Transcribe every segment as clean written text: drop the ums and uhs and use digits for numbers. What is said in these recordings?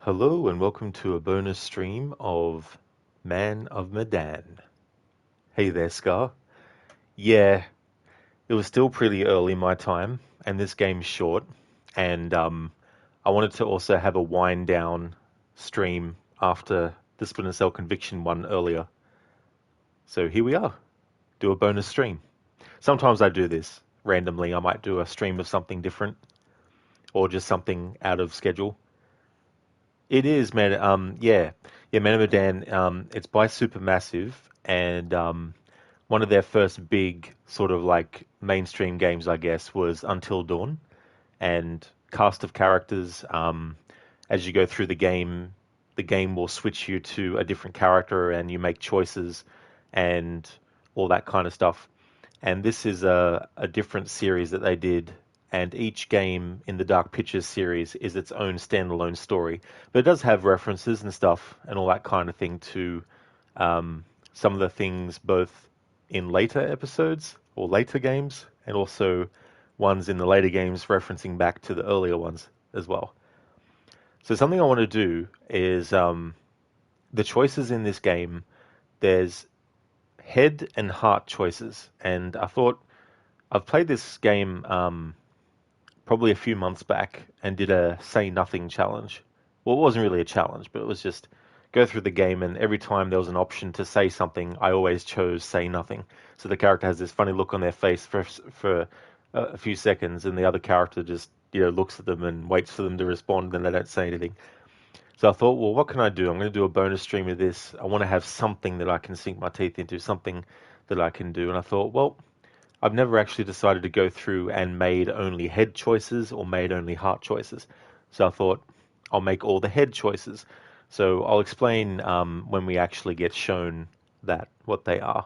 Hello and welcome to a bonus stream of Man of Medan. Hey there, Scar. Yeah, it was still pretty early my time, and this game's short, and I wanted to also have a wind down stream after the Splinter Cell Conviction one earlier. So here we are, do a bonus stream. Sometimes I do this randomly. I might do a stream of something different or just something out of schedule. It is, man. Yeah, Man of Medan. It's by Supermassive, and one of their first big sort of like mainstream games, I guess, was Until Dawn, and cast of characters. As you go through the game will switch you to a different character, and you make choices, and all that kind of stuff. And this is a different series that they did, and each game in the Dark Pictures series is its own standalone story. But it does have references and stuff and all that kind of thing to some of the things both in later episodes or later games, and also ones in the later games referencing back to the earlier ones as well. So something I want to do is the choices in this game. There's head and heart choices, and I thought I've played this game probably a few months back and did a say nothing challenge. Well, it wasn't really a challenge, but it was just go through the game, and every time there was an option to say something, I always chose say nothing. So the character has this funny look on their face for a few seconds, and the other character just looks at them and waits for them to respond, and they don't say anything. So I thought, well, what can I do? I'm going to do a bonus stream of this. I want to have something that I can sink my teeth into, something that I can do. And I thought, well, I've never actually decided to go through and made only head choices or made only heart choices. So I thought I'll make all the head choices. So I'll explain when we actually get shown that, what they are.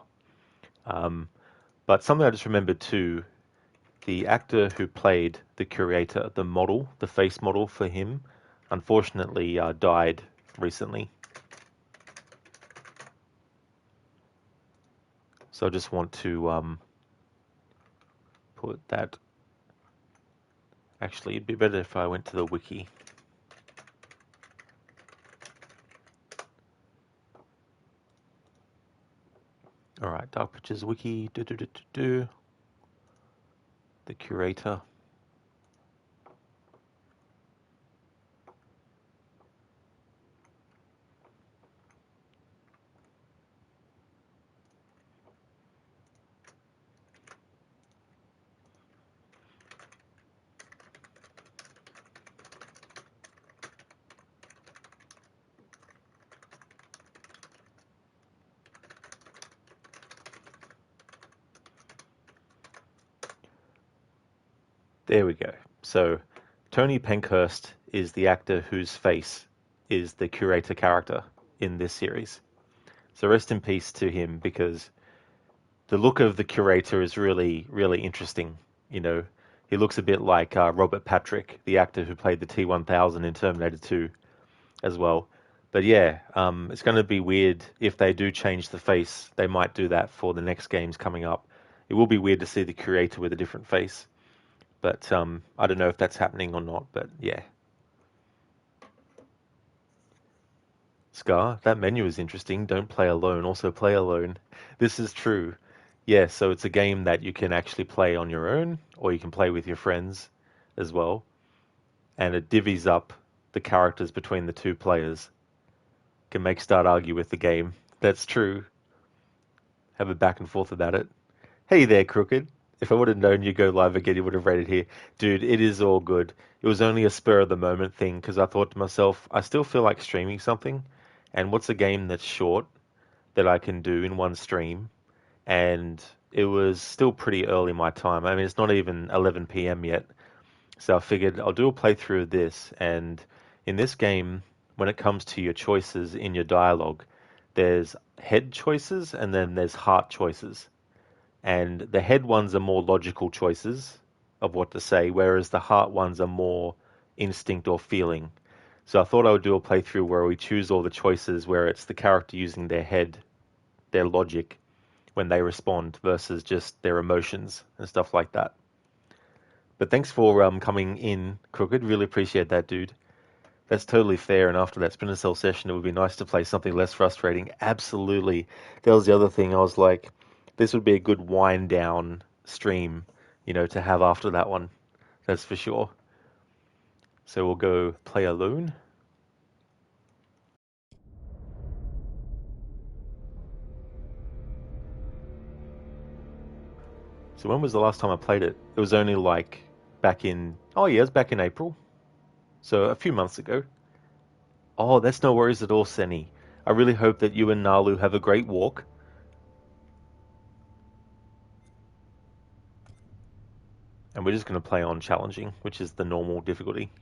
But something I just remembered too, the actor who played the curator, the model, the face model for him, unfortunately died recently. So I just want to put that. Actually, it'd be better if I went to the wiki. All right, Dark Pictures wiki. The curator. There we go. So Tony Pankhurst is the actor whose face is the curator character in this series. So rest in peace to him, because the look of the curator is really, really interesting. You know, he looks a bit like Robert Patrick, the actor who played the T-1000 in Terminator 2 as well. But yeah, it's going to be weird if they do change the face. They might do that for the next games coming up. It will be weird to see the curator with a different face. But I don't know if that's happening or not, but yeah. Scar, that menu is interesting. Don't play alone. Also play alone. This is true. Yeah, so it's a game that you can actually play on your own, or you can play with your friends as well. And it divvies up the characters between the two players. Can make start argue with the game. That's true. Have a back and forth about it. Hey there, Crooked. If I would have known you go live again, you would have rated here. Dude, it is all good. It was only a spur of the moment thing, because I thought to myself, I still feel like streaming something. And what's a game that's short that I can do in one stream? And it was still pretty early my time. I mean, it's not even 11 p.m. yet. So I figured I'll do a playthrough of this. And in this game, when it comes to your choices in your dialogue, there's head choices and then there's heart choices. And the head ones are more logical choices of what to say, whereas the heart ones are more instinct or feeling. So I thought I would do a playthrough where we choose all the choices where it's the character using their head, their logic, when they respond versus just their emotions and stuff like that. But thanks for coming in, Crooked. Really appreciate that, dude. That's totally fair. And after that Splinter Cell session, it would be nice to play something less frustrating. Absolutely. That was the other thing. I was like, this would be a good wind down stream, to have after that one. That's for sure. So we'll go play alone. So when was the last time I played it? It was only like back in, oh yeah, it was back in April. So a few months ago. Oh, that's no worries at all, Senny. I really hope that you and Nalu have a great walk. And we're just going to play on challenging, which is the normal difficulty.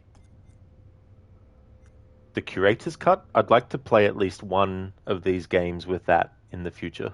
The curator's cut? I'd like to play at least one of these games with that in the future.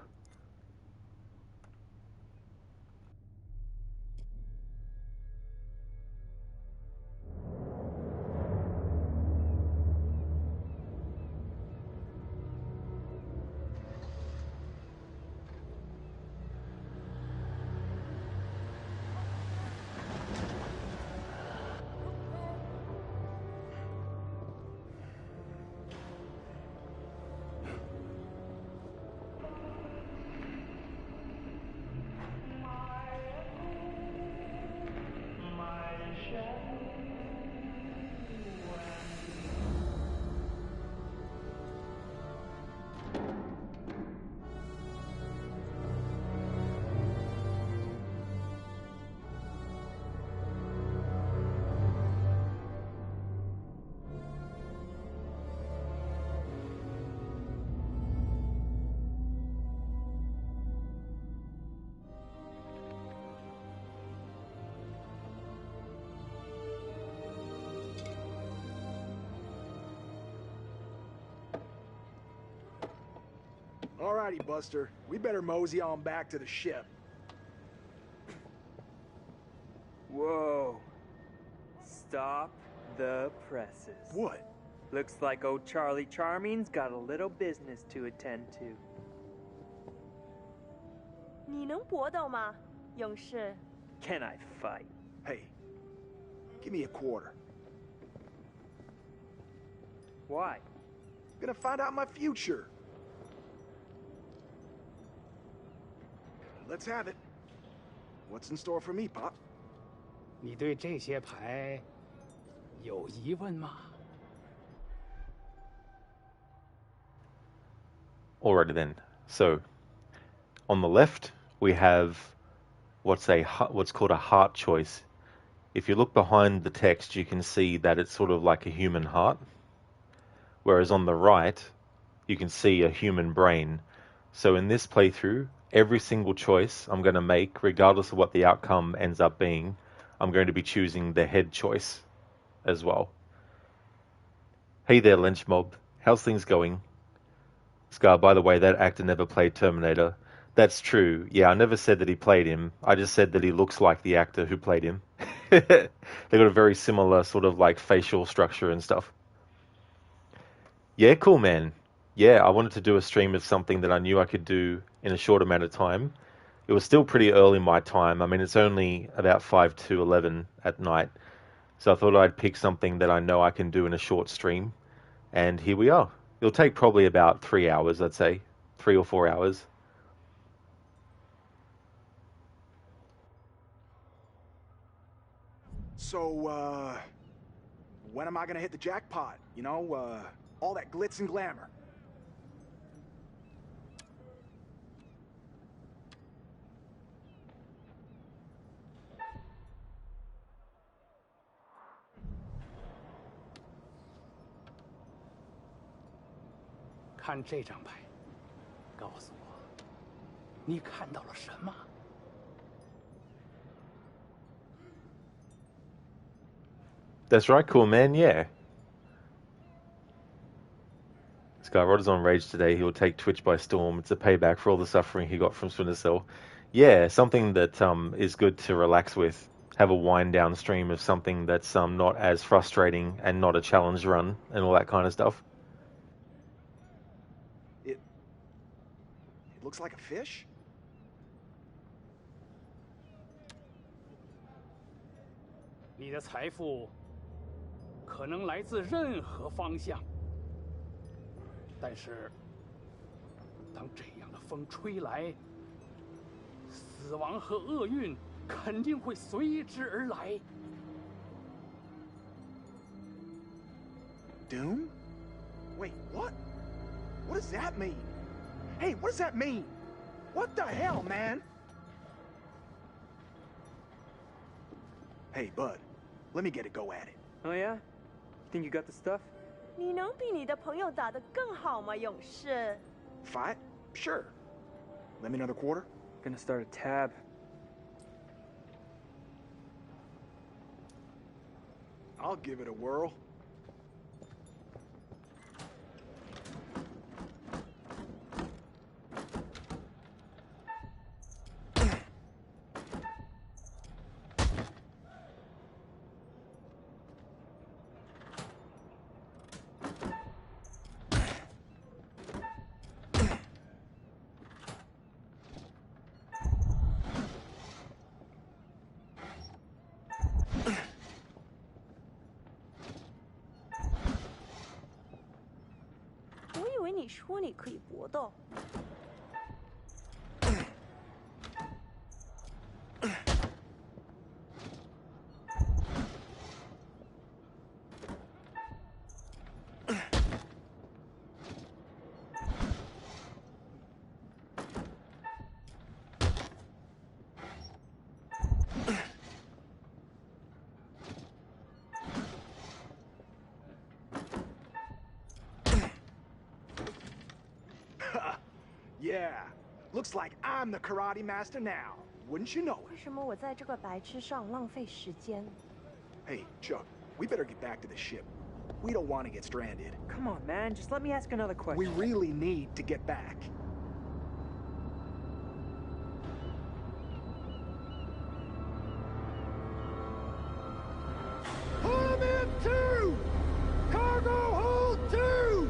Alrighty, Buster. We better mosey on back to the ship. Whoa. Stop the presses. What? Looks like old Charlie Charming's got a little business to attend to. 你能搏斗吗，勇士？ Can I fight? Hey, give me a quarter. Why? I'm gonna find out my future. Let's have it. What's in store for me, Pop? 你对这些牌有疑问吗？ Alrighty then. So, on the left, we have what's called a heart choice. If you look behind the text, you can see that it's sort of like a human heart. Whereas on the right, you can see a human brain. So in this playthrough, every single choice I'm going to make, regardless of what the outcome ends up being, I'm going to be choosing the head choice as well. Hey there, Lynch Mob. How's things going? Scar, by the way, that actor never played Terminator. That's true. Yeah, I never said that he played him. I just said that he looks like the actor who played him. They got a very similar sort of like facial structure and stuff. Yeah, cool, man. Yeah, I wanted to do a stream of something that I knew I could do in a short amount of time. It was still pretty early my time. I mean, it's only about 5 to 11 at night. So I thought I'd pick something that I know I can do in a short stream. And here we are. It'll take probably about 3 hours, I'd say. 3 or 4 hours. So, when am I gonna hit the jackpot? You know, all that glitz and glamour. "看这张牌，告诉我，你看到了什么？" That's right, cool, man. Yeah. Skyrod is on Rage today. He'll take Twitch by storm. It's a payback for all the suffering he got from Splinter Cell. Yeah, something that is good to relax with. Have a wind down stream of something that's not as frustrating and not a challenge run and all that kind of stuff. It looks like a fish? 你的财富可能来自任何方向。但是，当这样的风吹来，死亡和厄运肯定会随之而来。Doom? Wait, what? What does that mean? Hey, what does that mean? What the hell, man? Hey, bud, let me get a go at it. Oh yeah? You think you got the stuff? 你能比你的朋友打得更好吗，勇士？ Fight? Sure. Lend me another quarter? Gonna start a tab. I'll give it a whirl.以为你说你可以搏斗。Yeah, looks like I'm the karate master now. Wouldn't you know 为 it? 什么我在这个白痴上浪费时间？ Hey, Chuck, we better get back to the ship. We don't want to get stranded. Come on, man. Just let me ask another question. We really need to get back. Put 'em in two! Cargo hold two!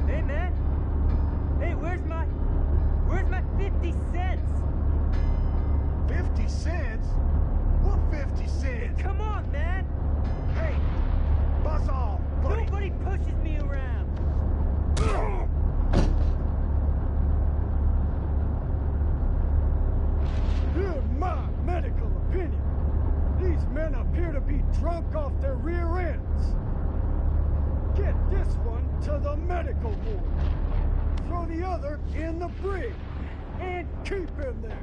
Hey, man. Hey, where's my 50 cents? 50 cents? What 50 cents? Come on, man. Hey, buzz off, buddy. Nobody pushes me around. In my medical opinion, these men appear to be drunk off their rear ends. Get this one to the medical ward. Throw the other in the brig. And keep him there.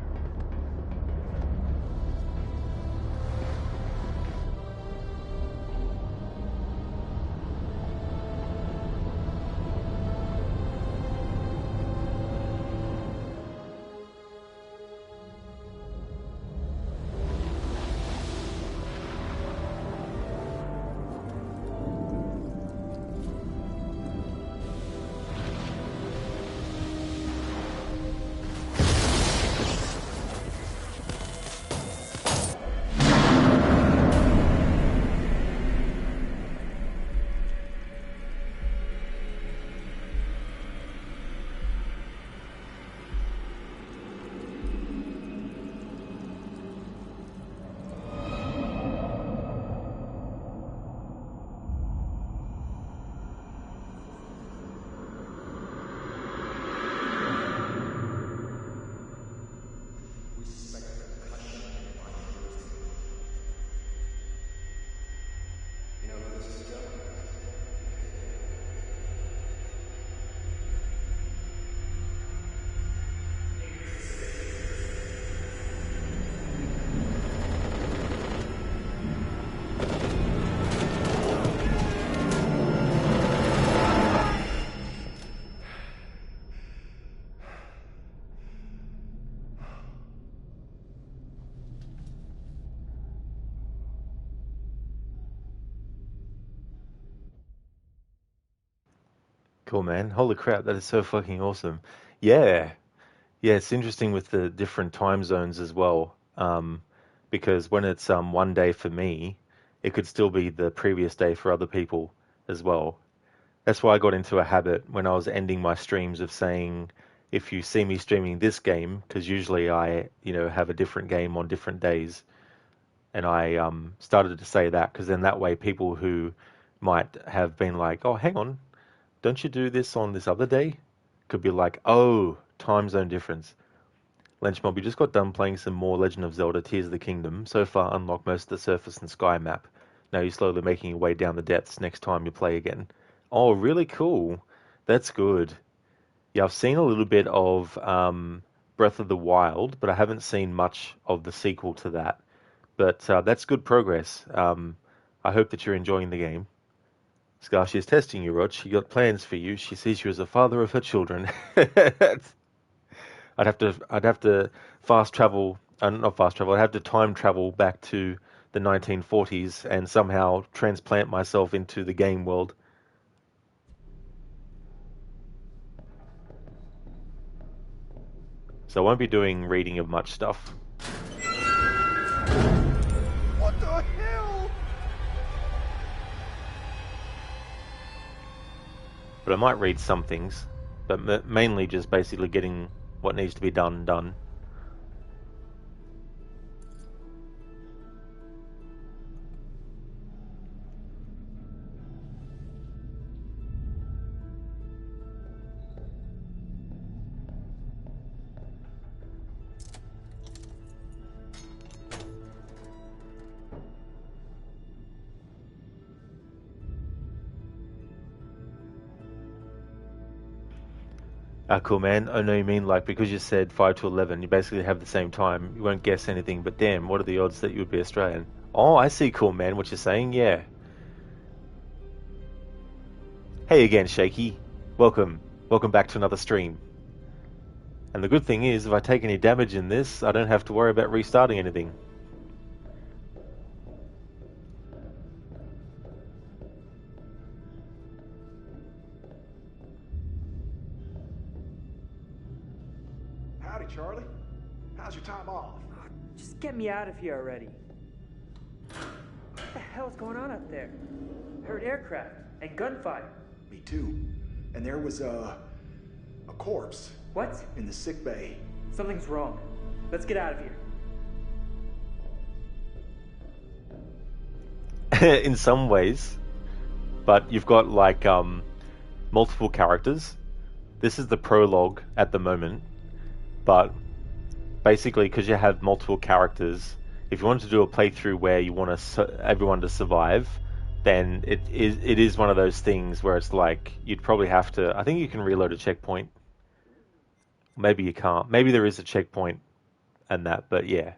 Cool, man. Holy crap, that is so fucking awesome. Yeah. Yeah, it's interesting with the different time zones as well. Because when it's one day for me, it could still be the previous day for other people as well. That's why I got into a habit when I was ending my streams of saying, if you see me streaming this game, because usually I, have a different game on different days, and I started to say that because then that way people who might have been like, oh, hang on, don't you do this on this other day? Could be like, oh, time zone difference. Lenchmob, you just got done playing some more Legend of Zelda Tears of the Kingdom. So far, unlocked most of the surface and sky map. Now you're slowly making your way down the depths next time you play again. Oh, really cool. That's good. Yeah, I've seen a little bit of Breath of the Wild, but I haven't seen much of the sequel to that. But that's good progress. I hope that you're enjoying the game. Scar, she's testing you, Rod. She got plans for you. She sees you as a father of her children. I'd have to fast travel, not fast travel. I'd have to time travel back to the 1940s and somehow transplant myself into the game world. So I won't be doing reading of much stuff. What the hell? But I might read some things, but mainly just basically getting what needs to be done. Ah, cool, man. I know you mean like because you said 5 to 11, you basically have the same time. You won't guess anything, but damn, what are the odds that you would be Australian? Oh, I see, cool, man. What you're saying, yeah. Hey again, Shaky. Welcome. Welcome back to another stream. And the good thing is, if I take any damage in this, I don't have to worry about restarting anything. Howdy, Charlie. How's your time off? Just get me out of here already. What the hell's going on up there? I heard aircraft and gunfire. Me too. And there was a corpse What? in the sick bay. Something's wrong. Let's get out of here. In some ways, but you've got like multiple characters. This is the prologue at the moment, but basically because you have multiple characters, if you wanted to do a playthrough where you want everyone to survive, then it is one of those things where it's like you'd probably have to. I think you can reload a checkpoint. Maybe you can't. Maybe there is a checkpoint and that, but yeah.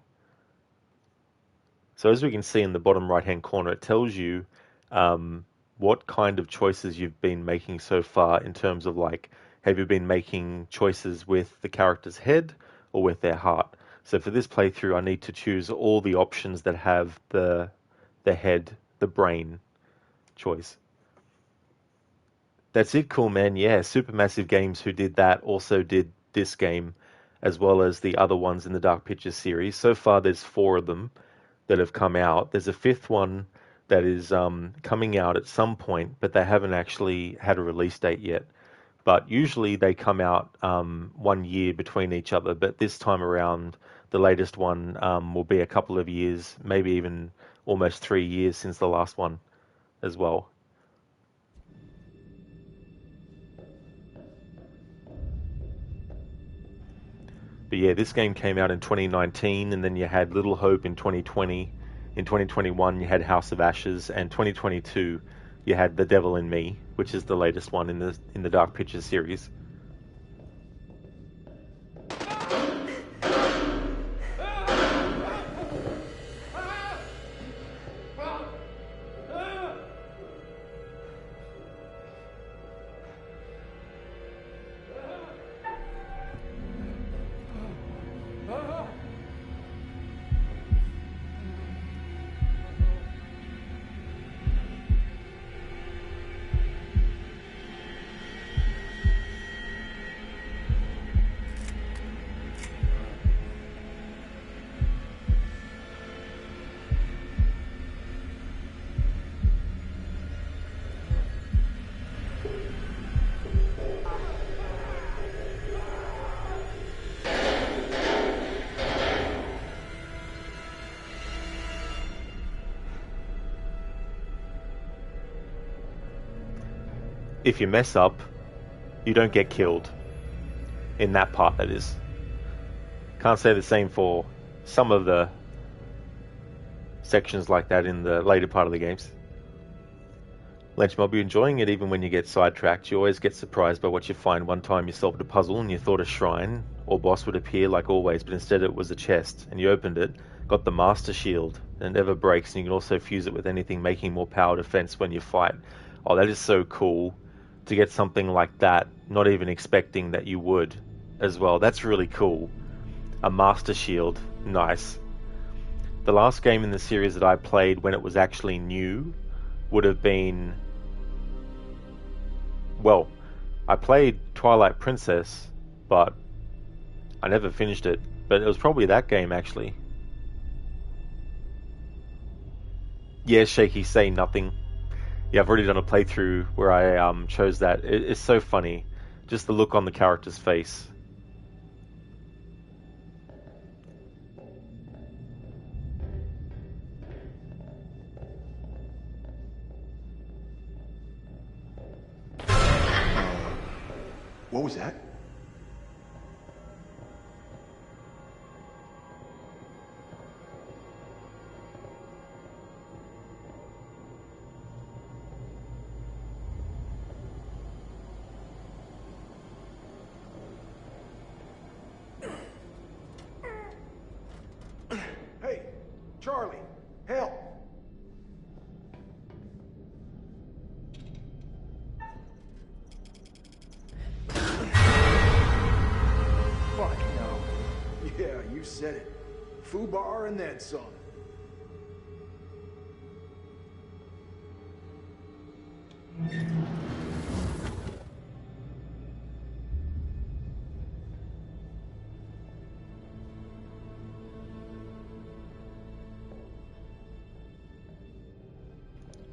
So as we can see in the bottom right-hand corner, it tells you what kind of choices you've been making so far in terms of like, have you been making choices with the character's head or with their heart? So for this playthrough, I need to choose all the options that have the head, the brain choice. That's it, cool, man. Yeah, Supermassive Games, who did that, also did this game, as well as the other ones in the Dark Pictures series. So far, there's 4 of them that have come out. There's a 5th one that is coming out at some point, but they haven't actually had a release date yet. But usually they come out 1 year between each other. But this time around, the latest one will be a couple of years, maybe even almost 3 years since the last one as well. But yeah, this game came out in 2019, and then you had Little Hope in 2020. In 2021, you had House of Ashes, and 2022, you had The Devil in Me, which is the latest one in the Dark Pictures series. if you mess up, you don't get killed. In that part, that is. Can't say the same for some of the sections like that in the later part of the games. Lenchmob, you're enjoying it even when you get sidetracked. You always get surprised by what you find. One time you solved a puzzle and you thought a shrine or boss would appear like always, but instead it was a chest, and you opened it, got the Master Shield, and it never breaks, and you can also fuse it with anything, making more power defense when you fight. Oh, that is so cool to get something like that, not even expecting that you would as well. That's really cool. A Master Shield. Nice. The last game in the series that I played when it was actually new would have been... Well, I played Twilight Princess, but I never finished it. But it was probably that game, actually. Yeah, Shaky, say nothing. Yeah, I've already done a playthrough where I chose that. It's so funny. Just the look on the character's face. What was that? Hey, Charlie, help! Fuck no. Yeah, you said it. Foobar and then some.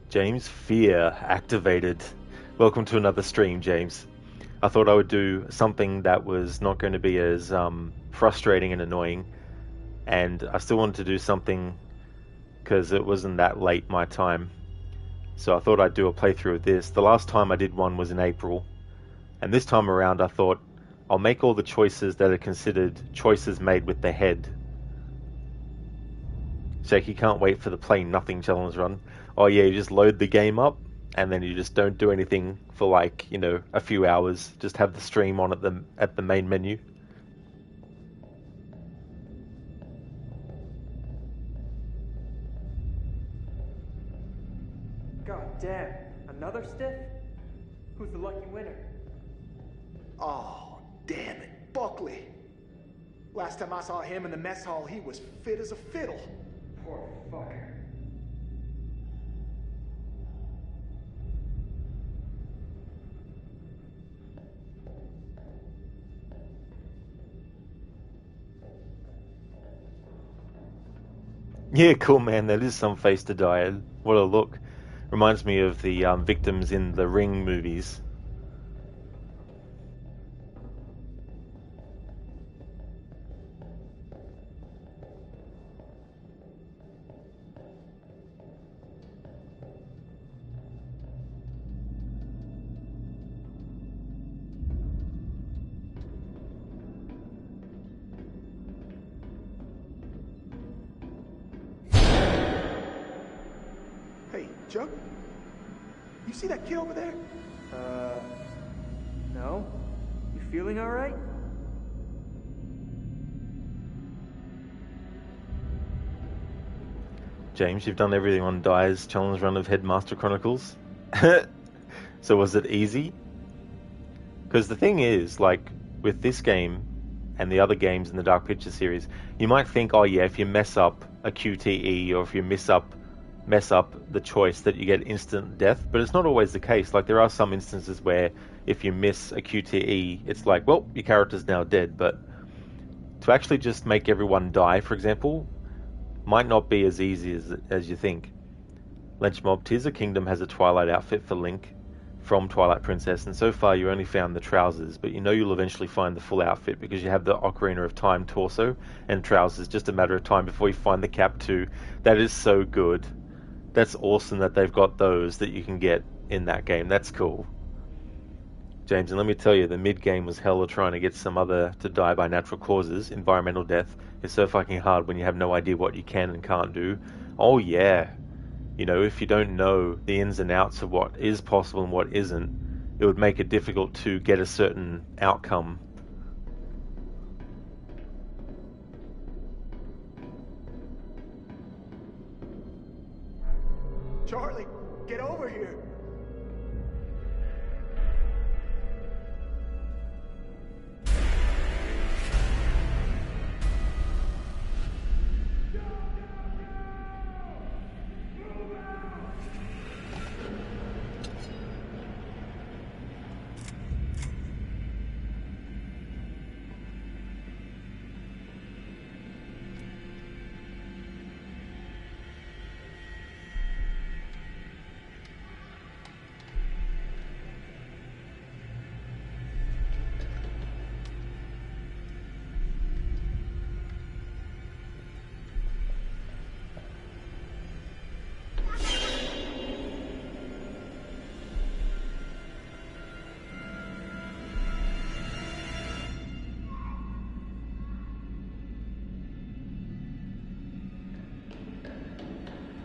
James, fear activated. Welcome to another stream, James. I thought I would do something that was not going to be as frustrating and annoying, and I still wanted to do something because it wasn't that late my time. So I thought I'd do a playthrough of this. The last time I did one was in April, and this time around I thought I'll make all the choices that are considered choices made with the head. Shaky can't wait for the Play Nothing challenge run. Oh yeah, you just load the game up, and then you just don't do anything for like, you know, a few hours. Just have the stream on at the main menu. God damn, another stiff? Who's the lucky winner? Oh, damn it, Buckley. Last time I saw him in the mess hall, he was fit as a fiddle. Poor fucker. Yeah, cool, man. That is some face to die. What a look. Reminds me of the victims in the Ring movies. Hey, Chuck? You see that kid over there? No? You feeling alright? James, you've done everything on Dye's challenge run of Headmaster Chronicles. So was it easy? Because the thing is, like, with this game and the other games in the Dark Pictures series, you might think, oh yeah, if you mess up a QTE or if you mess up the choice that you get instant death, but it's not always the case. Like, there are some instances where if you miss a QTE, it's like, well, your character's now dead. But to actually just make everyone die, for example, might not be as easy as you think. Lenchmob, Tears of Kingdom has a Twilight outfit for Link from Twilight Princess, and so far you only found the trousers, but you know you'll eventually find the full outfit because you have the Ocarina of Time torso and trousers. Just a matter of time before you find the cap too. That is so good. That's awesome that they've got those that you can get in that game. That's cool. James, and let me tell you, the mid game was hella trying to get some other to die by natural causes. Environmental death is so fucking hard when you have no idea what you can and can't do. Oh yeah, you know, if you don't know the ins and outs of what is possible and what isn't, it would make it difficult to get a certain outcome. Charlie, get over here.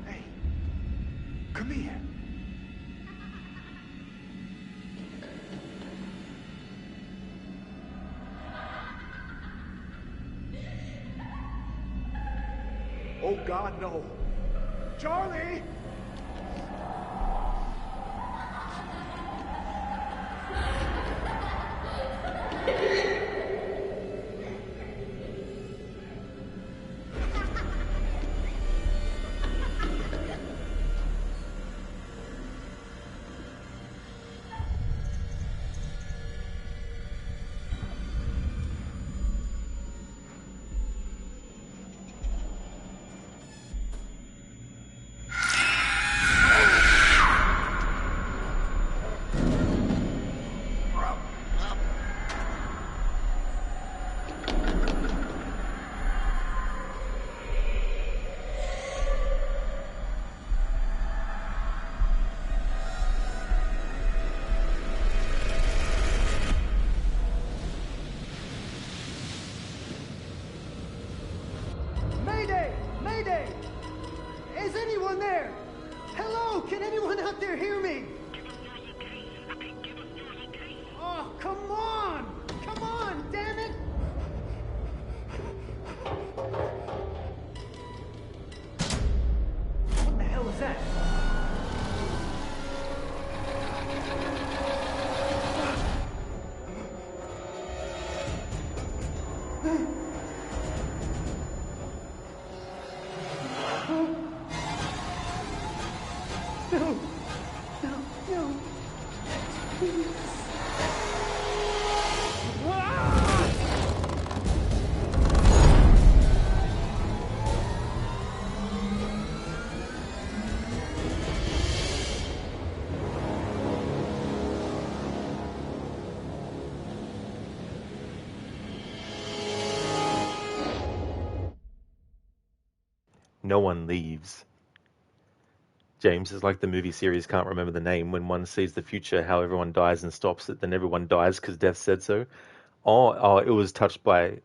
Hey, come here. Oh, God, no. Charlie! Mayday! Mayday! Is anyone there? Hello? Can anyone out there hear me? Oh, come on! Come on, damn it! What the hell is that? No! No! No! Please. No one leaves. James is like the movie series Can't Remember the Name. When one sees the future, how everyone dies and stops it, then everyone dies because death said so. Oh, it was touched by.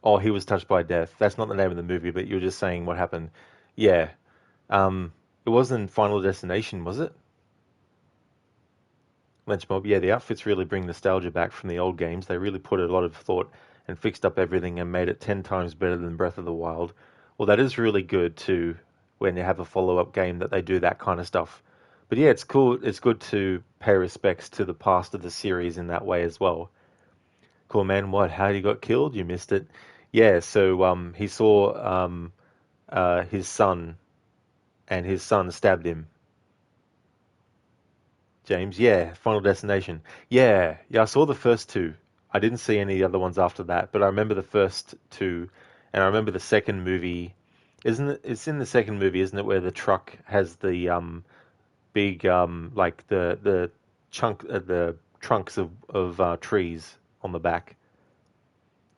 Oh, he was touched by death. That's not the name of the movie, but you're just saying what happened. Yeah. It wasn't Final Destination, was it? Lynch Mob. Yeah, the outfits really bring nostalgia back from the old games. They really put a lot of thought and fixed up everything and made it 10 times better than Breath of the Wild. Well, that is really good too when you have a follow-up game that they do that kind of stuff. But yeah, it's cool. It's good to pay respects to the past of the series in that way as well. Cool, man. What? How he got killed? You missed it. Yeah, so he saw his son, and his son stabbed him. James, yeah, Final Destination. Yeah, yeah, I saw the first two. I didn't see any other ones after that, but I remember the first two, and I remember the second movie. Isn't it? It's in the second movie, isn't it, where the truck has the big like the chunk the trunks of trees on the back.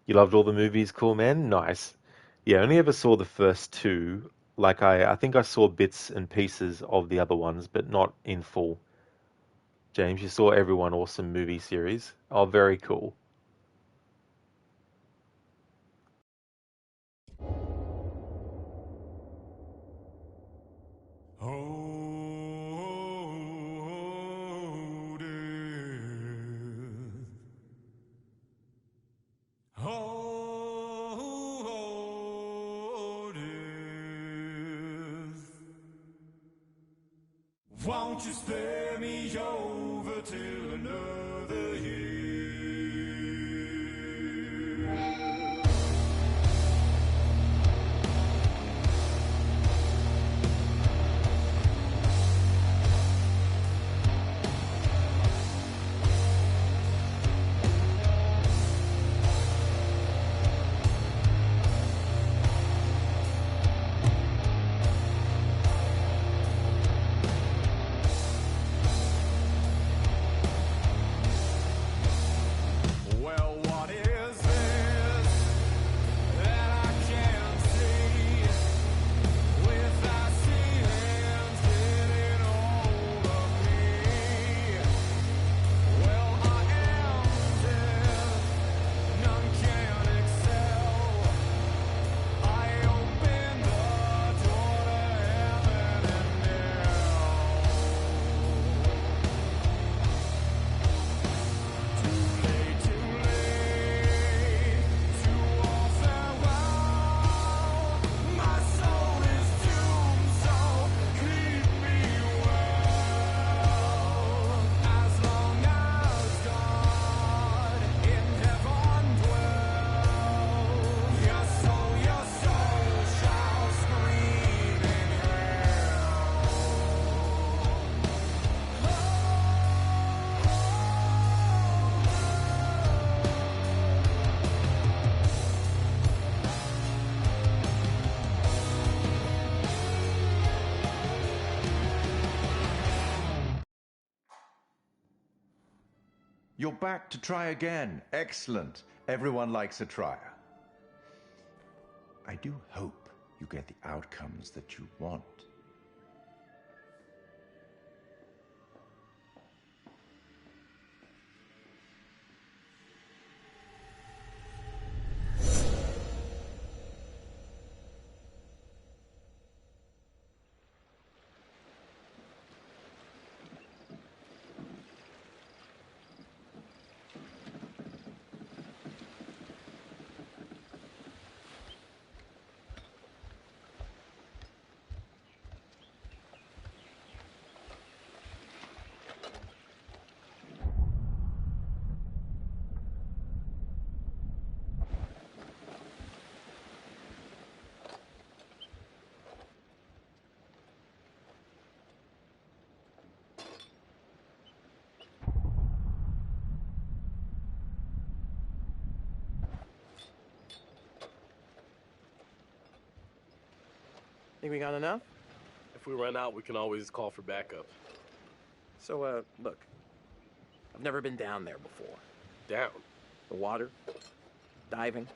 You loved all the movies, cool man, nice. Yeah, I only ever saw the first two. Like I think I saw bits and pieces of the other ones, but not in full. James, you saw Everyone Awesome movie series. Oh, very cool. Won't you spare me over till another year? Well, what is this that I can't see? With icy hands getting hold of me. Well, I am dead, none can excel. I open the door to heaven and hell. Too late to all farewell. My soul is doomed, so keep me well. As long as God in heaven dwells, your soul shall scream in hell. You're back to try again. Excellent. Everyone likes a trier. I do hope you get the outcomes that you want. Think we got enough? If we run out, we can always call for backup. So, look. I've never been down there before. Down? The water, diving.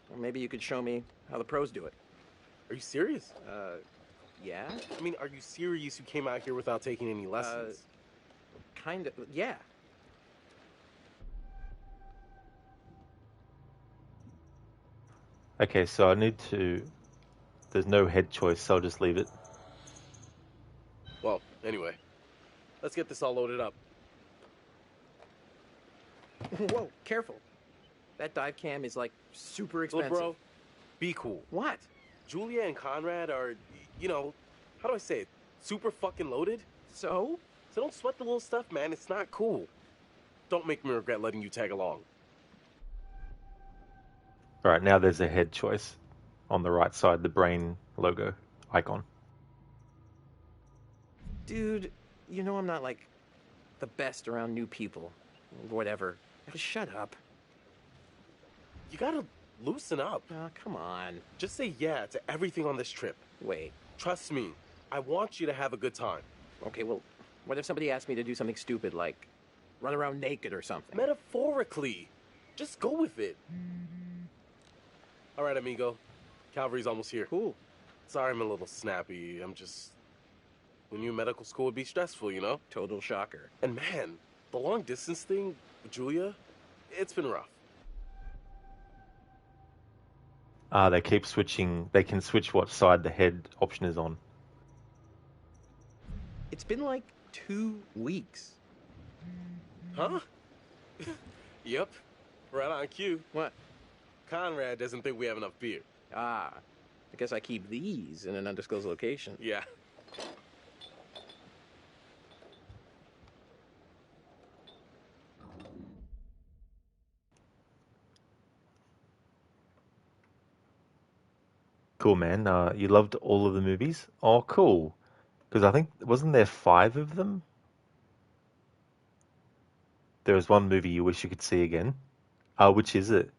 Or maybe you could show me how the pros do it. Are you serious? Yeah? I mean, are you serious you came out here without taking any lessons? Kind of, yeah. Okay, so I need to... There's no head choice, so I'll just leave it. Well, anyway. Let's get this all loaded up. Whoa, careful. That dive cam is, like, super expensive. Little bro, be cool. What? Julia and Conrad are, you know, how do I say it? Super fucking loaded. So? So don't sweat the little stuff, man. It's not cool. Don't make me regret letting you tag along. Alright, now there's a head choice. On the right side, the brain logo icon. Dude, you know I'm not, like, the best around new people. Whatever. Just shut up. You gotta loosen up. Oh, come on. Just say yeah to everything on this trip. Wait. Trust me, I want you to have a good time. Okay, well, what if somebody asked me to do something stupid, like run around naked or something? Metaphorically. Just go with it. All right, amigo. Calvary's almost here. Cool. Sorry I'm a little snappy. I'm just... Who knew medical school would be stressful, you know? Total shocker. And man, the long distance thing with Julia, it's been rough. They keep switching. They can switch what side the head option is on. It's been like 2 weeks. Huh? Yep. Right on cue. What? Conrad doesn't think we have enough beer. Ah, I guess I keep these in an undisclosed location. Yeah. Cool, man. You loved all of the movies? Oh, cool. Because I think, wasn't there 5 of them? There was one movie you wish you could see again. Which is it?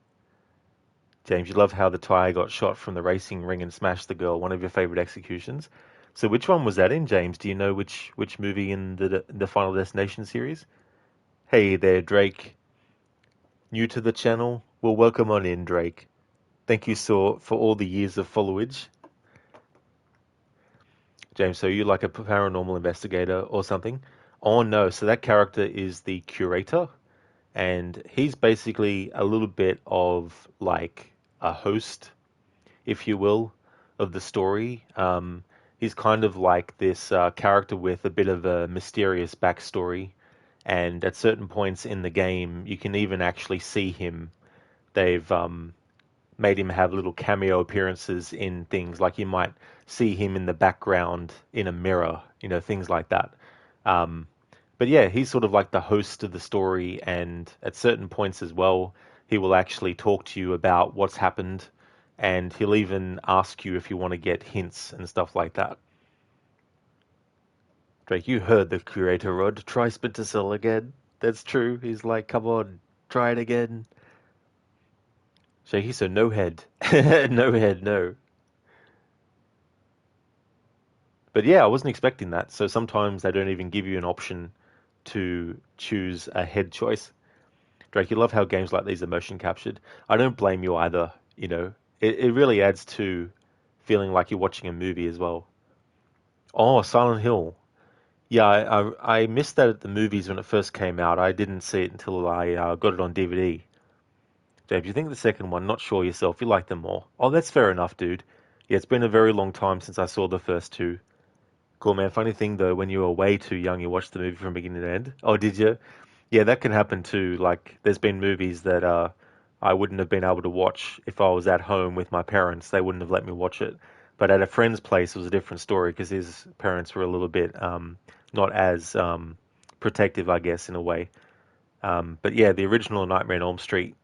James, you love how the tire got shot from the racing ring and smashed the girl, one of your favorite executions. So which one was that in, James? Do you know which movie in the Final Destination series? Hey there, Drake. New to the channel? Well, welcome on in, Drake. Thank you for all the years of followage. James, so you like a paranormal investigator or something? Oh no, so that character is the curator, and he's basically a little bit of like a host, if you will, of the story. He's kind of like this character with a bit of a mysterious backstory, and at certain points in the game, you can even actually see him. They've made him have little cameo appearances in things, like you might see him in the background in a mirror, things like that. But yeah, he's sort of like the host of the story, and at certain points as well, he will actually talk to you about what's happened, and he'll even ask you if you want to get hints and stuff like that. Drake, you heard the curator, Rod. Try Splinter Cell again. That's true. He's like, come on, try it again. Shaky, so no head. No head, no. But yeah, I wasn't expecting that. So sometimes they don't even give you an option to choose a head choice. Drake, you love how games like these are motion captured. I don't blame you either. It really adds to feeling like you're watching a movie as well. Oh, Silent Hill. Yeah, I missed that at the movies when it first came out. I didn't see it until I got it on DVD. Dave, you think the second one? Not sure yourself. You like them more. Oh, that's fair enough, dude. Yeah, it's been a very long time since I saw the first two. Cool, man. Funny thing, though, when you were way too young, you watched the movie from beginning to end. Oh, did you? Yeah, that can happen too. Like, there's been movies that I wouldn't have been able to watch if I was at home with my parents. They wouldn't have let me watch it. But at a friend's place, it was a different story because his parents were a little bit not as protective, I guess, in a way. But yeah, the original Nightmare on Elm Street,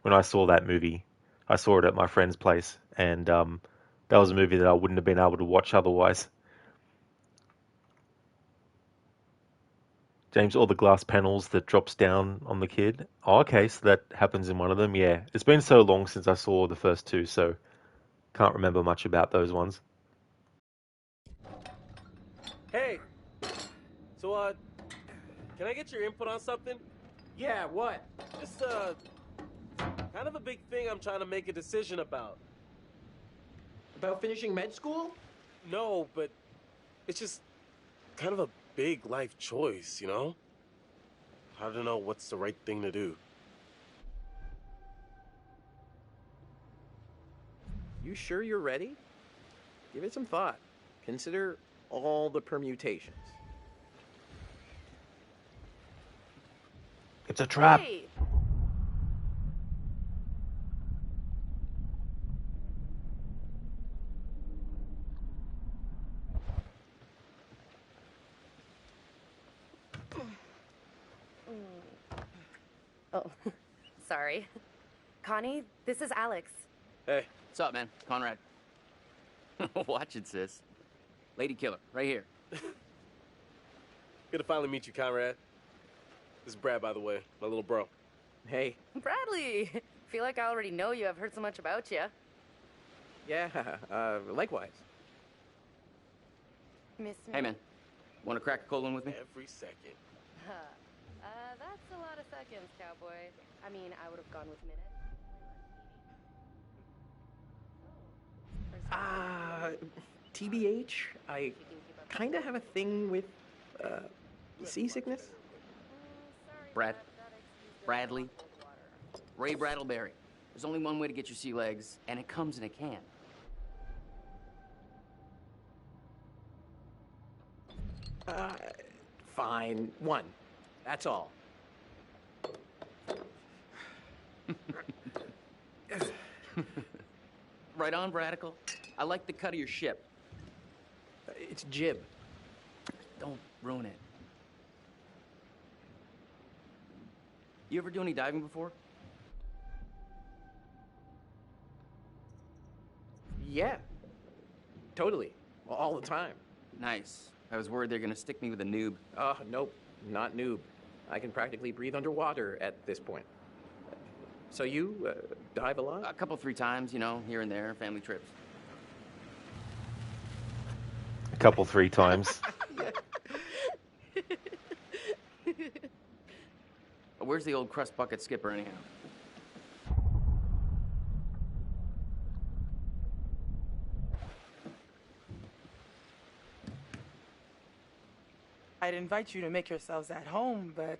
when I saw that movie, I saw it at my friend's place, and that was a movie that I wouldn't have been able to watch otherwise. James, all the glass panels that drops down on the kid. Oh, okay, so that happens in one of them. Yeah, it's been so long since I saw the first two, so can't remember much about those ones. Hey, so can I get your input on something? Yeah, what? Just kind of a big thing I'm trying to make a decision about. About finishing med school? No, but it's just kind of a big life choice, you know? I don't know what's the right thing to do. You sure you're ready? Give it some thought. Consider all the permutations. It's a trap. Hey, Oh, sorry. Connie, this is Alex. Hey. What's up, man? Conrad. Watch it, sis. Lady killer, right here. Good to finally meet you, Conrad. This is Brad, by the way, my little bro. Hey. Bradley! Feel like I already know you. I've heard so much about you. Yeah, likewise. Miss me? Hey, man. Want to crack a cold one with me? Every second. That's a lot of seconds, cowboy. I mean, I would have gone with minutes. TBH, I kind of have a thing with seasickness. Bradley. Ray Brattleberry. There's only one way to get your sea legs, and it comes in a can. Fine. One. That's all. Right on, Bradical. I like the cut of your ship. It's jib. Don't ruin it. You ever do any diving before? Yeah. Totally. All the time. Nice. I was worried they're gonna stick me with a noob. Nope. Not noob. I can practically breathe underwater at this point. So you dive a lot? A couple, 3 times, you know, here and there, family trips. A couple, 3 times. Where's the old crust bucket skipper, anyhow? I'd invite you to make yourselves at home, but,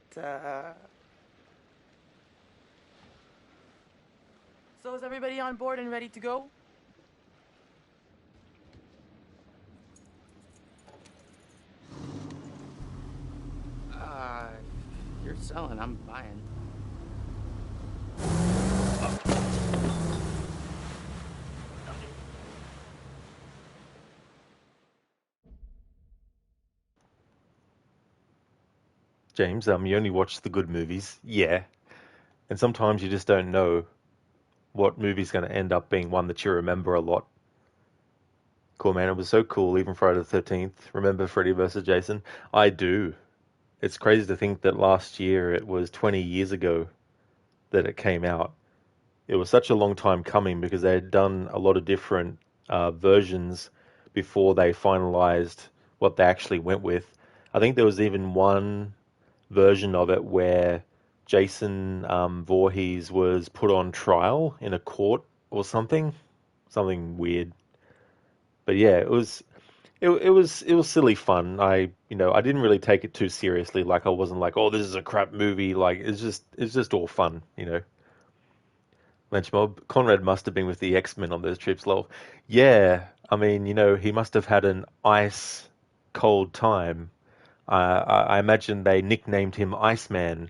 So is everybody on board and ready to go? You're selling, I'm buying. James, you only watch the good movies. Yeah. And sometimes you just don't know what movie's going to end up being one that you remember a lot. Cool, man. It was so cool. Even Friday the 13th. Remember Freddy vs. Jason? I do. It's crazy to think that last year, it was 20 years ago that it came out. It was such a long time coming because they had done a lot of different versions before they finalized what they actually went with. I think there was even one version of it where Jason Voorhees was put on trial in a court or something weird. But yeah, it was silly fun. I didn't really take it too seriously. Like I wasn't like, oh, this is a crap movie. Like it's just all fun. Lynch Mob. Conrad must have been with the X-Men on those trips, lol. Yeah, I mean, he must have had an ice cold time. I imagine they nicknamed him Iceman.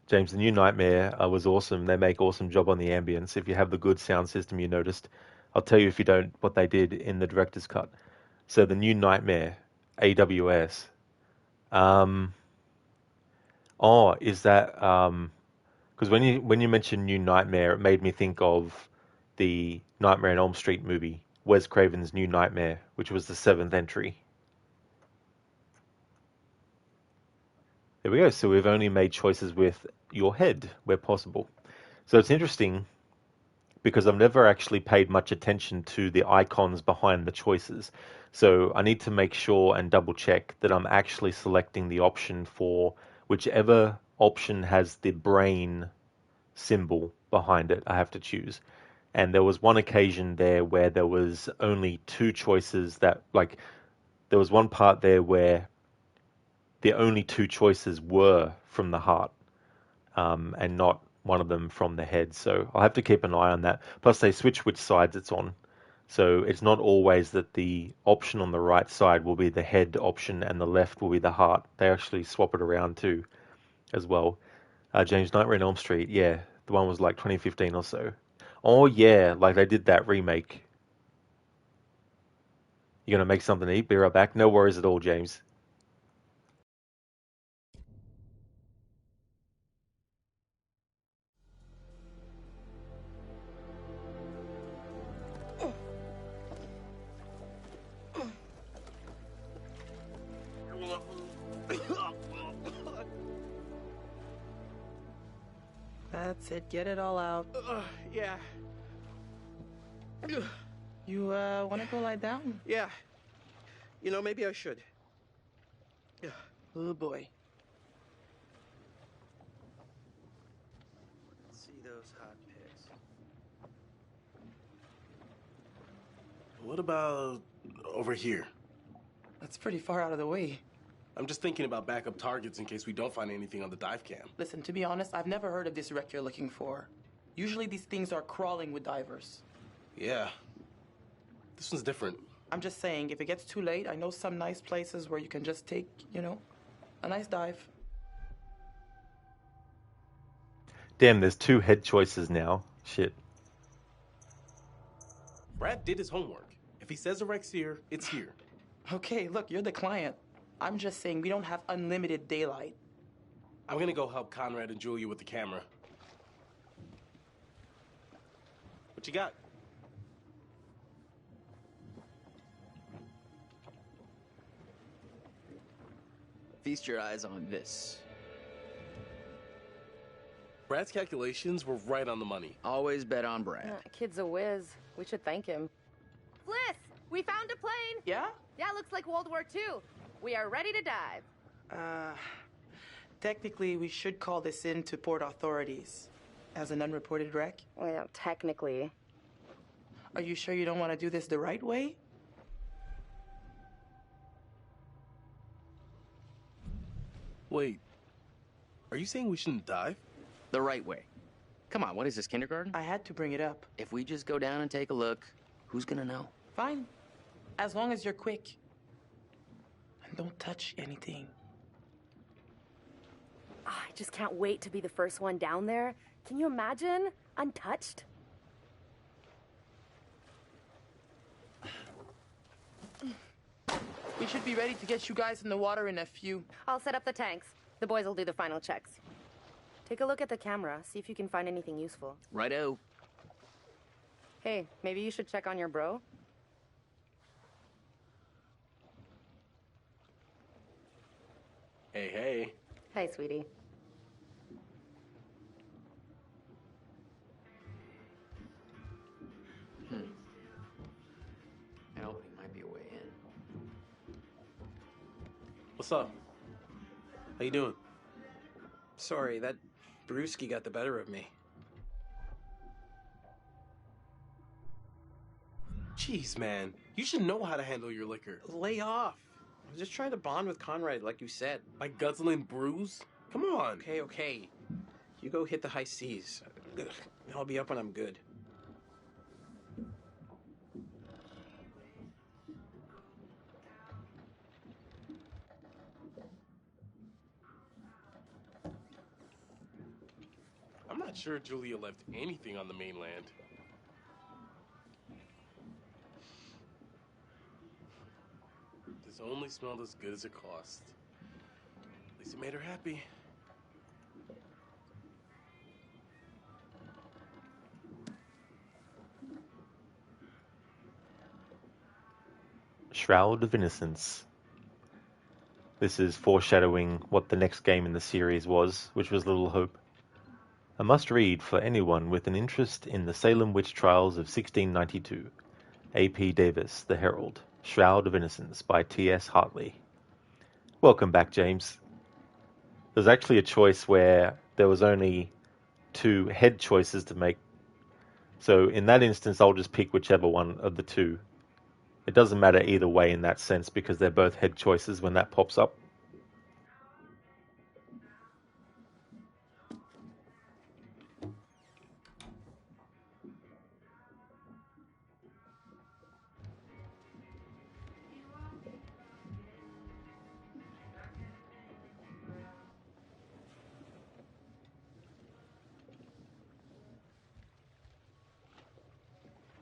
James, the new Nightmare was awesome. They make awesome job on the ambience. If you have the good sound system, you noticed. I'll tell you if you don't what they did in the director's cut. So the new Nightmare, AWS. Is that because when you mentioned New Nightmare, it made me think of the Nightmare on Elm Street movie, Wes Craven's New Nightmare, which was the 7th entry. There we go. So we've only made choices with your head where possible. So it's interesting because I've never actually paid much attention to the icons behind the choices. So I need to make sure and double check that I'm actually selecting the option for whichever option has the brain symbol behind it. I have to choose. And there was one occasion there where there was only 2 choices there was one part there where the only 2 choices were from the heart, and not one of them from the head. So I'll have to keep an eye on that. Plus, they switch which sides it's on. So it's not always that the option on the right side will be the head option and the left will be the heart. They actually swap it around too, as well. James, Nightmare on Elm Street, yeah. The one was like 2015 or so. Oh, yeah, like they did that remake. You gonna make something to eat? Be right back. No worries at all, James. That's it. Get it all out. Yeah. You, want to go lie down? Yeah. Maybe I should. Oh, boy. Let's see those hot picks. What about over here? That's pretty far out of the way. I'm just thinking about backup targets in case we don't find anything on the dive cam. Listen, to be honest, I've never heard of this wreck you're looking for. Usually these things are crawling with divers. Yeah. This one's different. I'm just saying, if it gets too late, I know some nice places where you can just take, a nice dive. Damn, there's 2 head choices now. Shit. Brad did his homework. If he says the wreck's here, it's here. Okay, look, you're the client. I'm just saying we don't have unlimited daylight. I'm gonna go help Conrad and Julia with the camera. What you got? Feast your eyes on this. Brad's calculations were right on the money. Always bet on Brad. Kid's a whiz. We should thank him. Fliss, we found a plane. Yeah? Yeah, looks like World War II. We are ready to dive. Technically, we should call this in to port authorities as an unreported wreck. Well, technically. Are you sure you don't want to do this the right way? Wait, are you saying we shouldn't dive? The right way. Come on, what is this, kindergarten? I had to bring it up. If we just go down and take a look, who's gonna know? Fine. As long as you're quick. And don't touch anything. I just can't wait to be the first one down there. Can you imagine? Untouched? We should be ready to get you guys in the water in a few. I'll set up the tanks. The boys will do the final checks. Take a look at the camera, see if you can find anything useful. Righto. Hey, maybe you should check on your bro? Hey, hey. Hi, sweetie. That opening might be a way in. What's up? How you doing? Sorry, that brewski got the better of me. Jeez, man. You should know how to handle your liquor. Lay off. I was just trying to bond with Conrad, like you said. Like guzzling brews? Come on. Okay. You go hit the high seas. Ugh, I'll be up when I'm good. I'm not sure Julia left anything on the mainland. This only smelled as good as it cost. At least it made her happy. Shroud of Innocence. This is foreshadowing what the next game in the series was, which was Little Hope. A must-read for anyone with an interest in the Salem witch trials of 1692. A.P. Davis, The Herald. Shroud of Innocence by T.S. Hartley. Welcome back, James. There's actually a choice where there was only 2 head choices to make. So in that instance, I'll just pick whichever one of the 2. It doesn't matter either way in that sense because they're both head choices when that pops up.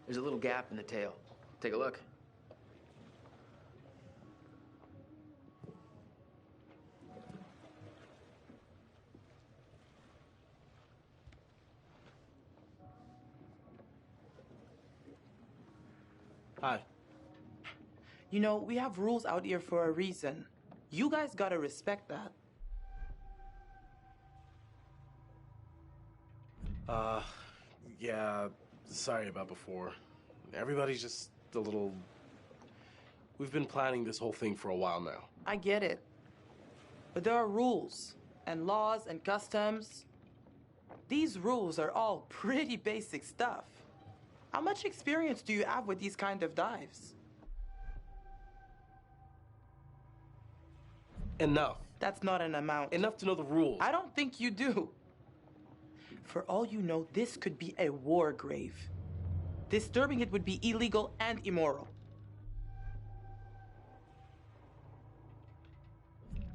There's a little gap in the tail. Take a look. Hi. You know, we have rules out here for a reason. You guys gotta respect that. Yeah, sorry about before. Everybody's just a little... We've been planning this whole thing for a while now. I get it. But there are rules, and laws, and customs. These rules are all pretty basic stuff. How much experience do you have with these kind of dives? Enough. That's not an amount. Enough to know the rules. I don't think you do. For all you know, this could be a war grave. Disturbing it would be illegal and immoral.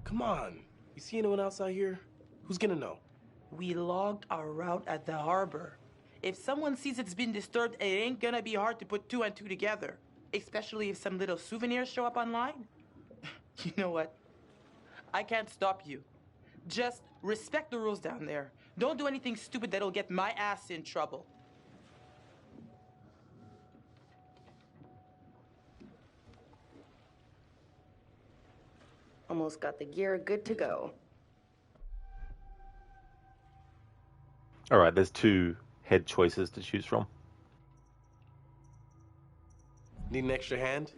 Come on. You see anyone else out here? Who's gonna know? We logged our route at the harbor. If someone sees it's been disturbed, it ain't gonna be hard to put two and two together. Especially if some little souvenirs show up online. You know what? I can't stop you. Just respect the rules down there. Don't do anything stupid that'll get my ass in trouble. Almost got the gear good to go. All right, there's 2 head choices to choose from. Need an extra hand?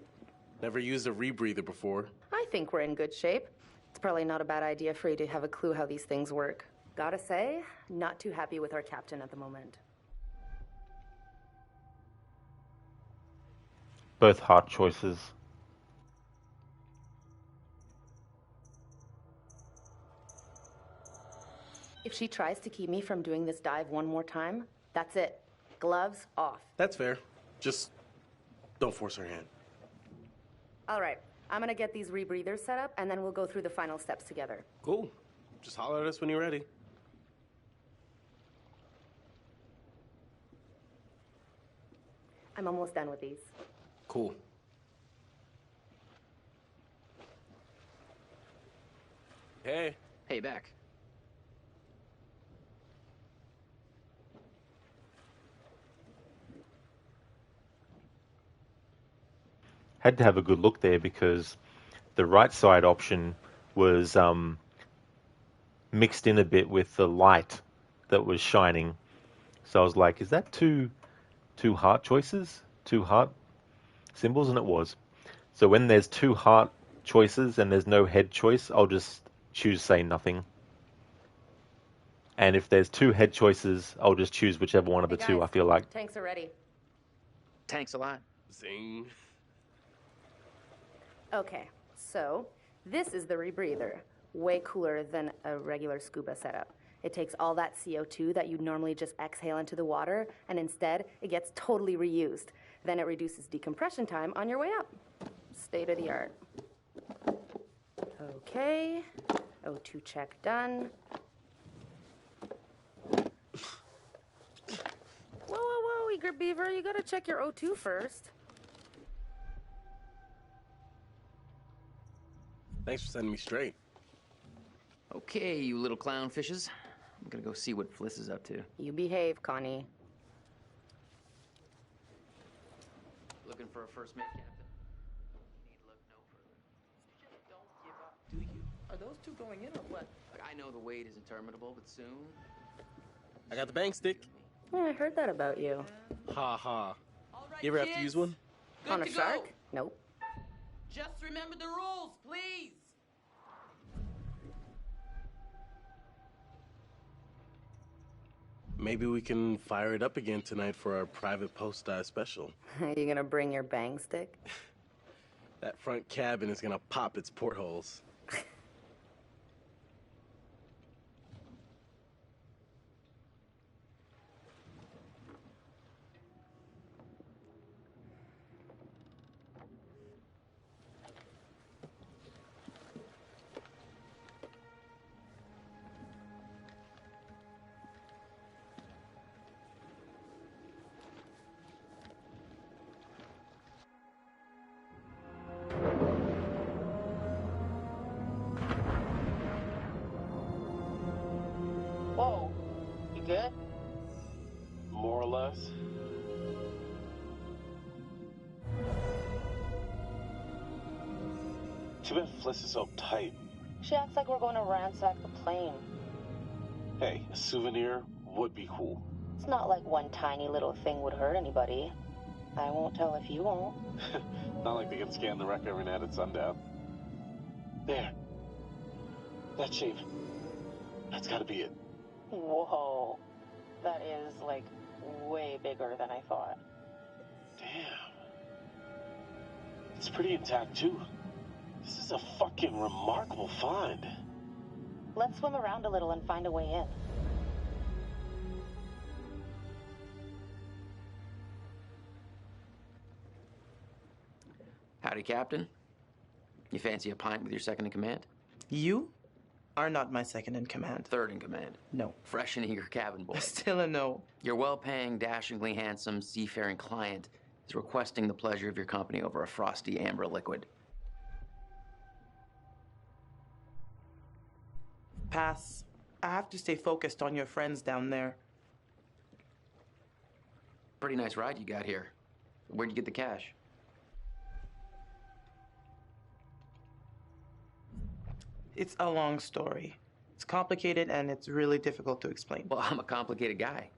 Never used a rebreather before. I think we're in good shape. It's probably not a bad idea for you to have a clue how these things work. Gotta say, not too happy with our captain at the moment. Both hard choices. If she tries to keep me from doing this dive one more time, that's it. Gloves off. That's fair. Just don't force her hand. All right, I'm gonna get these rebreathers set up, and then we'll go through the final steps together. Cool. Just holler at us when you're ready. I'm almost done with these. Cool. Hey. Hey, back. Had to have a good look there because the right side option was mixed in a bit with the light that was shining. So I was like, is that two heart choices? 2 heart symbols? And it was. So when there's 2 heart choices and there's no head choice, I'll just choose say nothing. And if there's 2 head choices, I'll just choose whichever one of the 2 I feel like. Tanks are ready. Tanks a lot. Zing. Okay, so this is the rebreather. Way cooler than a regular scuba setup. It takes all that CO2 that you'd normally just exhale into the water, and instead, it gets totally reused. Then it reduces decompression time on your way up. State of the art. Okay, O2 check done. Whoa, eager beaver, you gotta check your O2 first. Thanks for setting me straight. Okay, you little clownfishes. I'm gonna go see what Fliss is up to. You behave, Connie. Looking for a first mate, Captain? Need look no further. You just don't give up, do you? Are those 2 going in or what? Look, I know the wait is interminable, but soon... I got the bang stick. Yeah, I heard that about you. Ha ha. Right, You ever have kids. to use one? Good On a to shark? Go. Nope. Just remember the rules, please. Maybe we can fire it up again tonight for our private post-dive special. Are you gonna bring your bang stick? That front cabin is gonna pop its portholes. Whoa, you good? More or less. Too bad Fliss is so tight. She acts like we're going to ransack the plane. Hey, a souvenir would be cool. It's not like one tiny little thing would hurt anybody. I won't tell if you won't. Not like they can scan the wreck every night at sundown. There. That shape. That's gotta be it. Whoa. That is, like, way bigger than I thought. Damn. It's pretty intact, too. This is a fucking remarkable find. Let's swim around a little and find a way in. Howdy, Captain. You fancy a pint with your second in command? You are not my second in command. Third in command. No. Fresh and eager cabin boy. Still a no. Your well-paying, dashingly handsome, seafaring client is requesting the pleasure of your company over a frosty amber liquid. Pass. I have to stay focused on your friends down there. Pretty nice ride you got here. Where'd you get the cash? It's a long story. It's complicated and it's really difficult to explain. Well, I'm a complicated guy.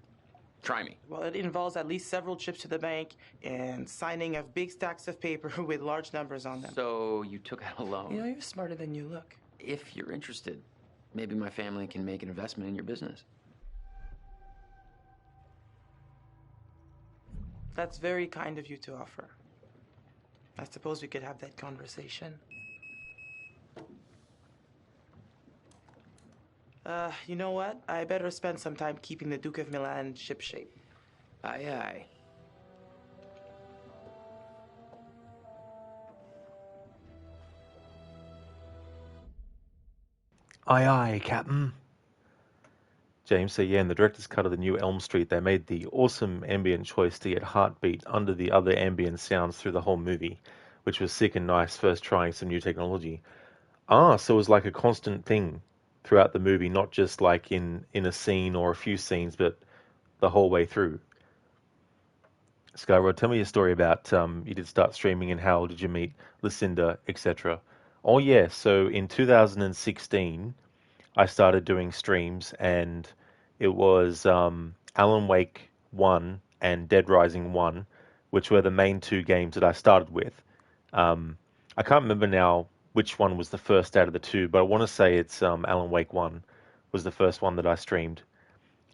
Try me. Well, it involves at least several trips to the bank and signing of big stacks of paper with large numbers on them. So you took out a loan? You know, you're smarter than you look. If you're interested, maybe my family can make an investment in your business. That's very kind of you to offer. I suppose we could have that conversation. You know what? I better spend some time keeping the Duke of Milan shipshape. Aye, aye. Aye, aye, Captain. James, so yeah, in the director's cut of the new Elm Street, they made the awesome ambient choice to get Heartbeat under the other ambient sounds through the whole movie, which was sick and nice, first trying some new technology. So it was like a constant thing throughout the movie, not just like in a scene or a few scenes, but the whole way through. Skyrod, tell me a story about you did start streaming and how did you meet Lucinda, etc. Oh yeah, so in 2016, I started doing streams and it was Alan Wake 1 and Dead Rising 1, which were the main two games that I started with. I can't remember now which one was the first out of the two, but I want to say it's Alan Wake 1 was the first one that I streamed.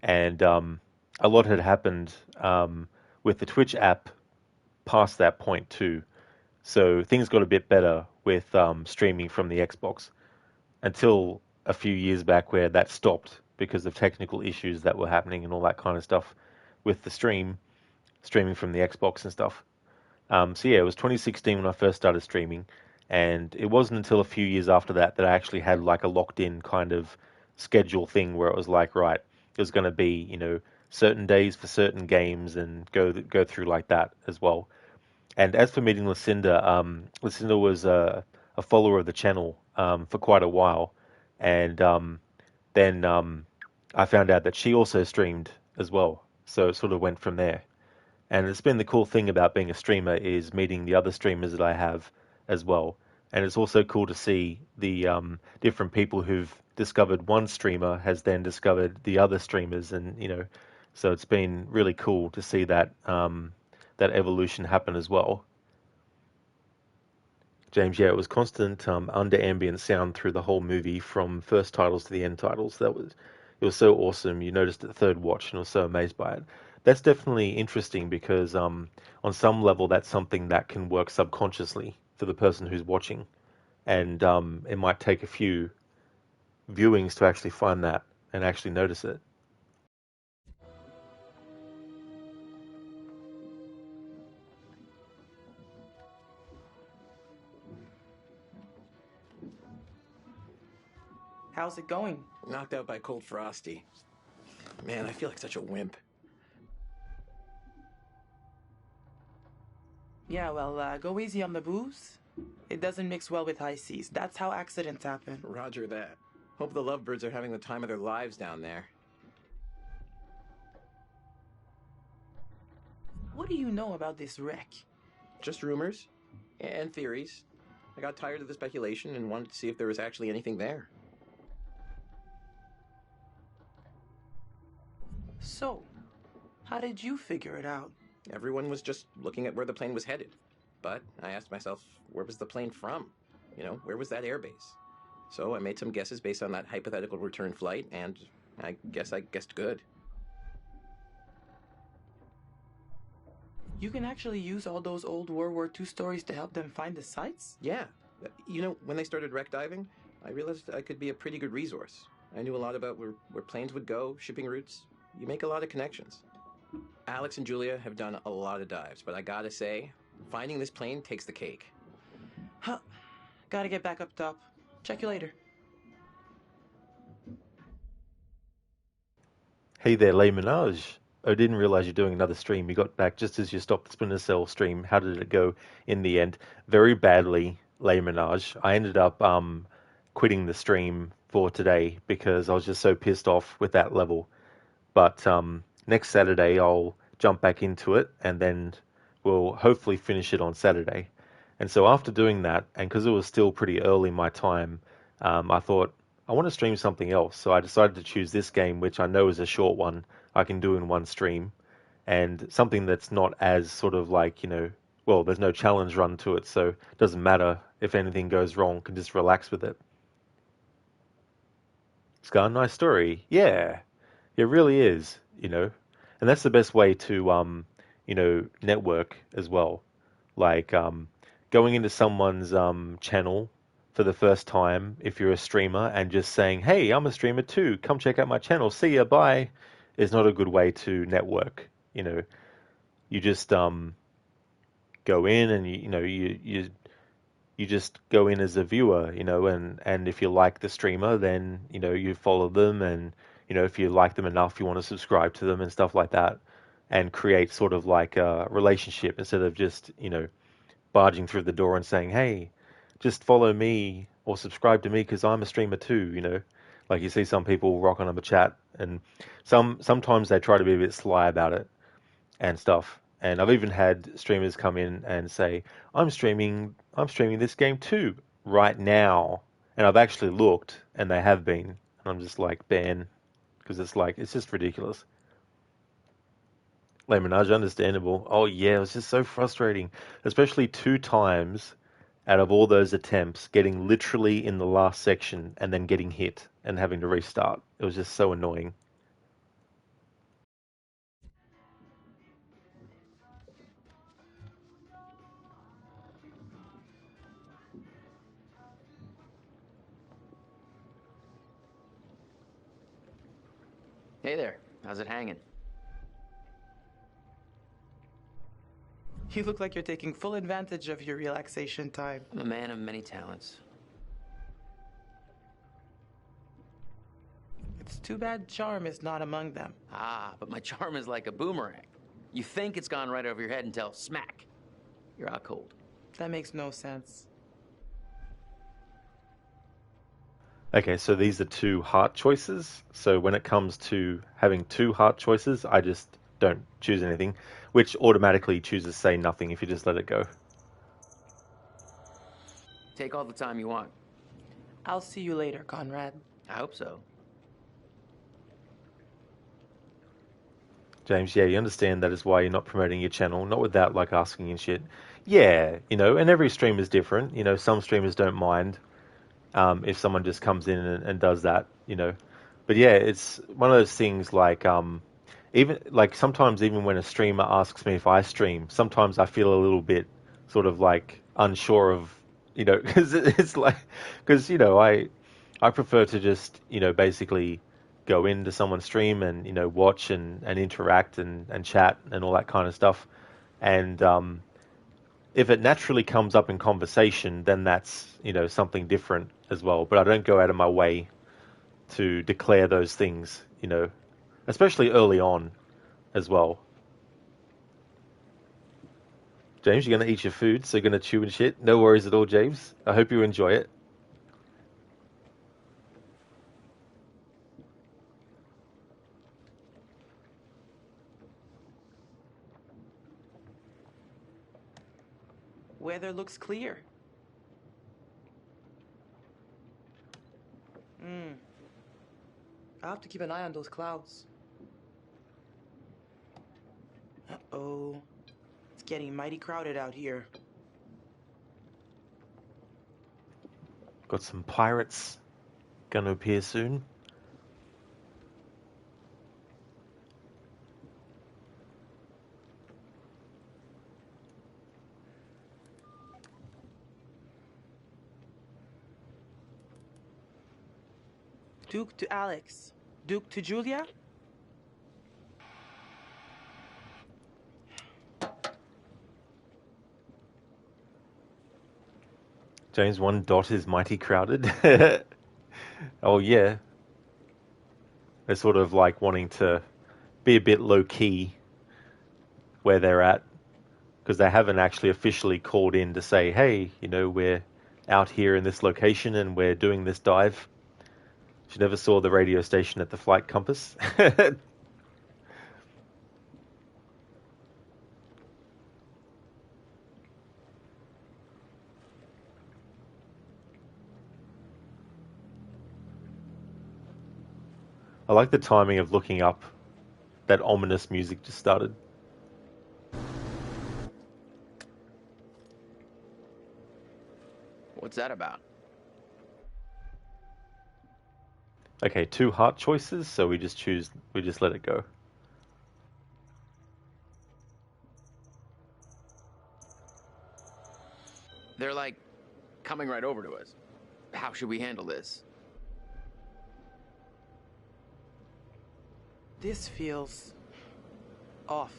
And a lot had happened with the Twitch app past that point too. So things got a bit better with streaming from the Xbox until a few years back where that stopped because of technical issues that were happening and all that kind of stuff with the streaming from the Xbox and stuff. So yeah, it was 2016 when I first started streaming, and it wasn't until a few years after that that I actually had like a locked-in kind of schedule thing where it was like, right, it was going to be, you know, certain days for certain games and go through like that as well. And as for meeting Lucinda, Lucinda was a follower of the channel for quite a while, and then I found out that she also streamed as well, so it sort of went from there. And it's been the cool thing about being a streamer is meeting the other streamers that I have as well. And it's also cool to see the different people who've discovered one streamer has then discovered the other streamers, and you know, so it's been really cool to see that that evolution happen as well. James, yeah, it was constant under ambient sound through the whole movie from first titles to the end titles. It was so awesome. You noticed at the third watch and was so amazed by it. That's definitely interesting because on some level that's something that can work subconsciously for the person who's watching, and it might take a few viewings to actually find that and actually notice it. How's it going? Knocked out by cold frosty. Man, I feel like such a wimp. Yeah, well, go easy on the booze. It doesn't mix well with high seas. That's how accidents happen. Roger that. Hope the lovebirds are having the time of their lives down there. What do you know about this wreck? Just rumors and theories. I got tired of the speculation and wanted to see if there was actually anything there. So, how did you figure it out? Everyone was just looking at where the plane was headed. But I asked myself, where was the plane from? You know, where was that airbase? So I made some guesses based on that hypothetical return flight, and I guess I guessed good. You can actually use all those old World War II stories to help them find the sites? Yeah. You know, when they started wreck diving, I realized I could be a pretty good resource. I knew a lot about where planes would go, shipping routes. You make a lot of connections. Alex and Julia have done a lot of dives, but I gotta say, finding this plane takes the cake. Huh. Gotta get back up top. Check you later. Hey there, Les Minaj. I didn't realize you're doing another stream. You got back just as you stopped the Splinter Cell stream. How did it go in the end? Very badly, Les Minaj. I ended up quitting the stream for today because I was just so pissed off with that level. But next Saturday I'll jump back into it and then we'll hopefully finish it on Saturday. And so after doing that, and because it was still pretty early my time, I thought I want to stream something else. So I decided to choose this game, which I know is a short one I can do in one stream, and something that's not as sort of like, well, there's no challenge run to it, so it doesn't matter if anything goes wrong, can just relax with it. It's got a nice story. Yeah, it really is. And that's the best way to, network as well. Like, going into someone's channel for the first time, if you're a streamer, and just saying, hey, I'm a streamer too, come check out my channel, see ya, bye, is not a good way to network. You just go in and you just go in as a viewer, and if you like the streamer, then, you follow them, and, if you like them enough, you want to subscribe to them and stuff like that, and create sort of like a relationship instead of just, barging through the door and saying, hey, just follow me or subscribe to me because I'm a streamer too. Like you see some people rock on a chat, and sometimes they try to be a bit sly about it and stuff. And I've even had streamers come in and say, I'm streaming this game too right now. And I've actually looked and they have been. And I'm just like, ban, because it's just ridiculous. Lemonade, understandable. Oh yeah, it was just so frustrating, especially two times out of all those attempts, getting literally in the last section and then getting hit and having to restart. It was just so annoying. Hey there. How's it hanging? You look like you're taking full advantage of your relaxation time. I'm a man of many talents. It's too bad charm is not among them. Ah, but my charm is like a boomerang. You think it's gone right over your head until smack, you're out cold. That makes no sense. Okay, so these are two heart choices. So when it comes to having two heart choices, I just don't choose anything, which automatically chooses say nothing if you just let it go. Take all the time you want. I'll see you later, Conrad. I hope so. James, yeah, you understand that is why you're not promoting your channel, not without like asking and shit. Yeah, and every stream is different. Some streamers don't mind if someone just comes in and does that. But yeah, it's one of those things like even like sometimes even when a streamer asks me if I stream, sometimes I feel a little bit sort of like unsure of, because it's like, because I prefer to just basically go into someone's stream and watch and interact and chat and all that kind of stuff, and if it naturally comes up in conversation, then that's something different as well. But I don't go out of my way to declare those things, especially early on as well. James, you're gonna eat your food, so you're gonna chew and shit. No worries at all, James. I hope you enjoy it. Weather looks clear. I'll have to keep an eye on those clouds. Uh-oh. It's getting mighty crowded out here. Got some pirates gonna appear soon. Duke to Alex. Duke to Julia? James, one dot is mighty crowded. Oh yeah, they're sort of like wanting to be a bit low key where they're at because they haven't actually officially called in to say, hey, we're out here in this location and we're doing this dive. She never saw the radio station at the flight compass. I like the timing of looking up. That ominous music just started. What's that about? Okay, two heart choices, so we just let it go. They're like coming right over to us. How should we handle this? This feels off.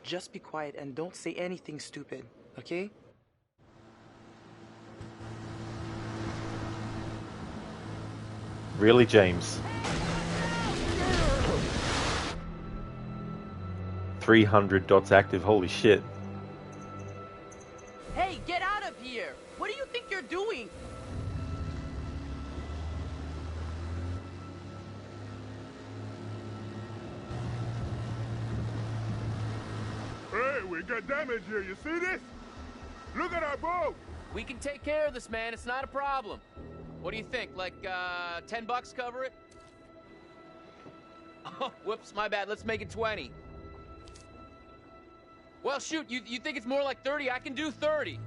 Just be quiet and don't say anything stupid, okay? Really, James? 300 dots active, holy shit. Hey, get out of here! What do you think you're doing? Hey, we got damage here. You see this? Look at our boat. We can take care of this, man. It's not a problem. What do you think? Like, $10 cover it? Oh, whoops, my bad. Let's make it 20. Well, shoot, you think it's more like 30? I can do 30.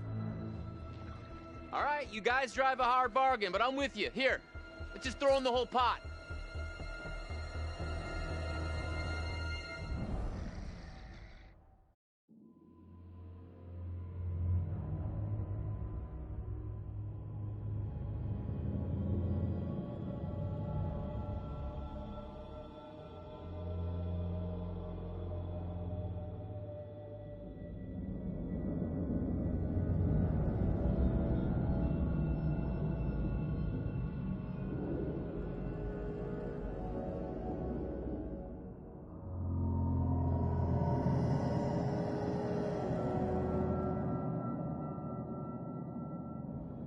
All right, you guys drive a hard bargain, but I'm with you. Here, let's just throw in the whole pot.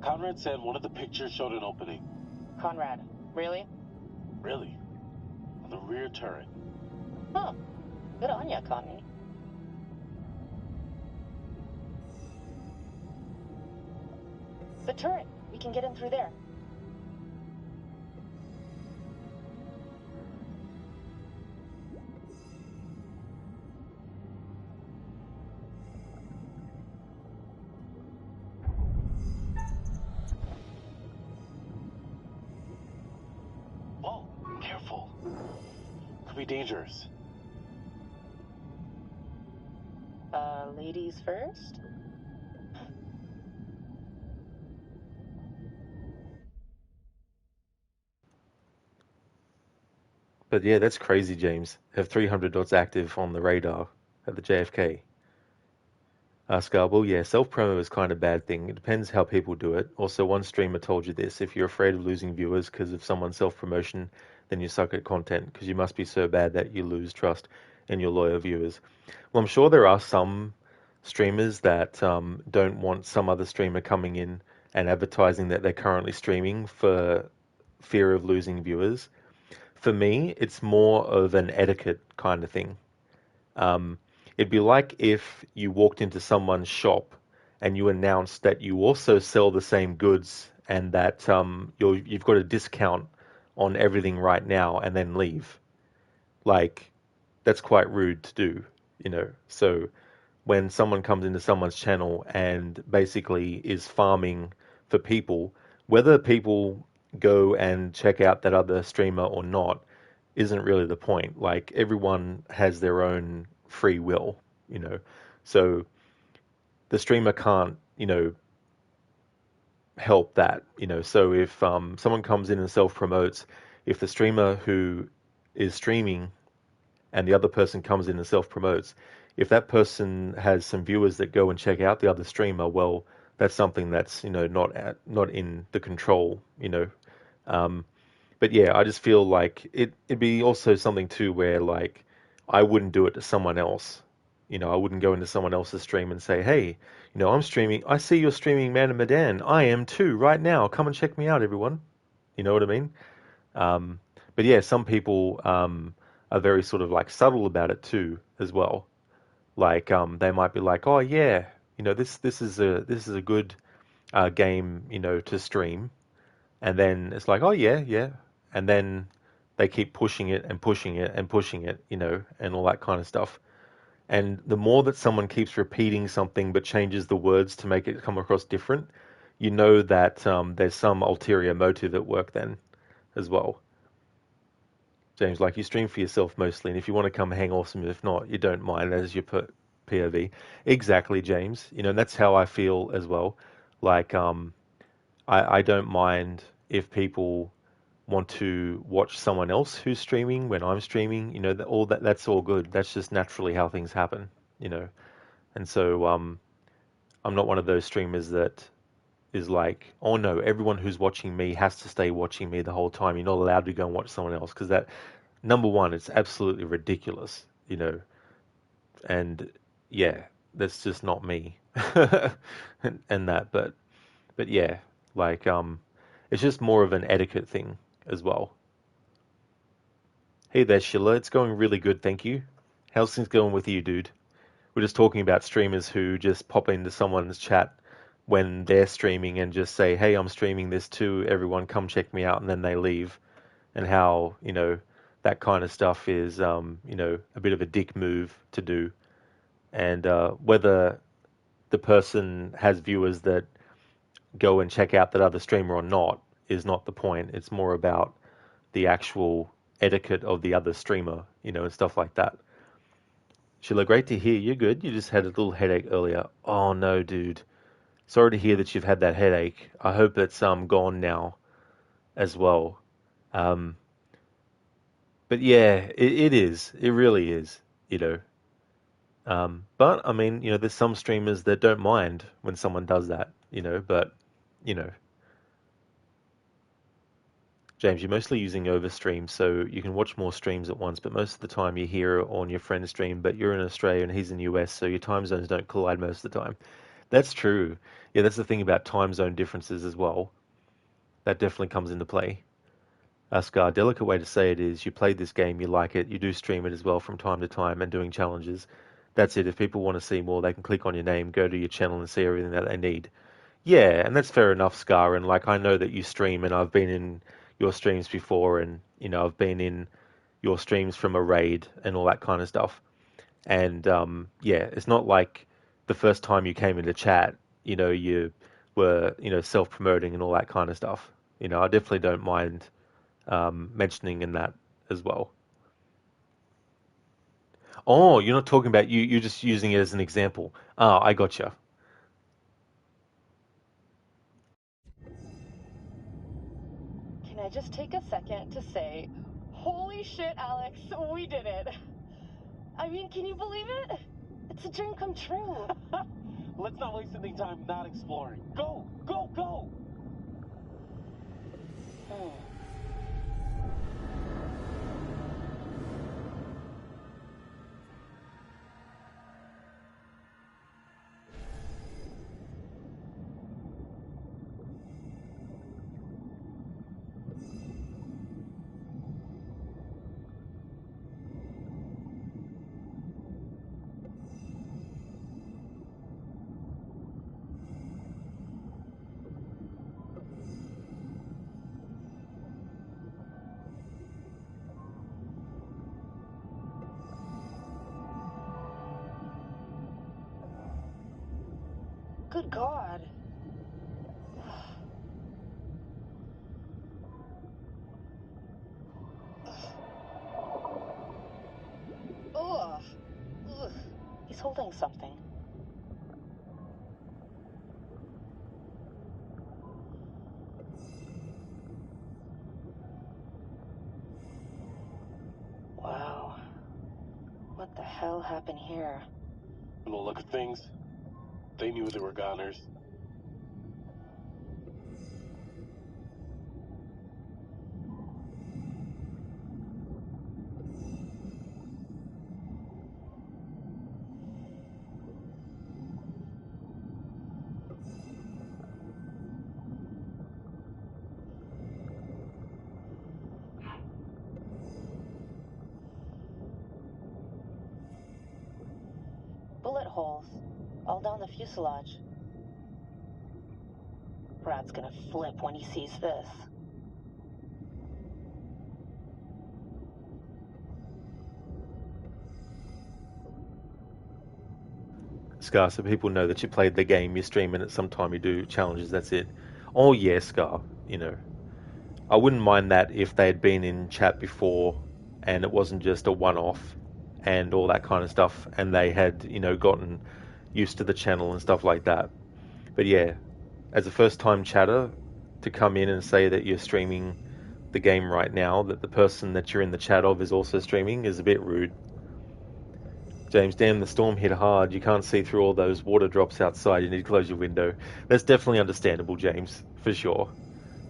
Conrad said one of the pictures showed an opening. Conrad, really? Really? On the rear turret. Huh. Good on ya, Connie. The turret. We can get in through there. Whoa, careful. Could be dangerous. Ladies first? But yeah, that's crazy, James. Have 300 dots active on the radar at the JFK. Scarborough, yeah, self-promo is kind of a bad thing. It depends how people do it. Also, one streamer told you this. If you're afraid of losing viewers because of someone's self-promotion, then you suck at content because you must be so bad that you lose trust in your loyal viewers. Well, I'm sure there are some streamers that don't want some other streamer coming in and advertising that they're currently streaming for fear of losing viewers. For me, it's more of an etiquette kind of thing. It'd be like if you walked into someone's shop and you announced that you also sell the same goods and that you've got a discount on everything right now and then leave. Like, that's quite rude to do, So when someone comes into someone's channel and basically is farming for people, whether people go and check out that other streamer or not isn't really the point. Like, everyone has their own free will, so the streamer can't, help that, so if someone comes in and self-promotes, if the streamer who is streaming and the other person comes in and self-promotes, if that person has some viewers that go and check out the other streamer, well, that's something that's, not in the control, But yeah, I just feel like it'd be also something too where like I wouldn't do it to someone else. I wouldn't go into someone else's stream and say, hey, I'm streaming. I see you're streaming Man of Medan. I am too right now. Come and check me out, everyone. You know what I mean? Um, but yeah, some people are very sort of like subtle about it too, as well. Like they might be like, oh yeah, this is a good game, to stream, and then it's like, oh yeah, yeah, and then they keep pushing it and pushing it and pushing it, and all that kind of stuff. And the more that someone keeps repeating something but changes the words to make it come across different, you know that there's some ulterior motive at work then as well. James, like you stream for yourself mostly, and if you want to come hang, awesome. If not, you don't mind. That is your POV. Exactly, James. And that's how I feel as well. Like, I don't mind if people want to watch someone else who's streaming when I'm streaming. That's all good. That's just naturally how things happen. You know, and so I'm not one of those streamers that is like, oh no, everyone who's watching me has to stay watching me the whole time. You're not allowed to go and watch someone else because that, number one, it's absolutely ridiculous, and yeah, that's just not me, and that, but yeah, like it's just more of an etiquette thing as well. Hey there, Sheila, it's going really good, thank you. How's things going with you, dude? We're just talking about streamers who just pop into someone's chat when they're streaming and just say, hey, I'm streaming this too, everyone come check me out, and then they leave. And how, that kind of stuff is, a bit of a dick move to do. And whether the person has viewers that go and check out that other streamer or not is not the point. It's more about the actual etiquette of the other streamer, and stuff like that. Sheila, great to hear. You're good. You just had a little headache earlier. Oh no, dude. Sorry to hear that you've had that headache. I hope it's gone now as well. Um, but yeah, it is. It really is. You know. But I mean, there's some streamers that don't mind when someone does that. But you know, James, you're mostly using Overstream, so you can watch more streams at once. But most of the time, you're here on your friend's stream. But you're in Australia and he's in the US, so your time zones don't collide most of the time. That's true. Yeah, that's the thing about time zone differences as well. That definitely comes into play. Scar, delicate way to say it is you played this game, you like it, you do stream it as well from time to time and doing challenges. That's it. If people want to see more, they can click on your name, go to your channel and see everything that they need. Yeah, and that's fair enough, Scar. And like I know that you stream and I've been in your streams before and I've been in your streams from a raid and all that kind of stuff. And yeah, it's not like the first time you came into chat, you were, self-promoting and all that kind of stuff. I definitely don't mind mentioning in that as well. Oh, you're not talking about you. You're just using it as an example. Ah, I gotcha. Can I just take a second to say, holy shit, Alex, we did it. I mean, can you believe it? It's a dream come true. Let's not waste any time not exploring. Go, go, go! Good God. Ugh. Ugh. He's holding something. hell happened here? From the look of things, they knew they were goners. Bullet holes. All down the fuselage. Brad's gonna flip when he sees this. Scar, so people know that you played the game, you stream it, sometime you do challenges, that's it. Oh yeah, Scar, you know. I wouldn't mind that if they had been in chat before and it wasn't just a one-off and all that kind of stuff, and they had, you know, gotten used to the channel and stuff like that. But yeah, as a first-time chatter, to come in and say that you're streaming the game right now, that the person that you're in the chat of is also streaming, is a bit rude. James, damn, the storm hit hard. You can't see through all those water drops outside. You need to close your window. That's definitely understandable, James, for sure.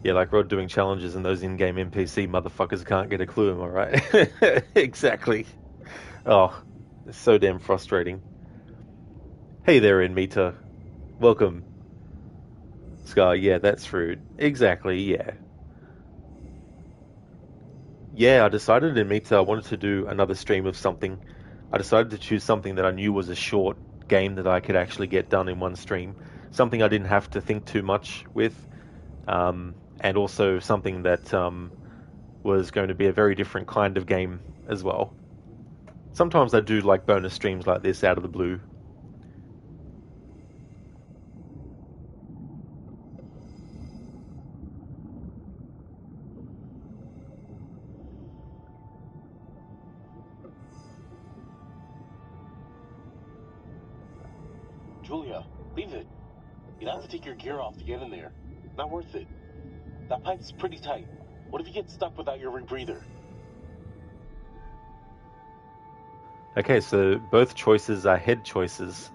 Yeah, like Rod doing challenges and those in-game NPC motherfuckers can't get a clue, am I right? Exactly. Oh, it's so damn frustrating. Hey there, Inmita. Welcome. Scar, yeah, that's rude. Exactly, yeah. Yeah, I decided, Inmita, I wanted to do another stream of something. I decided to choose something that I knew was a short game that I could actually get done in one stream. Something I didn't have to think too much with. And also something that was going to be a very different kind of game as well. Sometimes I do like bonus streams like this out of the blue. Julia, leave it. You'd have to take your gear off to get in there. Not worth it. That pipe's pretty tight. What if you get stuck without your rebreather? Okay, so both choices are head choices.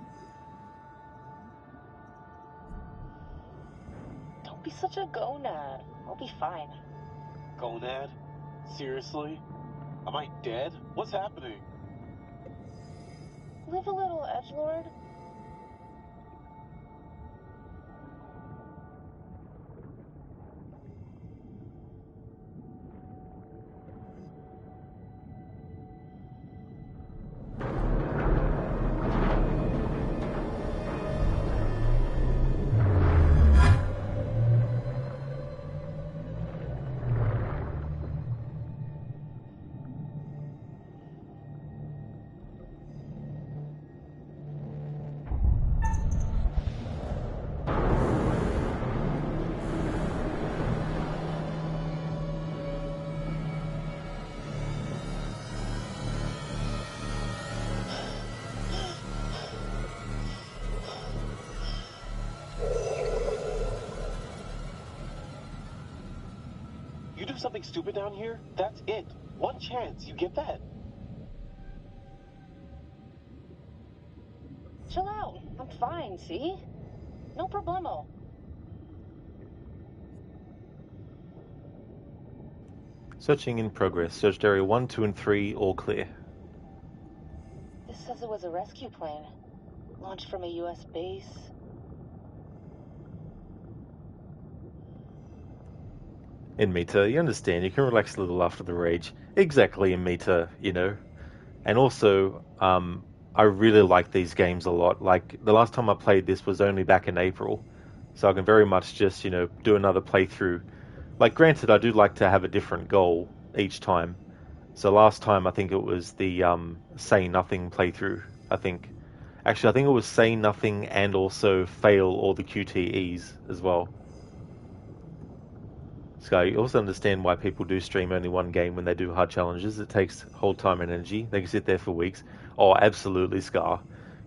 Don't be such a gonad. I'll be fine. Gonad? Seriously? Am I dead? What's happening? Live a little, edgelord. You do something stupid down here, that's it. One chance, you get that? Chill out. I'm fine, see? No problemo. Searching in progress. Searched area 1, 2, and 3, all clear. This says it was a rescue plane. Launched from a U.S. base. Inmita, you understand, you can relax a little after the rage. Exactly, Inmita, you know. And also, I really like these games a lot. Like, the last time I played this was only back in April. So I can very much just, you know, do another playthrough. Like, granted, I do like to have a different goal each time. So last time, I think it was the Say Nothing playthrough, I think. Actually, I think it was Say Nothing and also fail all the QTEs as well. Sky, you also understand why people do stream only one game when they do hard challenges. It takes whole time and energy. They can sit there for weeks. Oh, absolutely, Scar.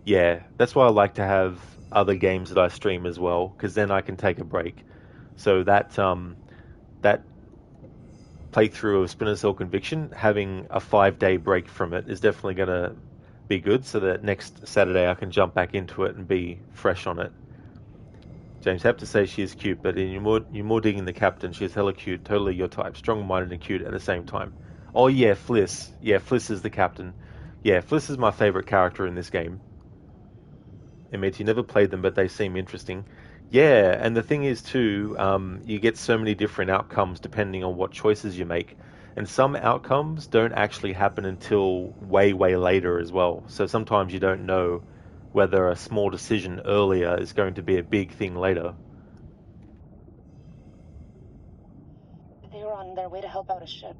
Yeah, that's why I like to have other games that I stream as well, because then I can take a break. So that that playthrough of Splinter Cell Conviction, having a 5-day break from it is definitely going to be good so that next Saturday I can jump back into it and be fresh on it. James, have to say she is cute, but you're more digging the captain. She's hella cute, totally your type, strong-minded and cute at the same time. Oh yeah, Fliss. Yeah, Fliss is the captain. Yeah, Fliss is my favorite character in this game. Admit you never played them, but they seem interesting. Yeah, and the thing is too, you get so many different outcomes depending on what choices you make, and some outcomes don't actually happen until way, way later as well. So sometimes you don't know whether a small decision earlier is going to be a big thing later. They were on their way to help out a ship.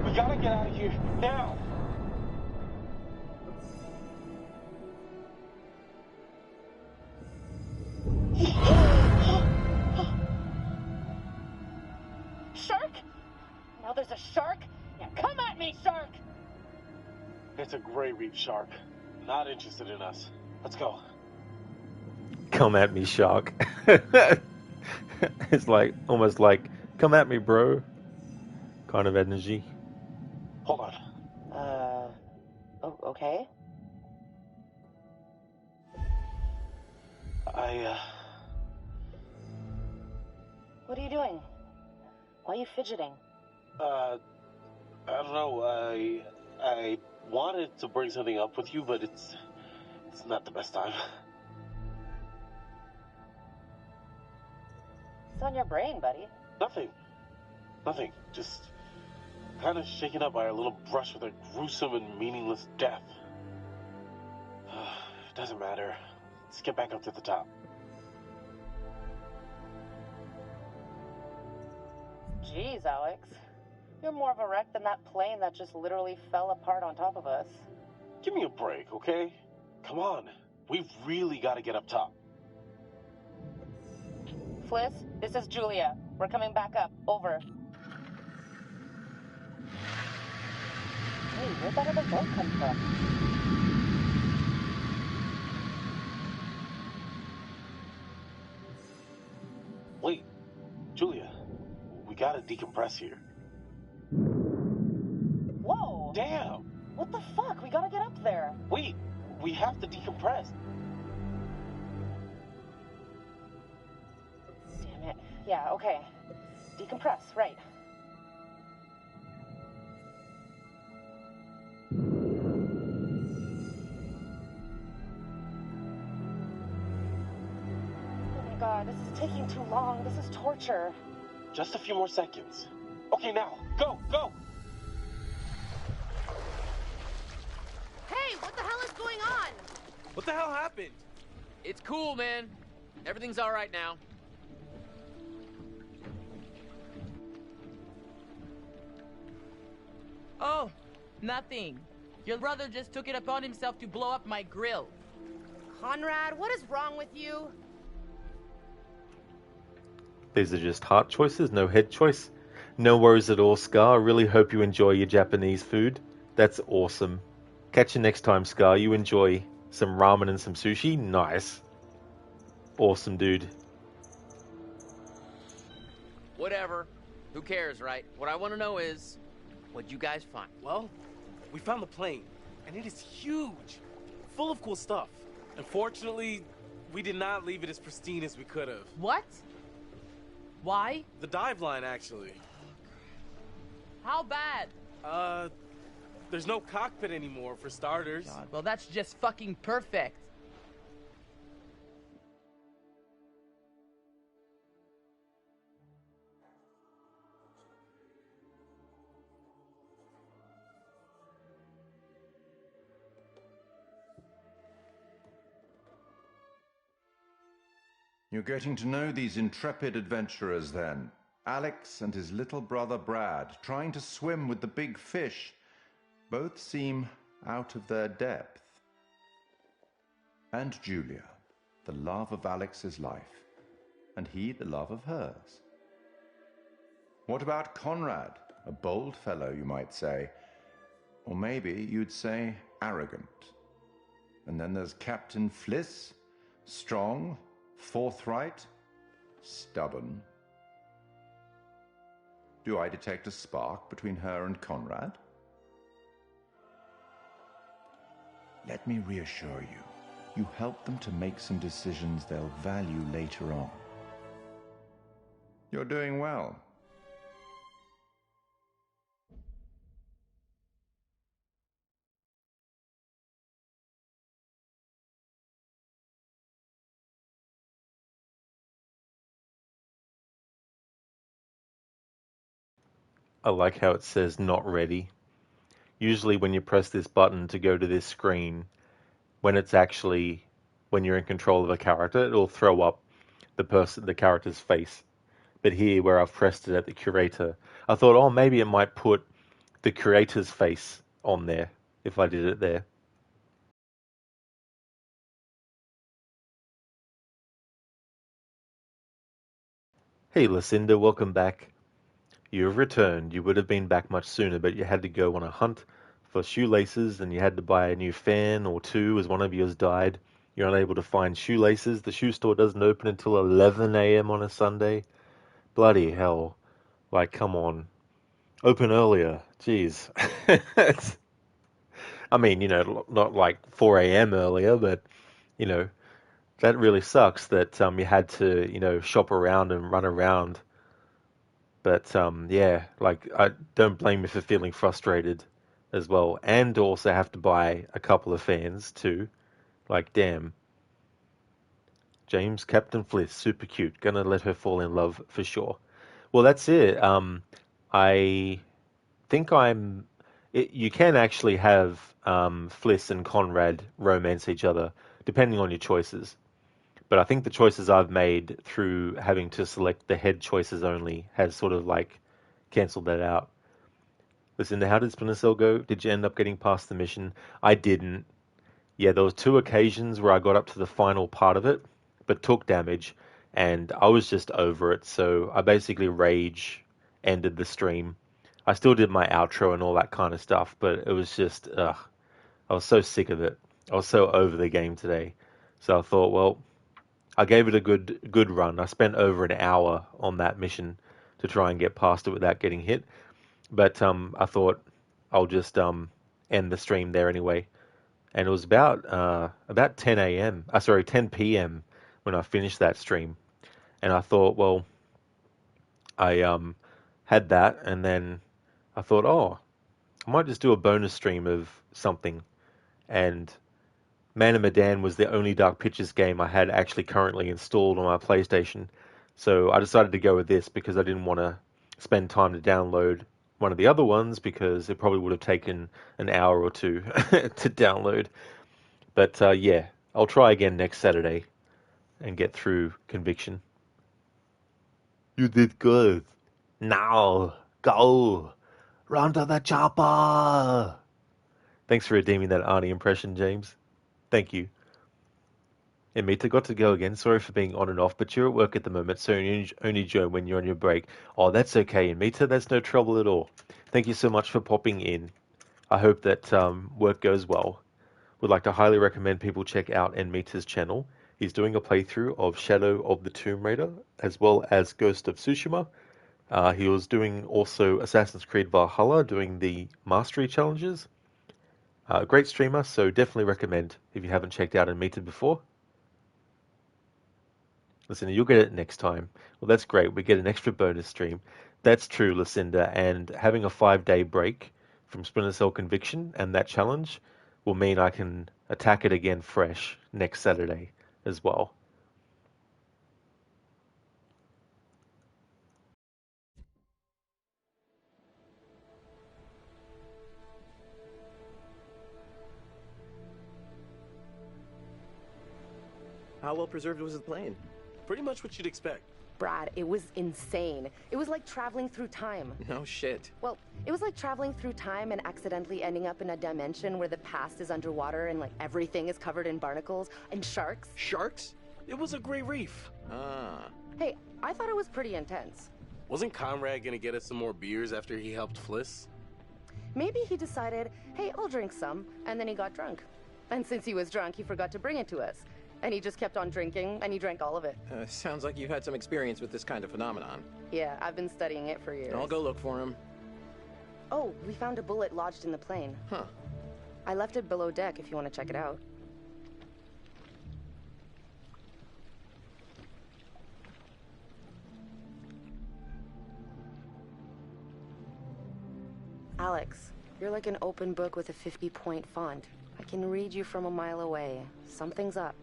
We gotta get out of here, now! Shark? Now there's a shark? Yeah, come at me, shark! It's a gray reef shark. Not interested in us. Let's go. Come at me, shark. It's like, almost like, come at me, bro. Kind of energy. Hold on. Oh, okay. What are you doing? Why are you fidgeting? I don't know. I wanted to bring something up with you, but it's not the best time. What's on your brain, buddy? Nothing. Just kind of shaken up by our little brush with a gruesome and meaningless death. It doesn't matter. Let's get back up to the top. Jeez, Alex. You're more of a wreck than that plane that just literally fell apart on top of us. Give me a break, okay? Come on. We've really got to get up top. Fliss, this is Julia. We're coming back up. Over. Hey, where'd that other boat come from? Wait, Julia. We gotta decompress here. Whoa! Damn! What the fuck? We gotta get up there. Wait, we have to decompress. Damn it. Yeah, okay. Decompress, right. Oh my god, this is taking too long. This is torture. Just a few more seconds. Okay, now, go! Hey, what the hell is going on? What the hell happened? It's cool, man. Everything's all right now. Oh, nothing. Your brother just took it upon himself to blow up my grill. Conrad, what is wrong with you? These are just heart choices, no head choice. No worries at all, Scar. I really hope you enjoy your Japanese food. That's awesome. Catch you next time, Scar. You enjoy some ramen and some sushi? Nice. Awesome, dude. Whatever. Who cares, right? What I want to know is, what'd you guys find? Well, we found the plane, and it is huge, full of cool stuff. Unfortunately, we did not leave it as pristine as we could have. What? Why? The dive line, actually. How bad? There's no cockpit anymore, for starters. God, well, that's just fucking perfect. You're getting to know these intrepid adventurers then. Alex and his little brother Brad, trying to swim with the big fish. Both seem out of their depth. And Julia, the love of Alex's life, and he the love of hers. What about Conrad? A bold fellow, you might say. Or maybe you'd say arrogant. And then there's Captain Fliss. Strong, forthright, stubborn. Do I detect a spark between her and Conrad? Let me reassure you. You help them to make some decisions they'll value later on. You're doing well. I like how it says not ready. Usually when you press this button to go to this screen, when you're in control of a character, it'll throw up the character's face. But here, where I've pressed it at the curator, I thought, oh, maybe it might put the curator's face on there if I did it there. Hey, Lucinda, welcome back. You have returned. You would have been back much sooner, but you had to go on a hunt for shoelaces, and you had to buy a new fan or two as one of yours died. You're unable to find shoelaces. The shoe store doesn't open until 11 a.m. on a Sunday. Bloody hell. Like, come on. Open earlier. Jeez. I mean, not like 4 a.m. earlier, but, that really sucks that you had to, shop around and run around. But yeah, like I don't blame you for feeling frustrated as well, and also have to buy a couple of fans too. Like, damn. James Captain Fliss, super cute. Gonna let her fall in love for sure. Well, that's it. I think you can actually have Fliss and Conrad romance each other, depending on your choices. But I think the choices I've made through having to select the head choices only has sort of like cancelled that out. Listen, how did Splinter Cell go? Did you end up getting past the mission? I didn't. Yeah, there was 2 occasions where I got up to the final part of it, but took damage, and I was just over it. So I basically rage ended the stream. I still did my outro and all that kind of stuff, but it was just, ugh. I was so sick of it. I was so over the game today. So I thought, well, I gave it a good run. I spent over an hour on that mission to try and get past it without getting hit. But I thought I'll just end the stream there anyway. And it was about 10 a.m. Sorry, 10 p.m. when I finished that stream. And I thought, well, I had that, and then I thought, oh, I might just do a bonus stream of something. And Man of Medan was the only Dark Pictures game I had actually currently installed on my PlayStation. So I decided to go with this because I didn't want to spend time to download one of the other ones because it probably would have taken an hour or two to download. But yeah, I'll try again next Saturday and get through Conviction. You did good. Now, go! Run to the chopper! Thanks for redeeming that Arnie impression, James. Thank you. And Mita got to go again. Sorry for being on and off, but you're at work at the moment, so you only join when you're on your break. Oh, that's okay. And Mita, that's no trouble at all. Thank you so much for popping in. I hope that work goes well. Would like to highly recommend people check out Mita's channel. He's doing a playthrough of Shadow of the Tomb Raider, as well as Ghost of Tsushima. He was doing also Assassin's Creed Valhalla, doing the Mastery Challenges. Great streamer, so definitely recommend if you haven't checked out Mita before. Listen, you'll get it next time. Well, that's great. We get an extra bonus stream. That's true, Lucinda. And having a 5-day break from Splinter Cell Conviction and that challenge will mean I can attack it again fresh next Saturday as well. How well preserved was the plane? Pretty much what you'd expect. Brad, it was insane. It was like traveling through time. No shit. Well, it was like traveling through time and accidentally ending up in a dimension where the past is underwater and like everything is covered in barnacles and sharks. Sharks? It was a great reef. Ah. Hey, I thought it was pretty intense. Wasn't Conrad gonna get us some more beers after he helped Fliss? Maybe he decided, hey, I'll drink some, and then he got drunk. And since he was drunk, he forgot to bring it to us. And he just kept on drinking, and he drank all of it. Sounds like you've had some experience with this kind of phenomenon. Yeah, I've been studying it for years. I'll go look for him. Oh, we found a bullet lodged in the plane. Huh. I left it below deck if you want to check it out. Alex, you're like an open book with a 50-point font. I can read you from a mile away. Something's up.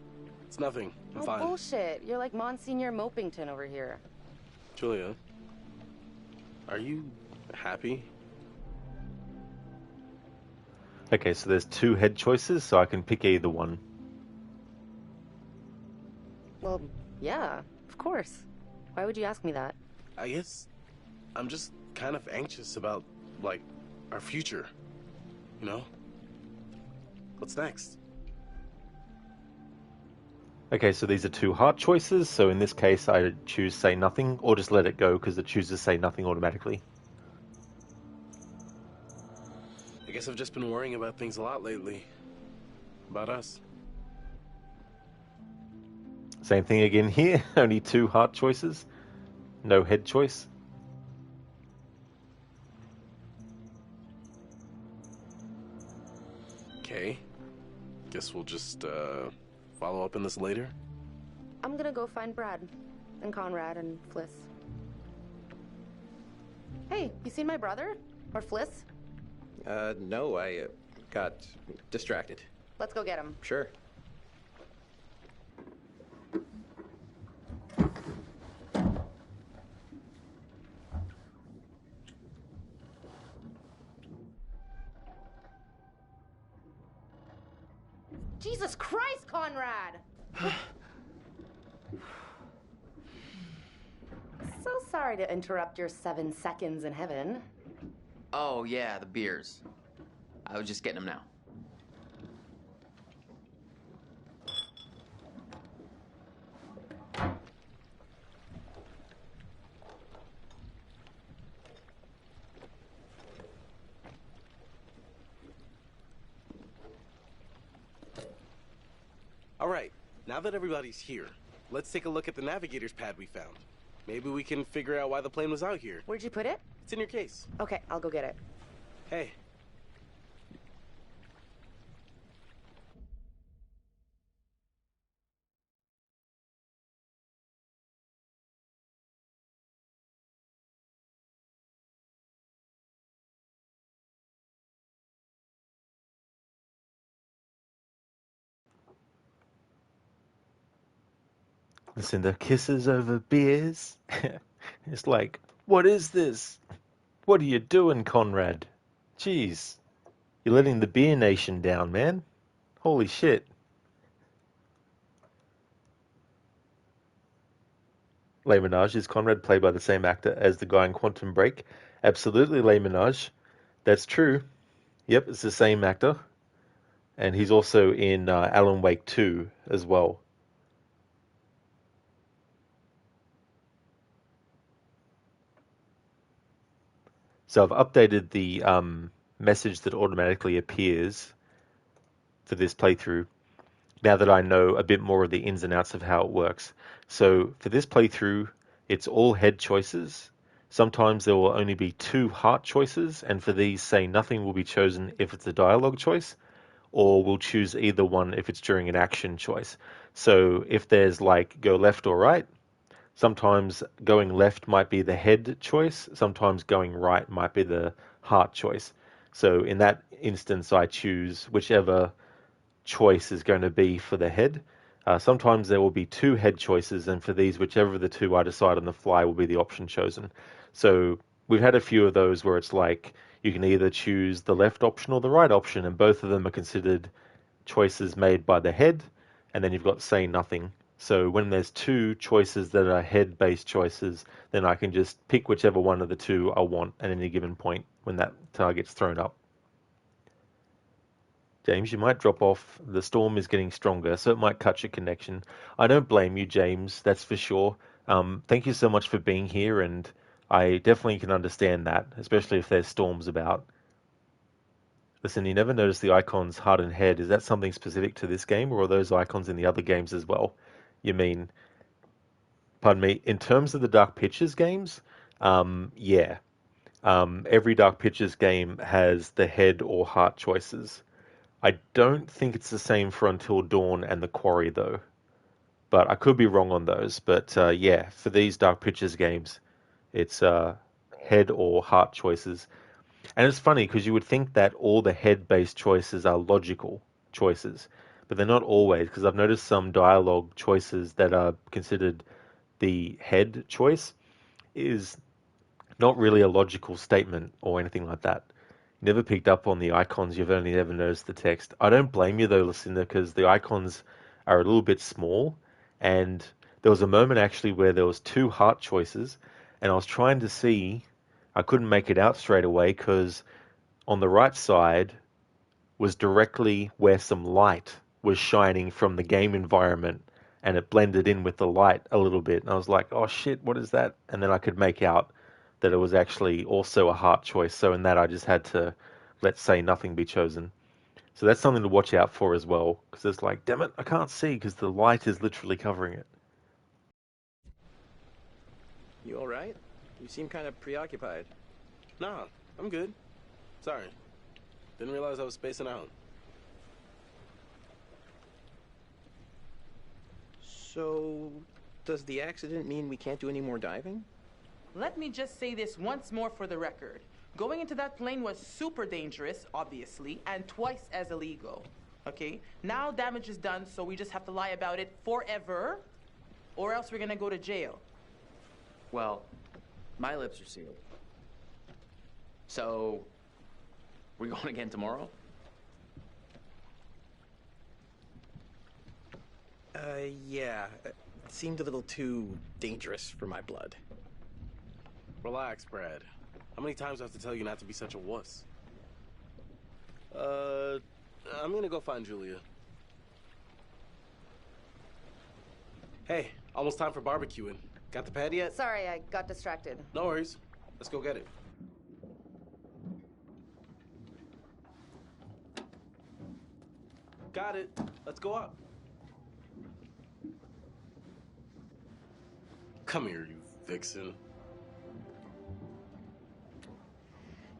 It's nothing. I'm Oh, fine. bullshit. You're like Monsignor Mopington over here. Julia, are you happy? Okay, so there's 2 head choices, so I can pick either one. Well, yeah, of course. Why would you ask me that? I guess I'm just kind of anxious about, like, our future. You know? What's next? Okay, so these are 2 heart choices, so in this case I choose say nothing, or just let it go because it chooses say nothing automatically. I guess I've just been worrying about things a lot lately. About us. Same thing again here, only 2 heart choices, no head choice. Okay. Guess we'll just, follow up on this later? I'm gonna go find Brad, and Conrad, and Fliss. Hey, you seen my brother? Or Fliss? No, I got distracted. Let's go get him. Sure. Jesus Christ, Conrad! So sorry to interrupt your 7 seconds in heaven. Oh, yeah, the beers. I was just getting them now. All right, now that everybody's here, let's take a look at the navigator's pad we found. Maybe we can figure out why the plane was out here. Where'd you put it? It's in your case. Okay, I'll go get it. Hey. Listen to kisses over beers. It's like, what is this? What are you doing, Conrad? Jeez, you're letting the beer nation down, man. Holy shit. Les Minaj, is Conrad played by the same actor as the guy in Quantum Break? Absolutely, Les Minaj. That's true. Yep, it's the same actor. And he's also in Alan Wake 2 as well. So I've updated the message that automatically appears for this playthrough now that I know a bit more of the ins and outs of how it works. So for this playthrough, it's all head choices. Sometimes there will only be 2 heart choices, and for these, say nothing will be chosen if it's a dialogue choice, or we'll choose either one if it's during an action choice. So if there's like go left or right, sometimes going left might be the head choice, sometimes going right might be the heart choice. So in that instance, I choose whichever choice is going to be for the head. Sometimes there will be 2 head choices, and for these, whichever of the 2 I decide on the fly will be the option chosen. So we've had a few of those where it's like you can either choose the left option or the right option, and both of them are considered choices made by the head, and then you've got say nothing. So when there's 2 choices that are head-based choices, then I can just pick whichever one of the 2 I want at any given point when that target's thrown up. James, you might drop off. The storm is getting stronger, so it might cut your connection. I don't blame you, James, that's for sure. Thank you so much for being here, and I definitely can understand that, especially if there's storms about. Listen, you never notice the icons heart and head. Is that something specific to this game, or are those icons in the other games as well? You mean, pardon me, in terms of the Dark Pictures games, yeah. Every Dark Pictures game has the head or heart choices. I don't think it's the same for Until Dawn and The Quarry, though. But I could be wrong on those. But yeah, for these Dark Pictures games, it's head or heart choices. And it's funny because you would think that all the head-based choices are logical choices, but they're not always. Because I've noticed some dialogue choices that are considered the head choice is not really a logical statement or anything like that. Never picked up on the icons, you've only ever noticed the text. I don't blame you though, listener, because the icons are a little bit small, and there was a moment actually where there was two heart choices, and I was trying to see, I couldn't make it out straight away because on the right side was directly where some light was shining from the game environment, and it blended in with the light a little bit. And I was like, oh shit, what is that? And then I could make out that it was actually also a heart choice. So in that, I just had to, let's say, nothing be chosen. So that's something to watch out for as well, because it's like, damn it, I can't see because the light is literally covering it. You all right? You seem kind of preoccupied. Nah, I'm good. Sorry. Didn't realize I was spacing out. So, does the accident mean we can't do any more diving? Let me just say this once more for the record. Going into that plane was super dangerous, obviously, and twice as illegal. Okay? Now damage is done, so we just have to lie about it forever, or else we're gonna go to jail. Well, my lips are sealed. So, we're going again tomorrow? Yeah. It seemed a little too dangerous for my blood. Relax, Brad. How many times do I have to tell you not to be such a wuss? I'm gonna go find Julia. Hey, almost time for barbecuing. Got the pad yet? Sorry, I got distracted. No worries. Let's go get it. Got it. Let's go up. Come here, you vixen.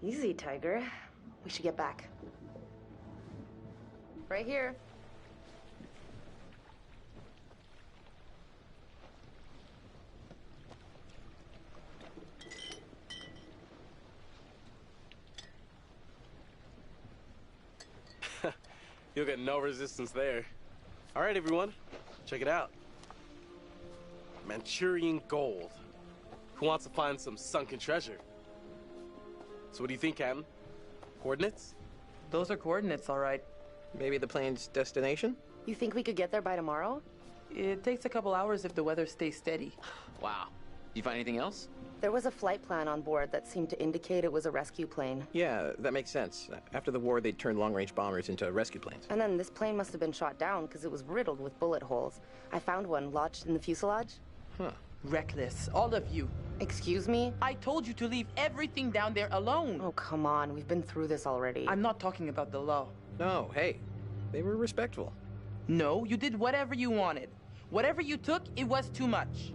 Easy, Tiger. We should get back. Right here. You'll get no resistance there. All right, everyone. Check it out. Manchurian gold. Who wants to find some sunken treasure? So what do you think, Captain? Coordinates? Those are coordinates, all right. Maybe the plane's destination? You think we could get there by tomorrow? It takes a couple hours if the weather stays steady. Wow. You find anything else? There was a flight plan on board that seemed to indicate it was a rescue plane. Yeah, that makes sense. After the war, they turned long-range bombers into rescue planes. And then this plane must have been shot down because it was riddled with bullet holes. I found one lodged in the fuselage. Huh. Reckless, all of you. Excuse me? I told you to leave everything down there alone. Oh, come on. We've been through this already. I'm not talking about the law. No, hey, they were respectful. No, you did whatever you wanted. Whatever you took, it was too much.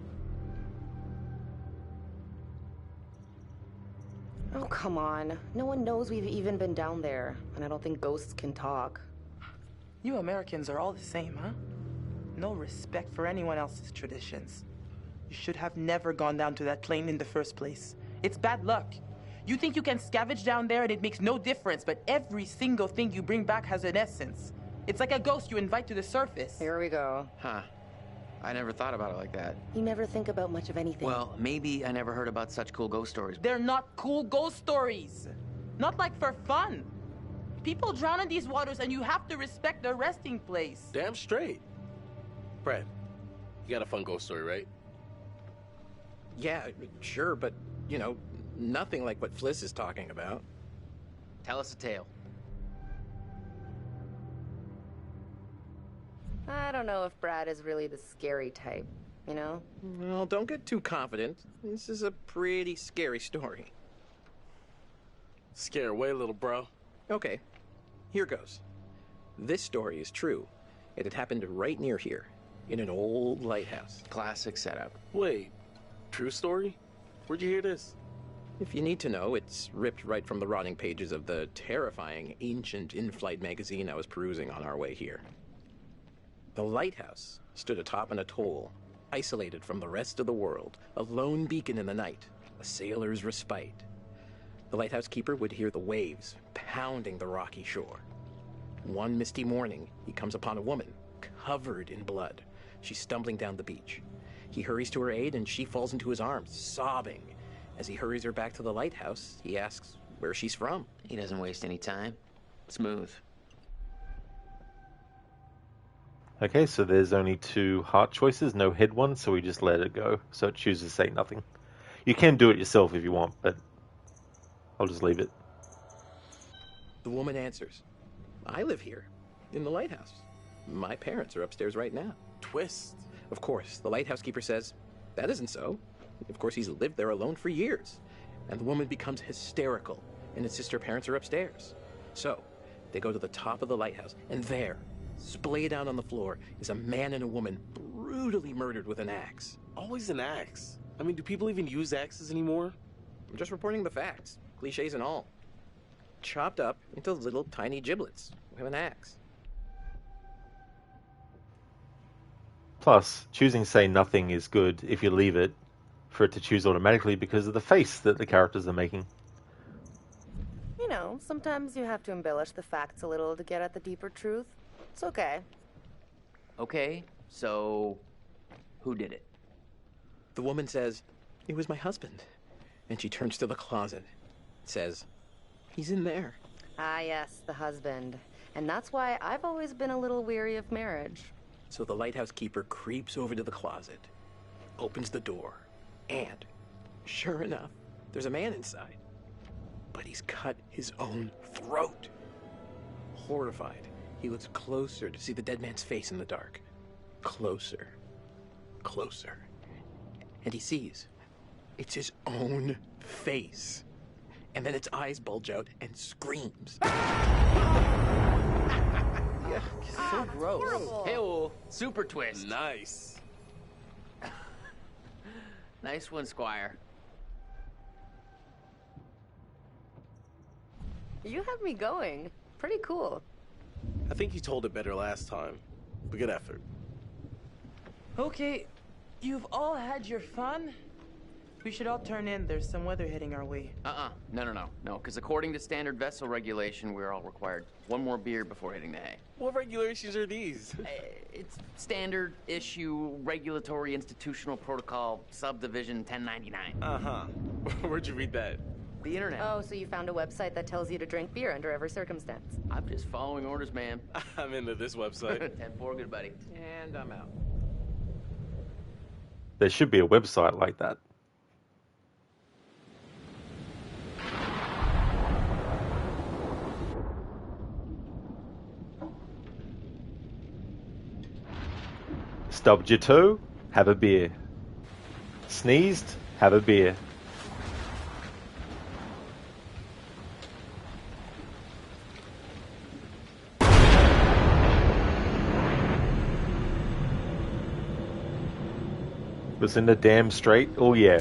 Oh, come on. No one knows we've even been down there, and I don't think ghosts can talk. You Americans are all the same, huh? No respect for anyone else's traditions. You should have never gone down to that plane in the first place. It's bad luck. You think you can scavenge down there and it makes no difference, but every single thing you bring back has an essence. It's like a ghost you invite to the surface. Here we go. Huh. I never thought about it like that. You never think about much of anything. Well, maybe I never heard about such cool ghost stories. They're not cool ghost stories. Not like for fun. People drown in these waters and you have to respect their resting place. Damn straight. Brad, you got a fun ghost story, right? Yeah, sure, but, you know, nothing like what Fliss is talking about. Tell us a tale. I don't know if Brad is really the scary type, you know? Well, don't get too confident. This is a pretty scary story. Scare away, little bro. Okay. Here goes. This story is true. It had happened right near here, in an old lighthouse. Classic setup. Wait, true story? Where'd you hear this? If you need to know, it's ripped right from the rotting pages of the terrifying, ancient in-flight magazine I was perusing on our way here. The lighthouse stood atop an atoll, isolated from the rest of the world, a lone beacon in the night, a sailor's respite. The lighthouse keeper would hear the waves pounding the rocky shore. One misty morning, he comes upon a woman, covered in blood. She's stumbling down the beach. He hurries to her aid, and she falls into his arms, sobbing. As he hurries her back to the lighthouse, he asks where she's from. He doesn't waste any time. Smooth. Okay, so there's only 2 heart choices, no head ones, so we just let it go. So it chooses say nothing. You can do it yourself if you want, but I'll just leave it. The woman answers, I live here, in the lighthouse. My parents are upstairs right now. Twist. Of course, the lighthouse keeper says, that isn't so. Of course, he's lived there alone for years. And the woman becomes hysterical and insists her parents are upstairs. So, they go to the top of the lighthouse, and there, splayed out on the floor, is a man and a woman brutally murdered with an axe. Always an axe. I mean, do people even use axes anymore? I'm just reporting the facts, cliches and all. Chopped up into little tiny giblets with an axe. Plus, choosing say nothing is good if you leave it for it to choose automatically because of the face that the characters are making. You know, sometimes you have to embellish the facts a little to get at the deeper truth. It's okay. Okay, so who did it? The woman says, it was my husband. And she turns to the closet, says, he's in there. Ah, yes, the husband. And that's why I've always been a little weary of marriage. So the lighthouse keeper creeps over to the closet, opens the door, and, sure enough, there's a man inside. But he's cut his own throat. Horrified, he looks closer to see the dead man's face in the dark. Closer. Closer. And he sees it's his own face. And then its eyes bulge out and screams. Yeah, so gross. Hey-oh, super twist. Nice. Nice one, Squire. You have me going. Pretty cool. I think you told it better last time. But good effort. Okay, you've all had your fun. We should all turn in. There's some weather hitting our way. No, because according to standard vessel regulation, we're all required 1 more beer before hitting the hay. What regulations are these? It's standard issue regulatory institutional protocol subdivision 1099. Uh-huh. Where'd you read that? The internet. Oh, so you found a website that tells you to drink beer under every circumstance. I'm just following orders, ma'am. I'm into this website. 10-4, good buddy. And I'm out. There should be a website like that. Stubbed your toe? Have a beer. Sneezed? Have a beer. Was in the dam straight? Oh yeah.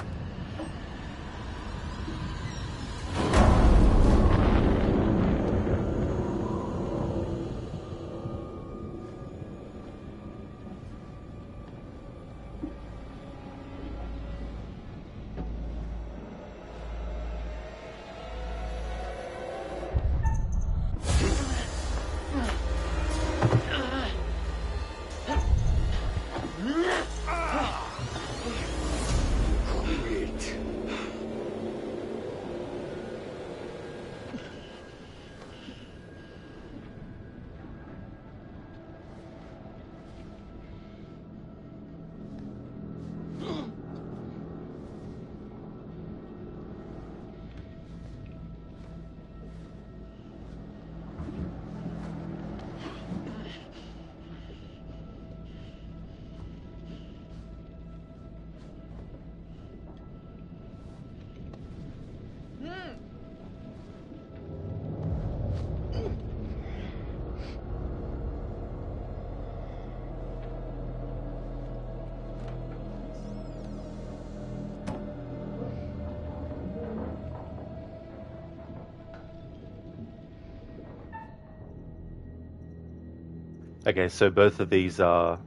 Okay, so both of these are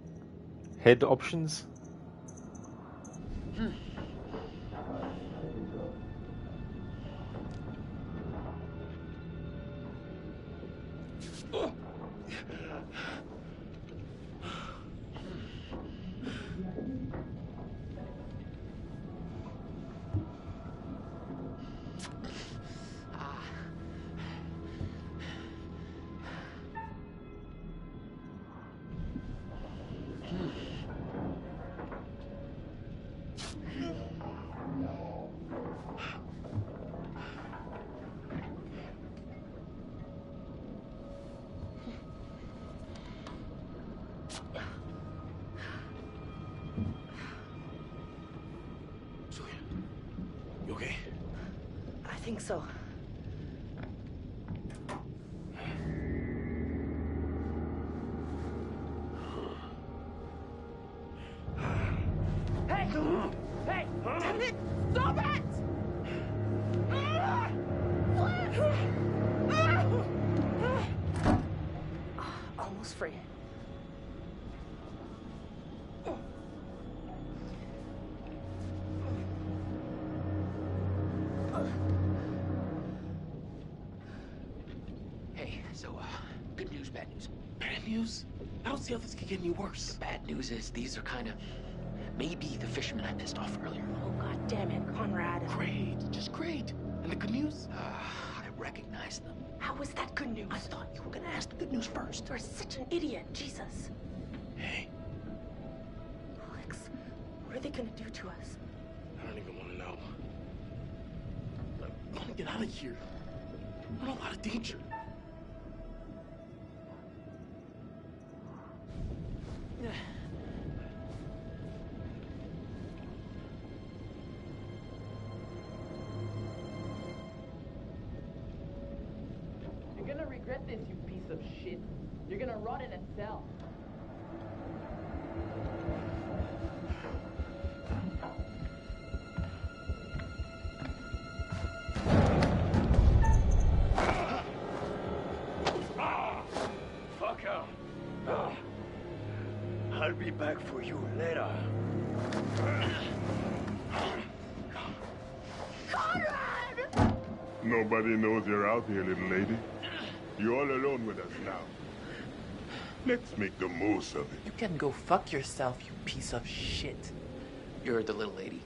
head options. You okay? I think so. Hey! Hey! Damn it! Stop it! Almost free. Hey, so, good news, bad news. Bad news? I don't see how this could get any worse. The bad news is these are kind of maybe the fishermen I pissed off earlier. Oh, God damn it, Conrad. Great, just great. And the good news? I recognize them. How was that good news? I thought you were gonna ask the good news first. You're such an idiot, Jesus. Hey, Alex, what are they gonna do to us? I don't even want to know. I want to get out of here. I'm in a lot of danger. You're gonna regret this, you piece of shit. You're gonna rot in a cell. Fuck out. I'll be back for you later. Conrad! Nobody knows you're out here, little lady. You're all alone with us now. Let's make the most of it. You can go fuck yourself, you piece of shit. You're the little lady.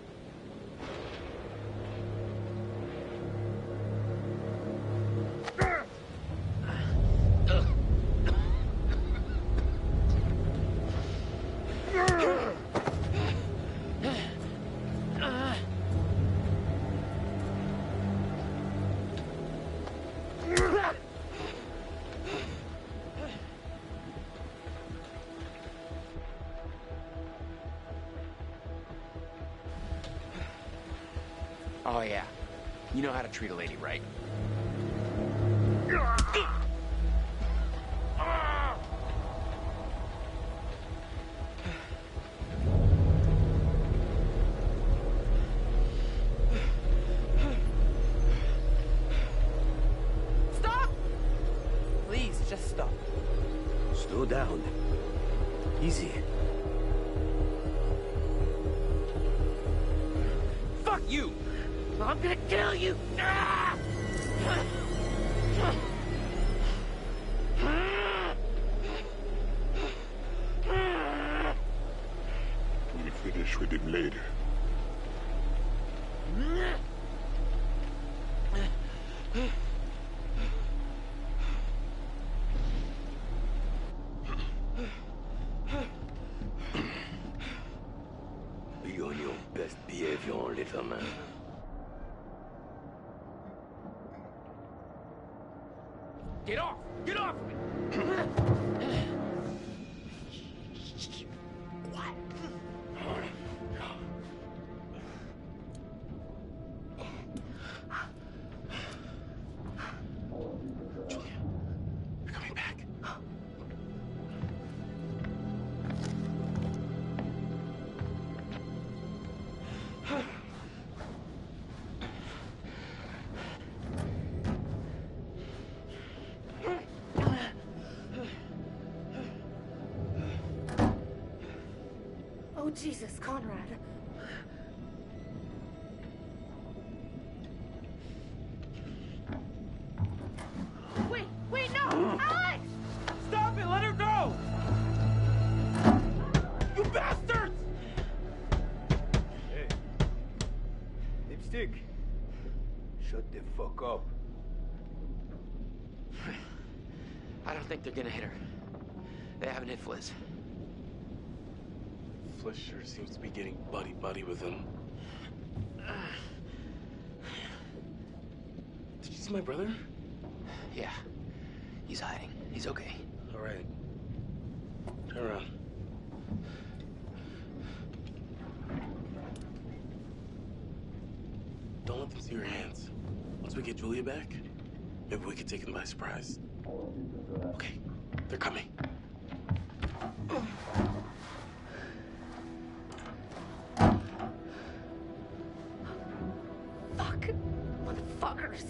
Oh, yeah. You know how to treat a lady, right? Stop! Please, just stop. Slow down. Easy. Fuck you! I'm gonna kill you! Ah! We'll finish with him later. Be on your best behavior, little man. Get off! Get off of me! What? Julia, you're coming back. Jesus, Conrad. Wait, no! Alex! Stop it! Let her go! You bastards! Hey. Lipstick. Shut the fuck up. I don't think they're gonna hit her. They haven't hit Fliss. Fliss sure seems to be getting buddy-buddy with him. Did you see my brother? Yeah. He's hiding. He's okay. All right. Turn around. Don't let them see your hands. Once we get Julia back, maybe we could take them by surprise. Okay, they're coming. Fuck. Motherfuckers.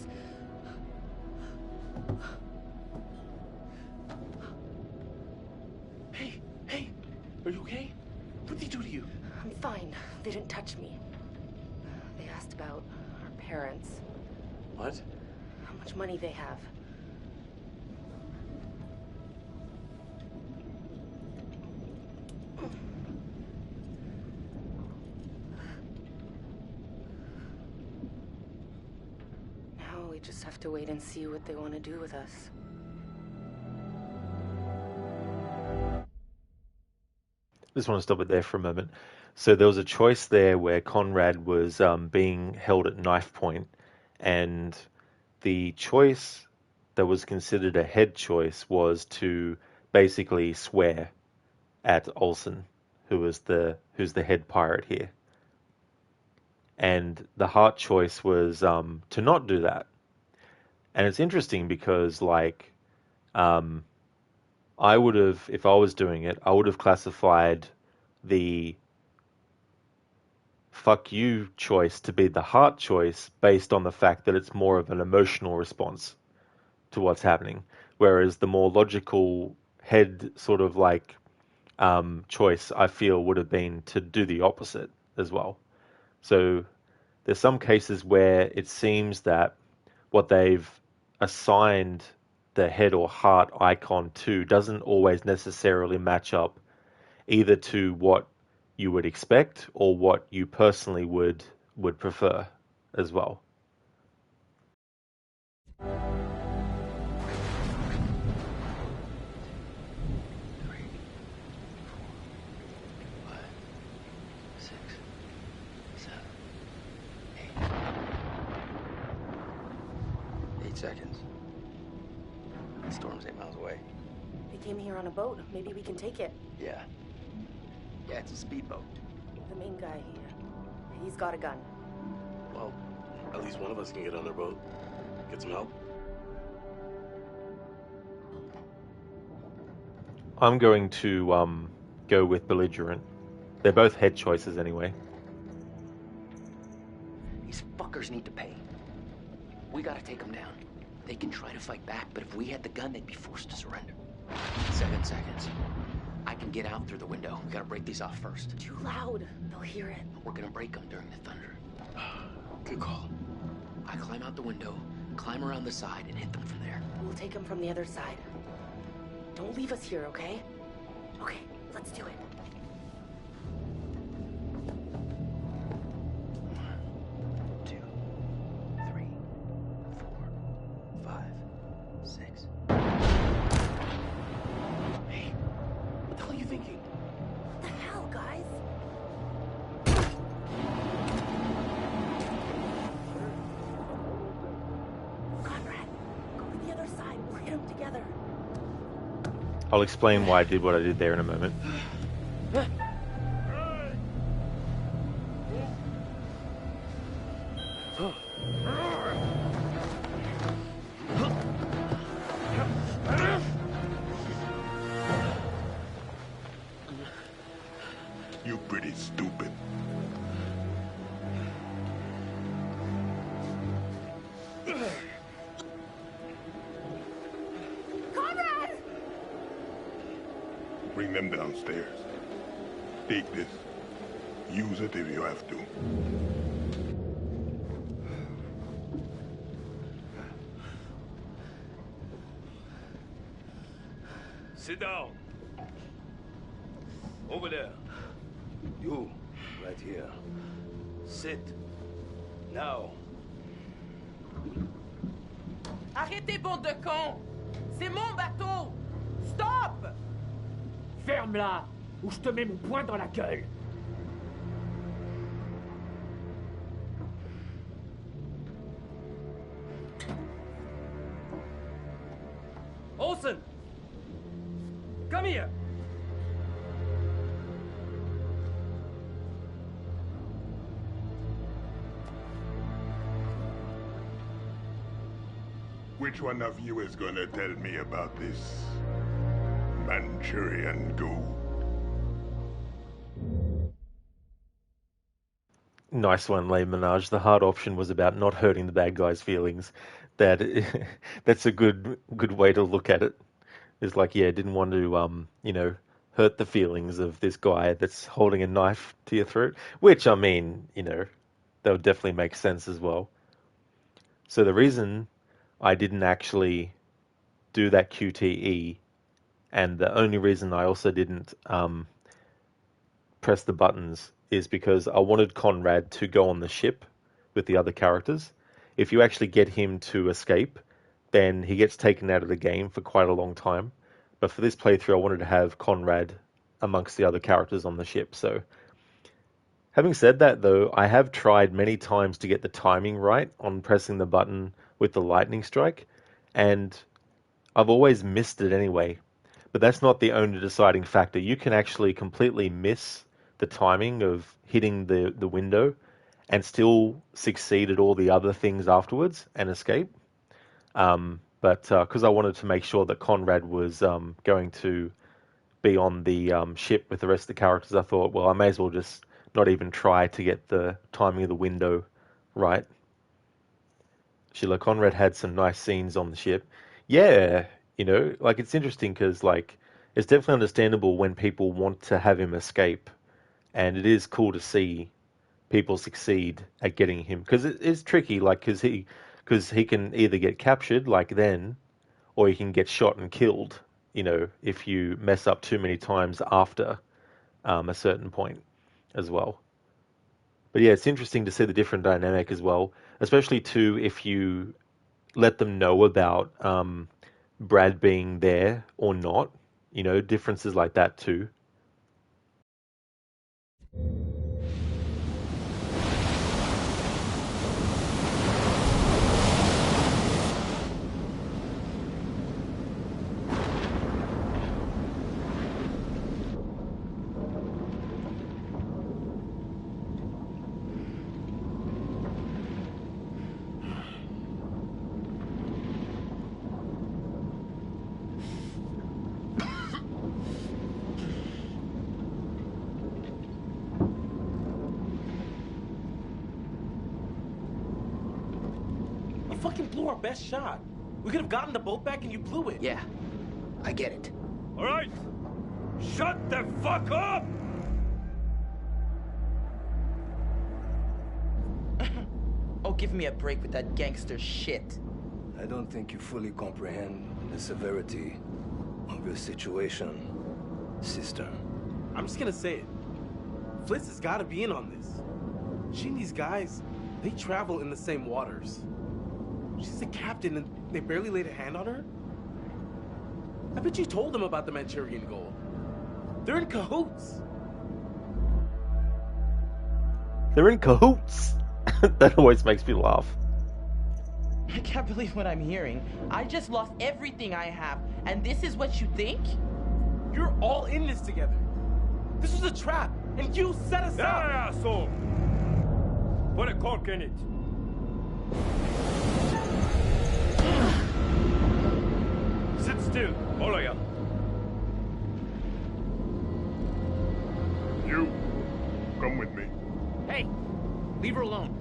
Hey, are you okay? What did they do to you? I'm fine. They didn't touch me. They asked about our parents. What? How much money they have. Now we just have to wait and see what they want to do with us. Just want to stop it there for a moment. So there was a choice there where Conrad was being held at knife point, and the choice that was considered a head choice was to basically swear at Olsen, who's the head pirate here. And the heart choice was to not do that. And it's interesting because, like, I would have, if I was doing it, I would have classified the fuck you choice to be the heart choice based on the fact that it's more of an emotional response to what's happening. Whereas the more logical head sort of like choice, I feel, would have been to do the opposite as well. So there's some cases where it seems that what they've assigned the head or heart icon to doesn't always necessarily match up either to what you would expect or what you personally would prefer as well. Seconds. The storm's 8 miles away. They came here on a boat. Maybe we can take it. Yeah. Yeah, it's a speedboat. The main guy here. He's got a gun. Well, at least one of us can get on their boat. Get some help. I'm going to go with belligerent. They're both head choices anyway. These fuckers need to pay. We gotta take them down. They can try to fight back, but if we had the gun, they'd be forced to surrender. 7 seconds. I can get out through the window. We gotta break these off first. Too loud. They'll hear it. We're gonna break them during the thunder. Good call. I climb out the window, climb around the side, and hit them from there. We'll take them from the other side. Don't leave us here, okay? Okay, let's do it. 1, 2, 3, 4, 5, 6. Hey, what the hell are you thinking? What the hell, guys? Conrad, go to the other side. We'll hit them together. I'll explain why I did what I did there in a moment. You pretty stupid. Conrad! Bring them downstairs. Take this. Use it if you have to. Sit down. Over there. You, right here. Sit. Now. Arrêtez, bande de cons! C'est mon bateau! Stop! Ferme-la, ou je te mets mon poing dans la gueule. Olsen! Come here! Which one of you is gonna tell me about this Manchurian gold? Nice one, Les Minaj. The hard option was about not hurting the bad guy's feelings. That's a good way to look at it. It's like, yeah, didn't want to hurt the feelings of this guy that's holding a knife to your throat. Which, I mean, that would definitely make sense as well. So the reason I didn't actually do that QTE, and the only reason I also didn't press the buttons is because I wanted Conrad to go on the ship with the other characters. If you actually get him to escape, then he gets taken out of the game for quite a long time. But for this playthrough, I wanted to have Conrad amongst the other characters on the ship. So, having said that, though, I have tried many times to get the timing right on pressing the button with the lightning strike, and I've always missed it anyway. But that's not the only deciding factor. You can actually completely miss the timing of hitting the window and still succeed at all the other things afterwards and escape. But because I wanted to make sure that Conrad was going to be on the ship with the rest of the characters, I thought, well, I may as well just not even try to get the timing of the window right. Sheila, Conrad had some nice scenes on the ship. Yeah, it's interesting because, it's definitely understandable when people want to have him escape. And it is cool to see people succeed at getting him. Because it is tricky, because he can either get captured, then, or he can get shot and killed, if you mess up too many times after a certain point as well. But yeah, it's interesting to see the different dynamic as well, especially too if you let them know about Brad being there or not, differences like that too. Our best shot. We could have gotten the boat back and you blew it. Yeah, I get it. All right, shut the fuck up! Oh, give me a break with that gangster shit. I don't think you fully comprehend the severity of your situation, sister. I'm just gonna say it. Fliss has got to be in on this. She and these guys, they travel in the same waters. She's the captain and they barely laid a hand on her? I bet you told them about the Manchurian gold. They're in cahoots. They're in cahoots. That always makes me laugh. I can't believe what I'm hearing. I just lost everything I have, and this is what you think? You're all in this together. This was a trap, and you set us up. Yeah, asshole! Put a cork in it. Sit still, all of you. You, come with me. Hey, leave her alone.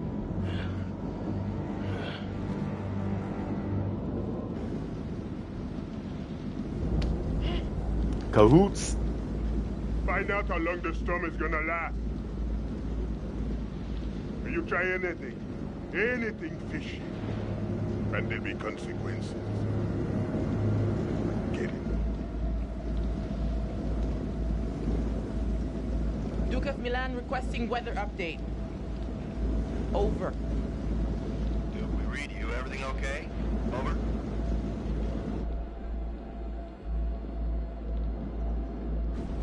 Cahoots. Find out how long the storm is gonna last. You try anything, anything fishy, and there'll be consequences. Get it? Duke of Milan requesting weather update. Over. Duke, we read you. Everything okay? Over.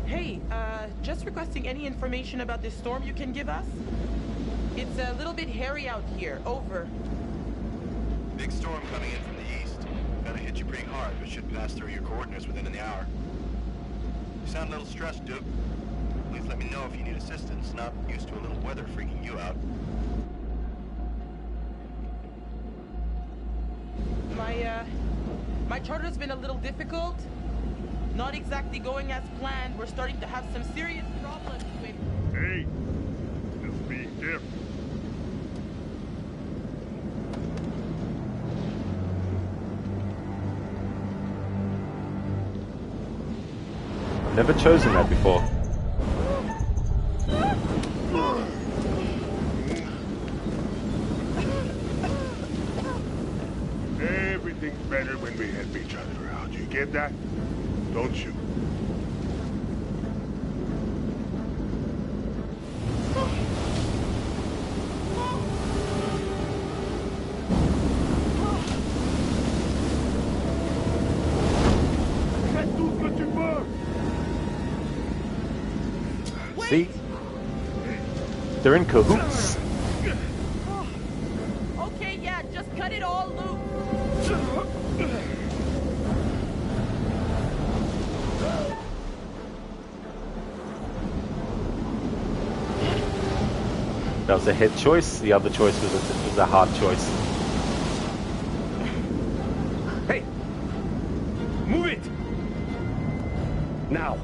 Hey, just requesting any information about this storm you can give us? It's a little bit hairy out here. Over. Big storm coming in from the east. Gonna hit you pretty hard, but should pass through your coordinates within an hour. You sound a little stressed, Duke. Please let me know if you need assistance. Not used to a little weather freaking you out. My charter's been a little difficult. Not exactly going as planned. We're starting to have some serious problems with... Hey, just be careful. Never chosen that before. Everything's better when we help each other out. You get that? Don't you? See? They're in cahoots. Okay, yeah, just cut it all loose. That was a head choice. The other choice was a hard choice. Hey! Move it! Now!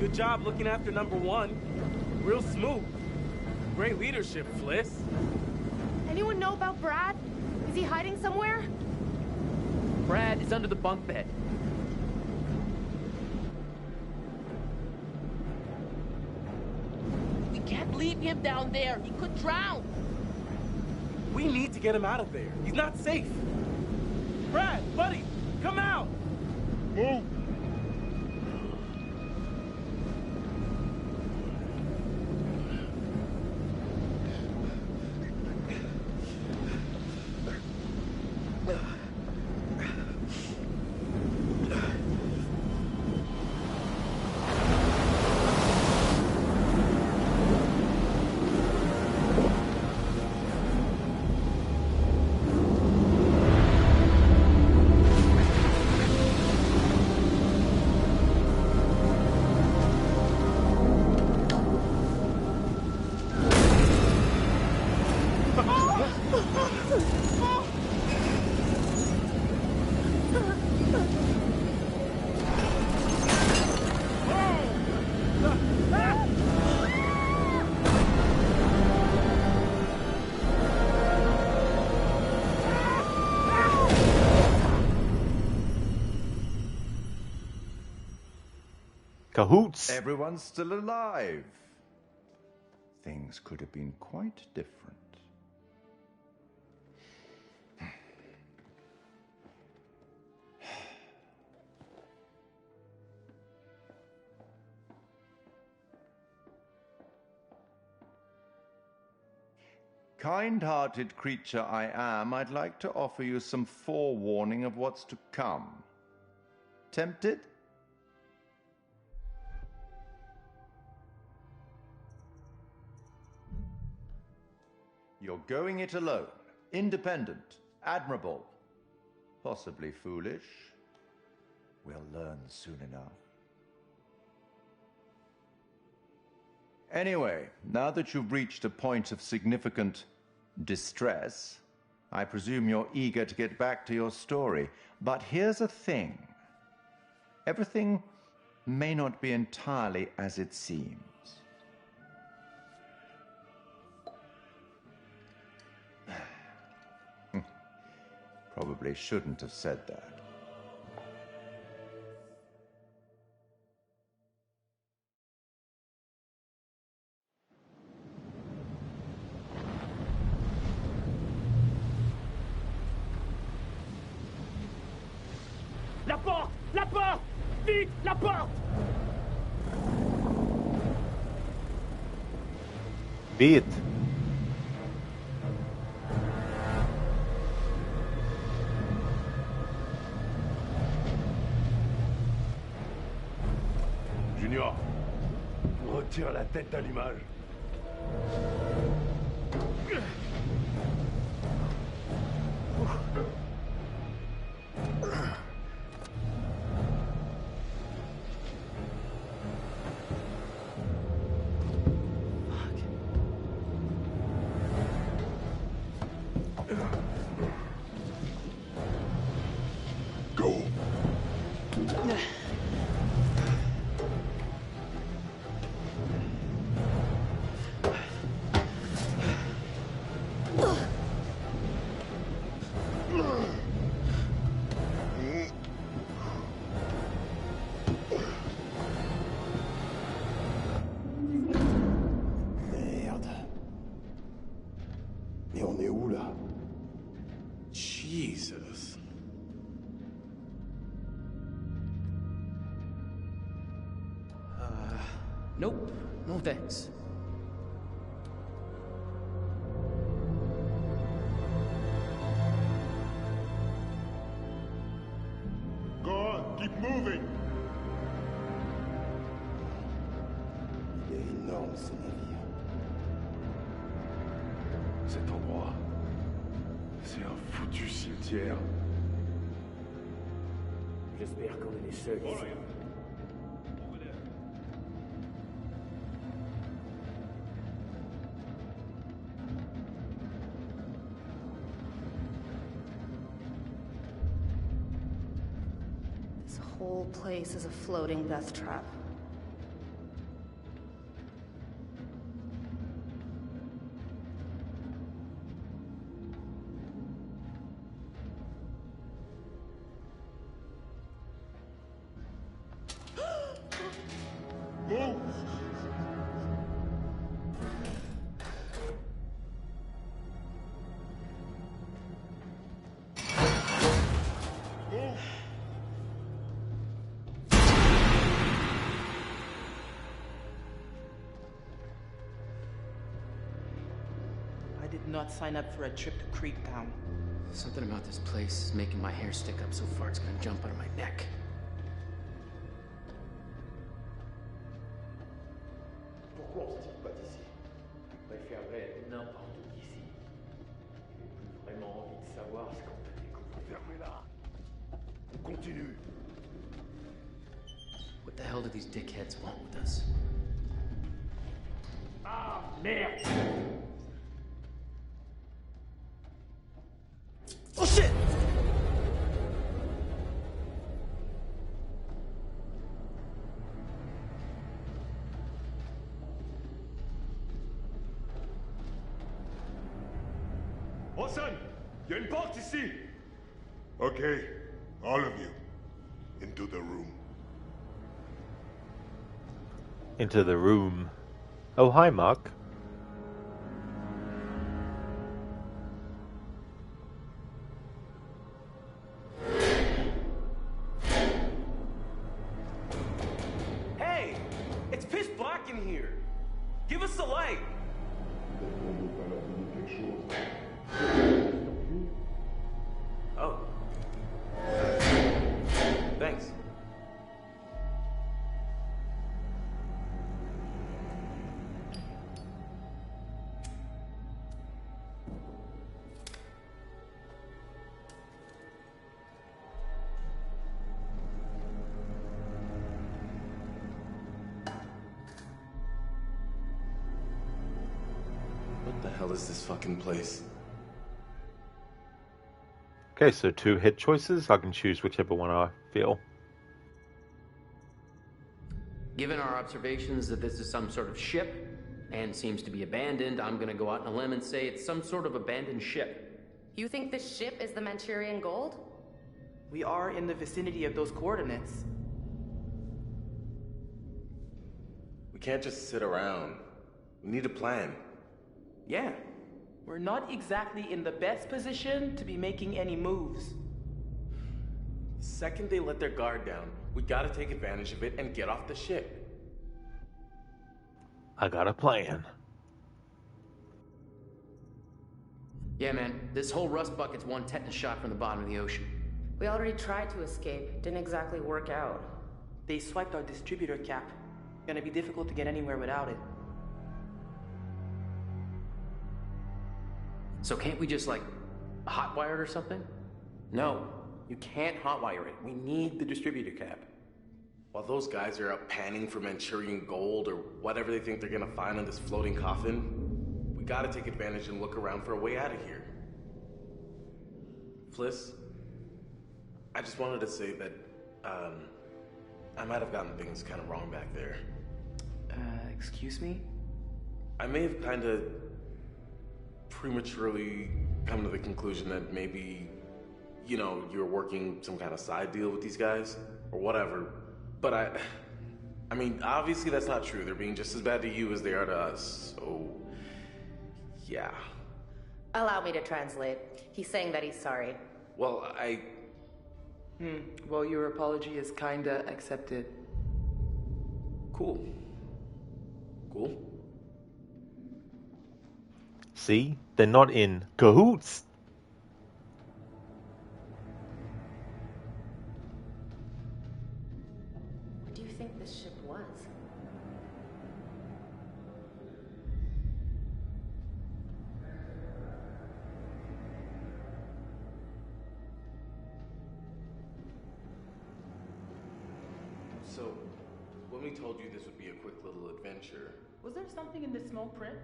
Good job looking after number one. Real smooth. Great leadership, Fliss. Anyone know about Brad? Is he hiding somewhere? Brad is under the bunk bed. We can't leave him down there. He could drown. We need to get him out of there. He's not safe. Brad, buddy, come out! Move! Cahoots. Everyone's still alive. Things could have been quite different. Kind-hearted creature I am, I'd like to offer you some forewarning of what's to come. Tempted? You're going it alone, independent, admirable, possibly foolish. We'll learn soon enough. Anyway, now that you've reached a point of significant distress, I presume you're eager to get back to your story. But here's the thing. Everything may not be entirely as it seems. Probably shouldn't have said that. Vite, la porte! Vite. Junior, retire la tête à l'image. Go. Merde. Mais on est où là? Jesus. Nope. No thanks. Go on, keep moving. Il est énorme ce navire. Cet endroit, c'est un foutu cimetière. J'espère qu'on est les seuls ici. This whole place is a floating death trap. Move. Move. I did not sign up for a trip to Creektown. Something about this place is making my hair stick up so far it's gonna jump out of my neck. Pourquoi on se tire pas d'ici? Je préférerais être n'importe où d'ici. J'ai plus vraiment envie de savoir ce qu'on peut découvrir. Fermez-la. On continue. What the hell do these dickheads want with us? Ah, merde! Oh shit! Watson, il y a une porte ici. Okay, all of you, into the room. Into the room. Oh, hi, Mark. Hey! It's pitch black in here! Give us the light! Oh. Thanks. What the hell is this fucking place? Okay, so 2 hit choices. I can choose whichever one I feel. Given our observations that this is some sort of ship and seems to be abandoned, I'm gonna go out on a limb and say it's some sort of abandoned ship. You think this ship is the Manchurian Gold? We are in the vicinity of those coordinates. We can't just sit around. We need a plan. Yeah. We're not exactly in the best position to be making any moves. The second they let their guard down, We gotta take advantage of it and get off the ship. I got a plan. Yeah, man, this whole rust bucket's one tetanus shot from the bottom of the ocean. We already tried to escape. Didn't exactly work out. They swiped our distributor cap. Gonna be difficult to get anywhere without it. So can't we just, like, hotwire it or something? No, you can't hotwire it. We need the distributor cap. While those guys are out panning for Manchurian gold or whatever they think they're gonna find on this floating coffin, we gotta take advantage and look around for a way out of here. Fliss, I just wanted to say that, I might have gotten things kind of wrong back there. Excuse me? I may have kind of prematurely come to the conclusion that maybe, you know, you're working some kind of side deal with these guys, or whatever. But I mean, obviously that's not true. They're being just as bad to you as they are to us, so, yeah. Allow me to translate. He's saying that he's sorry. Well, Well, your apology is kinda accepted. Cool. Cool. See? They're not in cahoots. What do you think this ship was? So, when we told you this would be a quick little adventure, Was there something in the small print?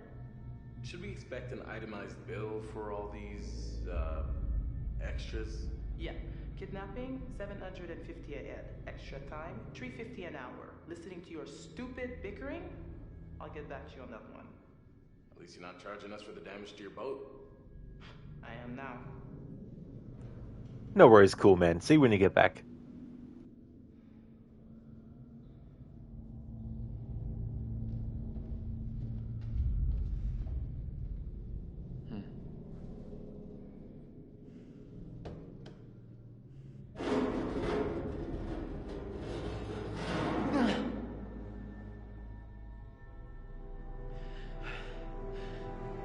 should we expect an itemized bill for all these, extras? Yeah. Kidnapping, 750 a head. Extra time, 350 an hour. Listening to your stupid bickering? I'll get back to you on that one. At least you're not charging us for the damage to your boat. I am now. No worries, cool man. See you when you get back.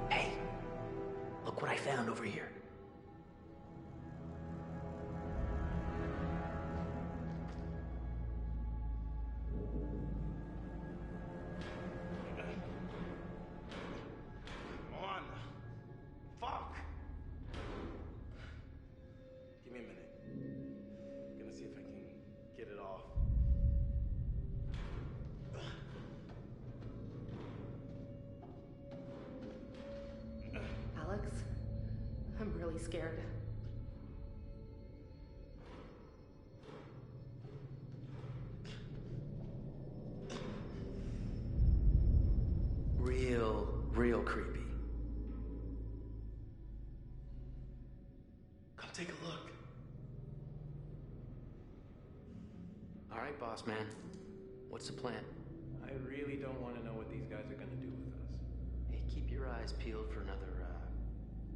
Hey, look what I found over here. Come on. Fuck. Give me a minute. I'm gonna see if I can get it off. Alex? I'm really scared. Real creepy. Come take a look. All right, boss man. What's the plan? I really don't want to know what these guys are gonna do with us. Hey, keep your eyes peeled for another,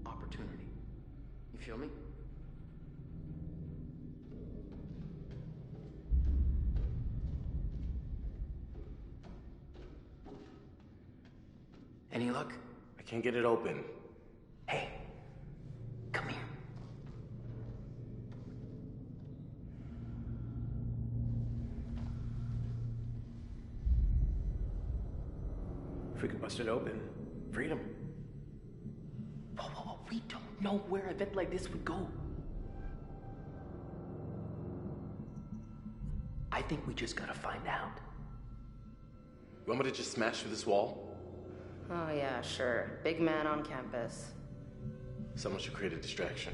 opportunity. You feel me? Any luck? I can't get it open. Hey, come here. If we could bust it open, freedom. Whoa, we don't know where an event like this would go. I think we just gotta find out. You want me to just smash through this wall? Oh yeah, sure. Big man on campus. Someone should create a distraction.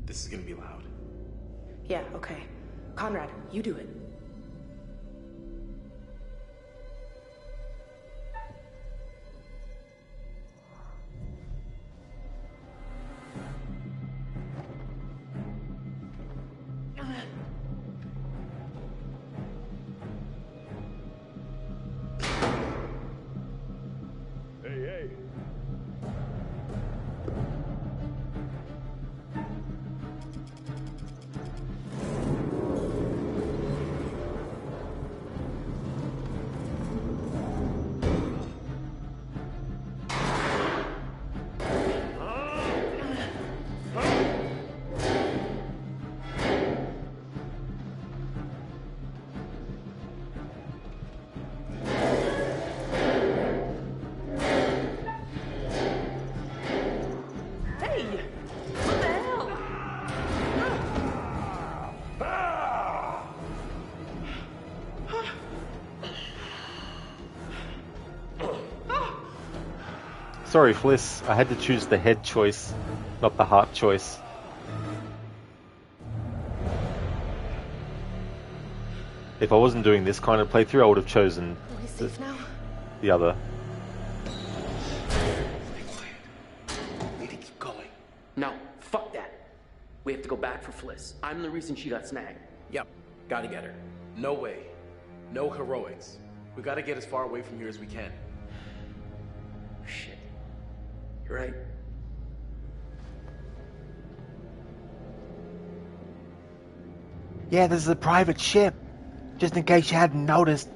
This is gonna be loud. Yeah, okay. Conrad, you do it. Hey. Sorry, Fliss. I had to choose the head choice, not the heart choice. If I wasn't doing this kind of playthrough, I would have chosen Are we safe now? the other. Need to keep going. No, fuck that. We have to go back for Fliss. I'm the reason she got snagged. Yep, gotta get her. No way. No heroics. We gotta get as far away from here as we can. Shit. You're right. Yeah, this is a private ship. Just in case you hadn't noticed.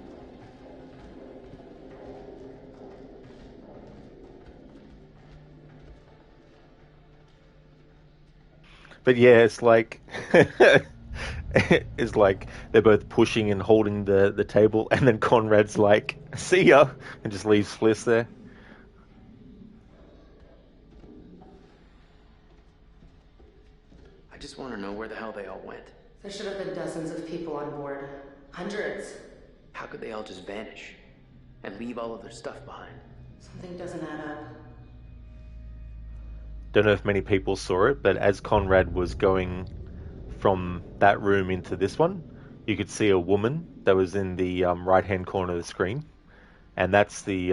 But yeah, it's like it's like they're both pushing and holding the table, and then Conrad's like, "See ya," and just leaves Fliss there. I just want to know where the hell they all went. There should have been dozens of people on board. Hundreds. How could they all just vanish and leave all of their stuff behind? Something doesn't add up. Don't know if many people saw it, but as Conrad was going from that room into this one, you could see a woman that was in the right-hand corner of the screen, and that's the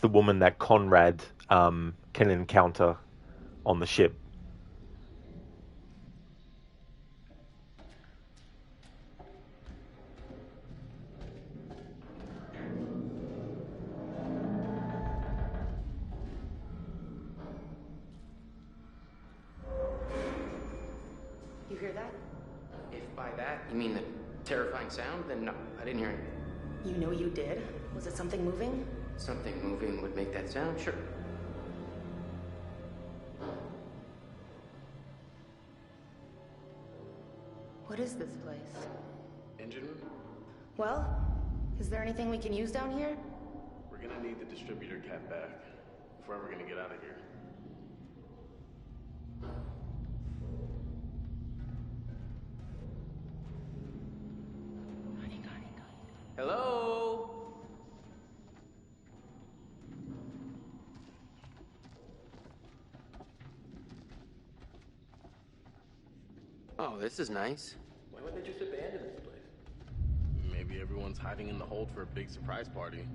woman that Conrad can encounter on the ship. You hear that? If by that you mean the terrifying sound, then no, I didn't hear anything. You know you did? Was it something moving? Something moving would make that sound, sure. What is this place? Engine room? Well, is there anything we can use down here? We're gonna need the distributor cap back if we're ever gonna get out of here. Hello? Oh, this is nice. Why would they just abandon this place? Maybe everyone's hiding in the hold for a big surprise party.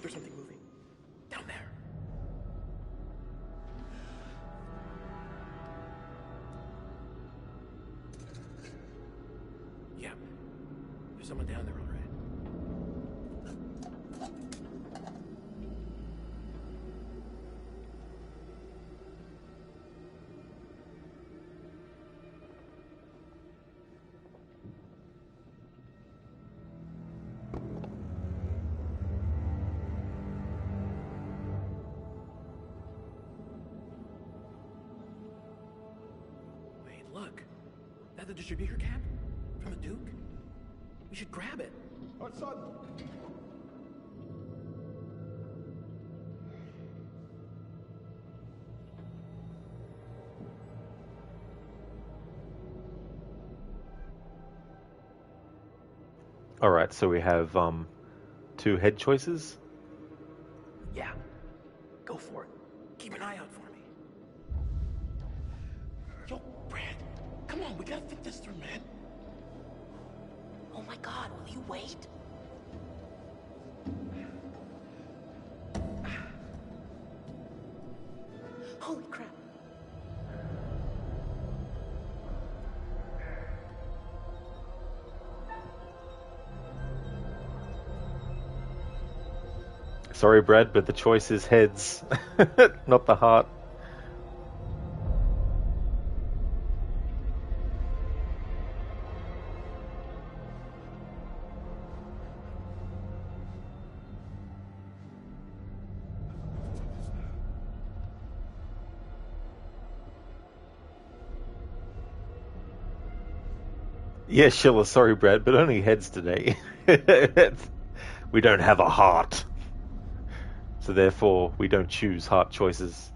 There's something moving. Down there. Yeah. There's someone down there, all right. Look, that the distributor cap from the Duke? We should grab it. Our son. All right, so we have two head choices. Yeah. Go for it. Keep an eye out for me. Yo, Brad. Come on, we gotta think this through, man. Oh my god, will you wait? Holy crap. Sorry, Brad, but the choice is heads, not the heart. Yeah, Sheila, sorry, Brad, but only heads today. We don't have a heart. So therefore, we don't choose heart choices.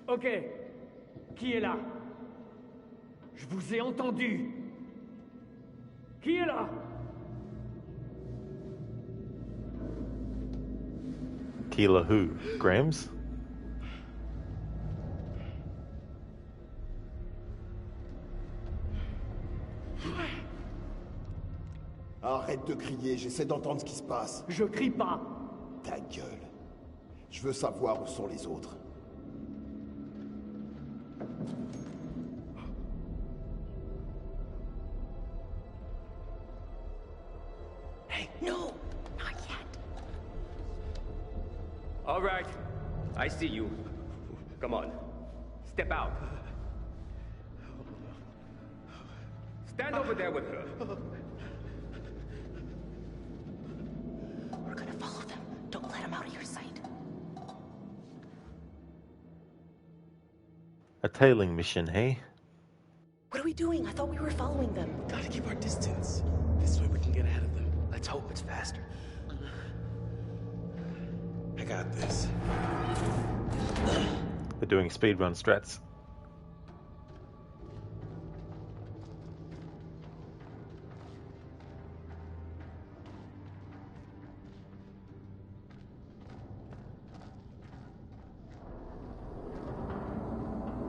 Ok. Qui est là? Je vous ai entendu. Qui est là? Keela who? Grams? Arrête de crier, j'essaie d'entendre ce qui se passe. Je crie pas. Ta gueule. Je veux savoir où sont les autres. Hey, no! Not yet. All right. I see you. Come on. Step out. Stand over there with her. We're gonna follow them. Don't let them out of your sight. A tailing mission, hey? What are we doing? I thought we were following them. Gotta keep our distance. This way we can get ahead of them. Let's hope it's faster. I got this. They're doing speedrun strats.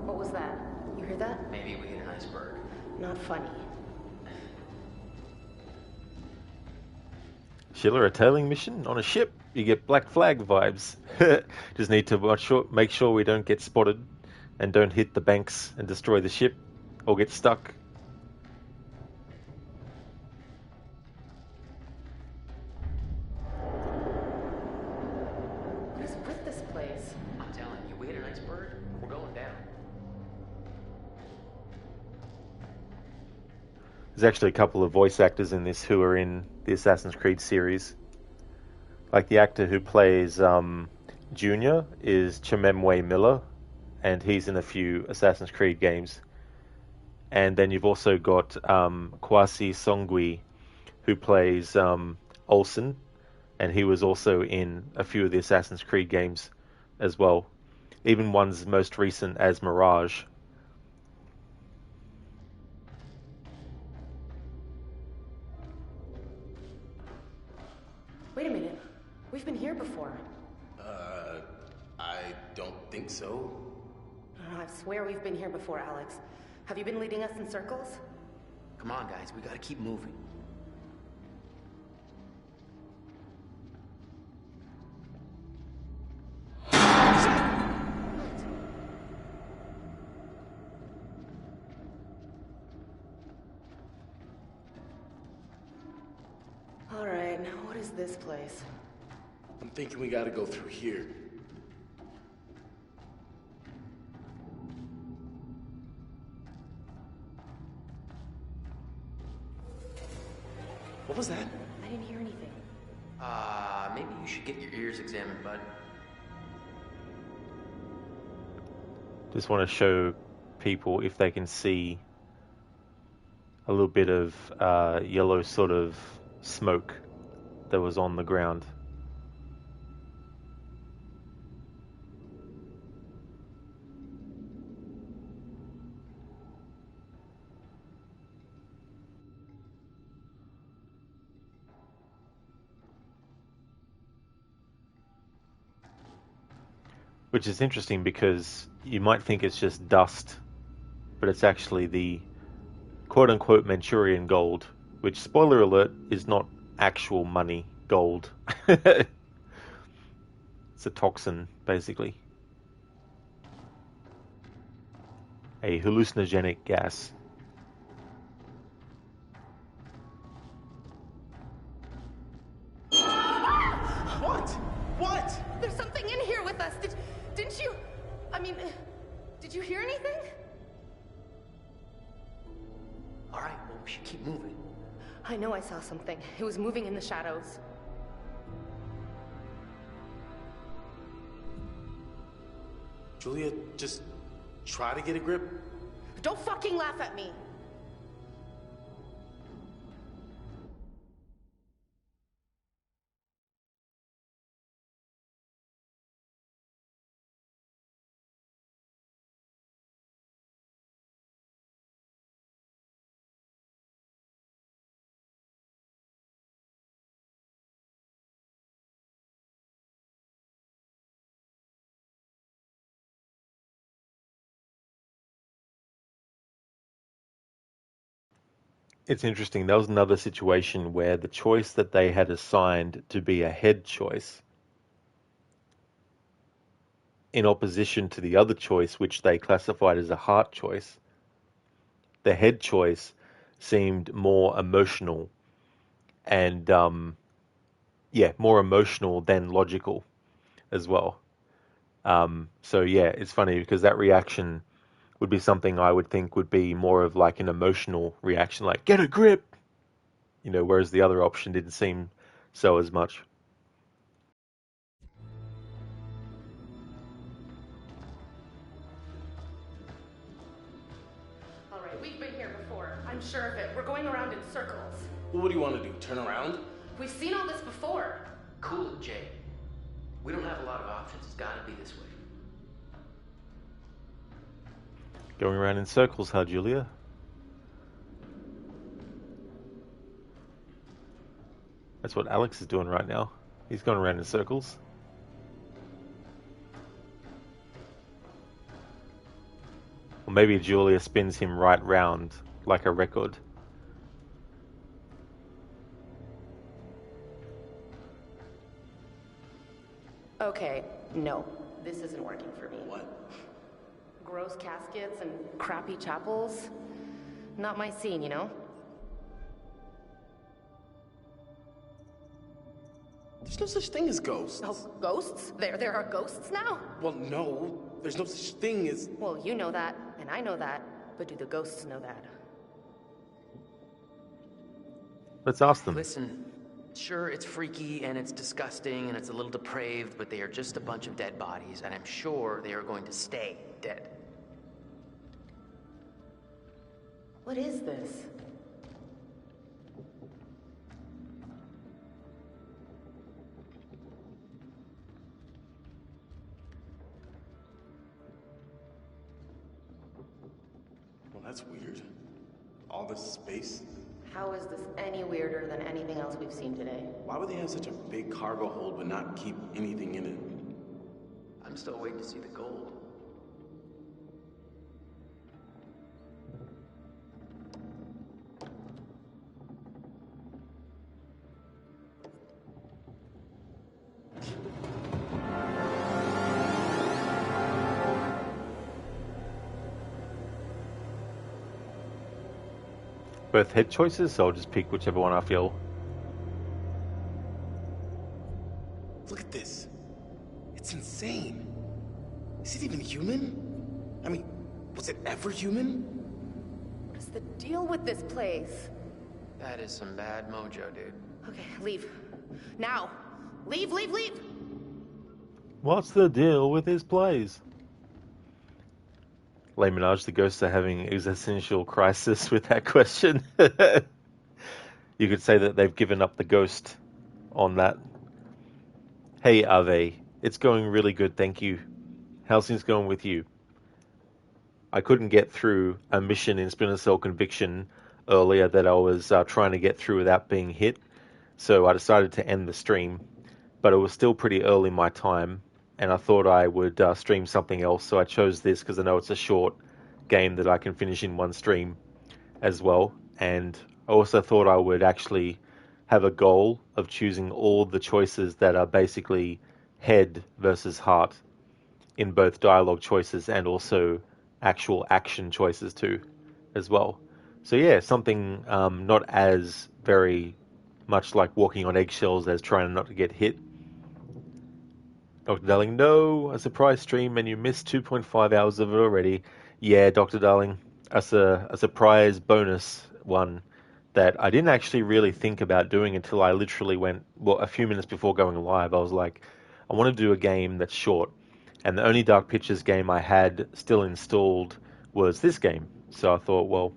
What was that? You hear that? Maybe we hit an iceberg. Not funny. Sheila, a tailing mission on a ship? You get Black Flag vibes. Just need to make sure we don't get spotted and don't hit the banks and destroy the ship or get stuck. What is with this place? I'm telling you, we hit an iceberg, we're going down. There's actually a couple of voice actors in this who are in the Assassin's Creed series. Like the actor who plays Junior is Chimemwe Miller, and he's in a few Assassin's Creed games. And then you've also got Kwasi Songwe, who plays Olsen, and he was also in a few of the Assassin's Creed games as well. Even one's most recent as Mirage. Wait a minute. We've been here before. I don't think so. I swear we've been here before, Alex. Have you been leading us in circles? Come on, guys, we gotta keep moving. All right, now what is this place? I'm thinking we gotta go through here. What was that? I didn't hear anything. Maybe you should get your ears examined, bud. Just want to show people if they can see a little bit of yellow sort of smoke that was on the ground. Which is interesting because you might think it's just dust, but it's actually the quote-unquote Manchurian gold, which, spoiler alert, is not actual money gold. It's a toxin, basically. A hallucinogenic gas. What? What? There's something in here with us. Didn't you? I mean, did you hear anything? All right, well, we should keep moving. I know I saw something. It was moving in the shadows. Julia, just try to get a grip. Don't fucking laugh at me. It's interesting. That was another situation where the choice that they had assigned to be a head choice, in opposition to the other choice, which they classified as a heart choice, the head choice seemed more emotional and, more emotional than logical as well. So yeah, it's funny because that reaction would be something I would think would be more of like an emotional reaction, like get a grip, whereas the other option didn't seem so as much. All right, we've been here before. I'm sure of it. We're going around in circles. What do you want to do? Turn around? We've seen all this before. Cool it, Jay. We don't have a lot of options. It's gotta be this way. Going around in circles, huh, Julia? That's what Alex is doing right now. He's going around in circles. Or maybe Julia spins him right round like a record. Okay, no. This isn't working for me. What? Gross caskets and crappy chapels. Not my scene, you know? There's no such thing as ghosts. Oh, ghosts? There are ghosts now? Well, no. There's no such thing as... Well, you know that, and I know that, but do the ghosts know that? Let's ask them. Listen, sure, it's freaky and it's disgusting and it's a little depraved, but they are just a bunch of dead bodies, and I'm sure they are going to stay dead. What is this? Well, that's weird. All this space. How is this any weirder than anything else we've seen today? Why would they have such a big cargo hold but not keep anything in it? I'm still waiting to see the gold. Both head choices, so I'll just pick whichever one I feel. Look at this. It's insane. Is it even human? I mean, was it ever human? What is the deal with this place? That is some bad mojo, dude. Okay, leave. Now! Leave, leave, leave! What's the deal with his plays? Les Minaj, the ghosts are having existential crisis with that question. You could say that they've given up the ghost on that. Hey, Ave. It's going really good, thank you. How's things going with you? I couldn't get through a mission in Splinter Cell Conviction earlier that I was trying to get through without being hit, so I decided to end the stream. But it was still pretty early my time, and I thought I would stream something else, so I chose this because I know it's a short game that I can finish in one stream as well. And I also thought I would actually have a goal of choosing all the choices that are basically head versus heart in both dialogue choices and also actual action choices too, as well. So yeah, something not as very much like walking on eggshells as trying not to get hit. Dr. Darling, no, a surprise stream and you missed 2.5 hours of it already. Yeah, Dr. Darling, that's a surprise bonus one that I didn't actually really think about doing until I literally went, well, a few minutes before going live, I was like, I want to do a game that's short. And the only Dark Pictures game I had still installed was this game. So I thought, well,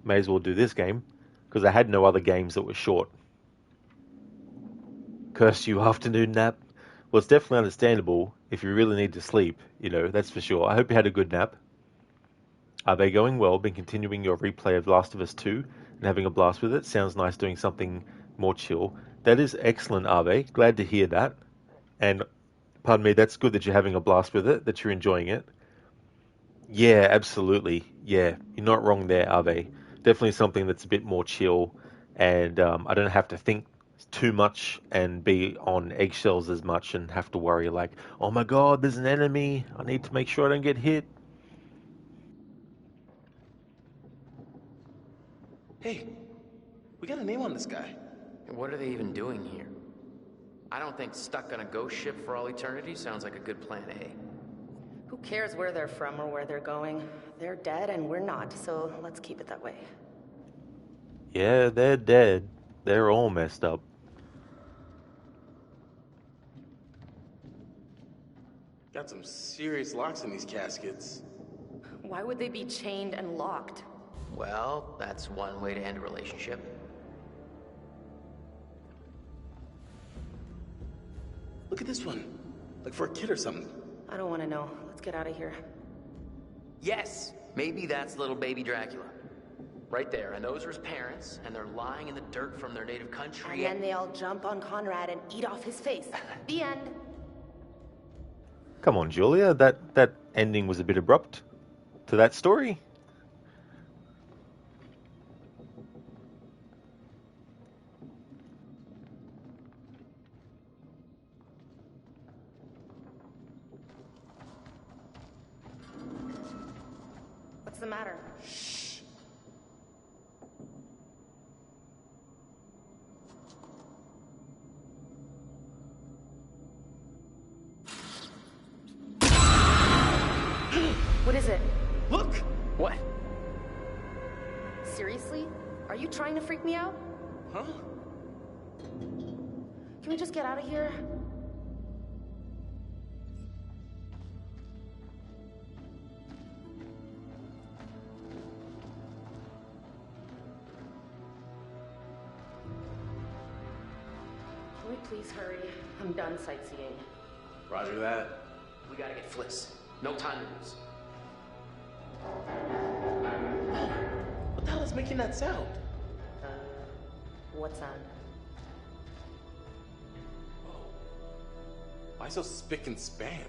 may as well do this game, because I had no other games that were short. Curse you, afternoon nap. Well, it's definitely understandable if you really need to sleep, that's for sure. I hope you had a good nap. Are they going well? Been continuing your replay of Last of Us 2 and having a blast with it? Sounds nice doing something more chill. That is excellent, Ave. Glad to hear that. And, pardon me, that's good that you're having a blast with it, that you're enjoying it. Yeah, absolutely. Yeah, you're not wrong there, Ave. Definitely something that's a bit more chill, and I don't have to think too much and be on eggshells as much and have to worry like, oh my god, there's an enemy. I need to make sure I don't get hit. Hey, we got a name on this guy. What are they even doing here? I don't think stuck on a ghost ship for all eternity sounds like a good plan A. Who cares where they're from or where they're going? They're dead and we're not, so let's keep it that way. Yeah, they're dead. They're all messed up. Got some serious locks in these caskets. Why would they be chained and locked? Well, that's one way to end a relationship. Look at this one. Like for a kid or something. I don't want to know. Let's get out of here. Yes, maybe that's little baby Dracula. Right there, and those are his parents, and they're lying in the dirt from their native country. And then they all jump on Conrad and eat off his face. The end. Come on, Julia. That ending was a bit abrupt to that story. What's the matter? Shh. What is it? Look! What? Seriously? Are you trying to freak me out? Huh? Can we just get out of here? Can we please hurry? I'm done sightseeing. Roger that. We gotta get Fliss. No time to lose. What the hell is making that sound? What sound? Why so spick and span?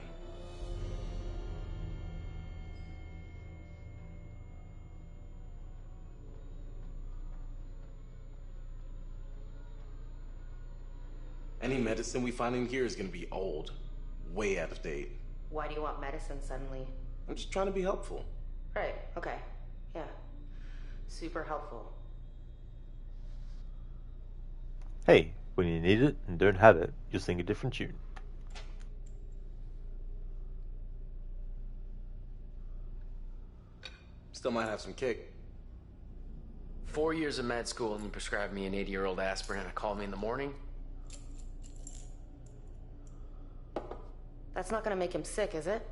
Any medicine we find in here is gonna be old. Way out of date. Why do you want medicine suddenly? I'm just trying to be helpful. Right, okay. Yeah. Super helpful. Hey, when you need it and don't have it, you'll sing a different tune. Still might have some kick. 4 years of med school and you prescribe me an 80-year-old aspirin and call me in the morning? That's not gonna make him sick, is it?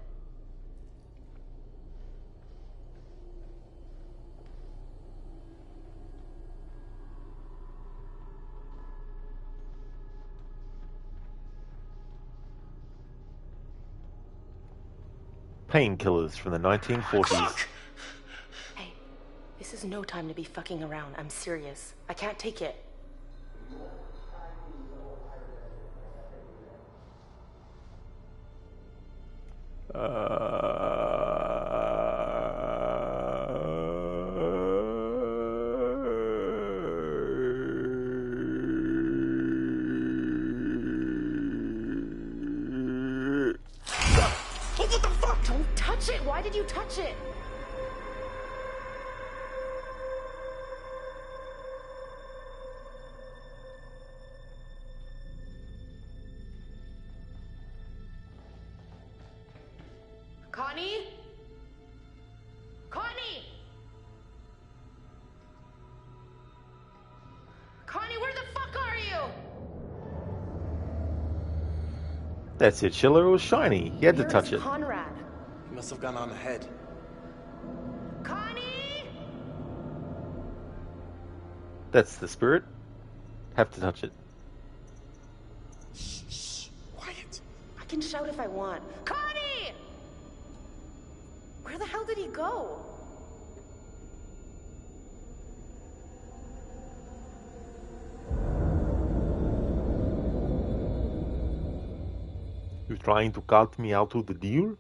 Painkillers from the 1940s. Hey, this is no time to be fucking around. I'm serious. I can't take it. What the fuck? Don't touch it! Why did you touch it? Connie? Connie! Connie, where the fuck are you? That's it, Schiller. It was shiny. You had to touch it. Conrad. He must have gone on ahead. That's the spirit. Have to touch it. Shh. Quiet. I can shout if I want. Connie! Where the hell did he go? You trying to cut me out of the deal?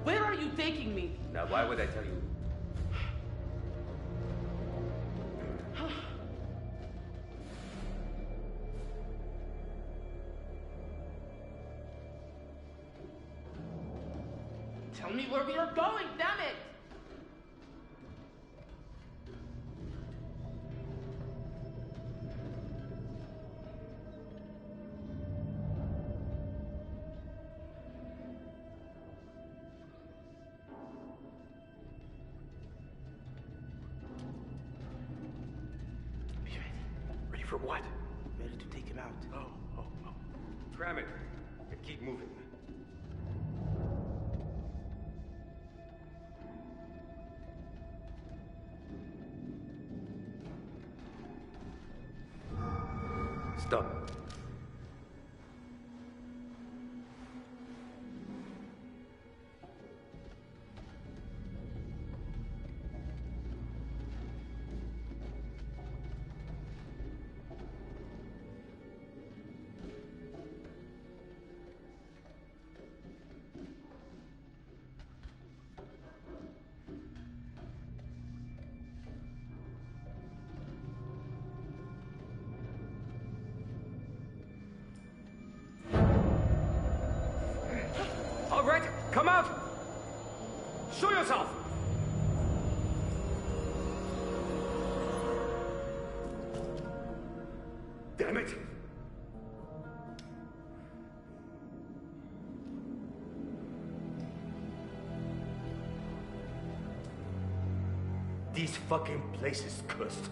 Where are you taking me? Now, why would I tell you? Tell me where we are going, damn it! Ready for what? Ready to take him out. Oh. Cram it and keep moving. Stop. All right, come out! Show yourself! Damn it! This fucking place is cursed.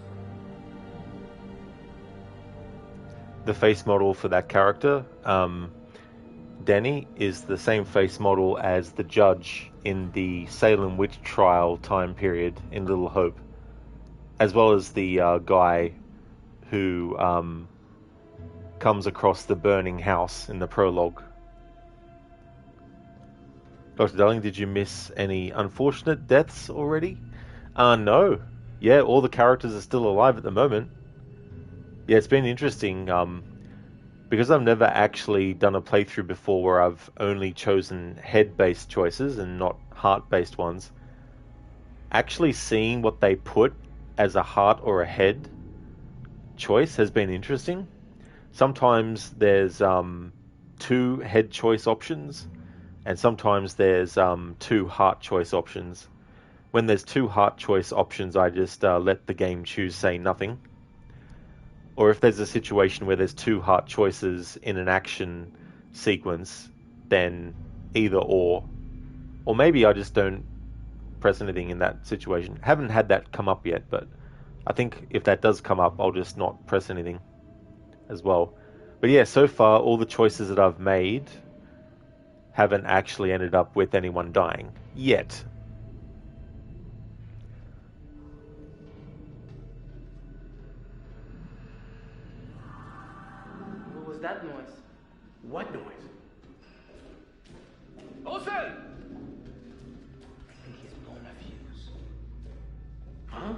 The face model for that character, Danny, is the same face model as the judge in the Salem witch trial time period in Little Hope, as well as the guy who comes across the burning house in the prologue. Dr. Darling, did you miss any unfortunate deaths already? No. Yeah, all the characters are still alive at the moment. Yeah, it's been interesting. Because I've never actually done a playthrough before where I've only chosen head-based choices and not heart-based ones, actually seeing what they put as a heart or a head choice has been interesting. Sometimes there's 2 head choice options, and sometimes there's 2 heart choice options. When there's 2 heart choice options, I just let the game choose say nothing. Or if there's a situation where there's 2 heart choices in an action sequence, then either or. Or maybe I just don't press anything in that situation. Haven't had that come up yet, but I think if that does come up, I'll just not press anything as well. But yeah, so far, all the choices that I've made haven't actually ended up with anyone dying. Yet. What was that noise? What noise? Olsen! I think he's blown a fuse. Huh?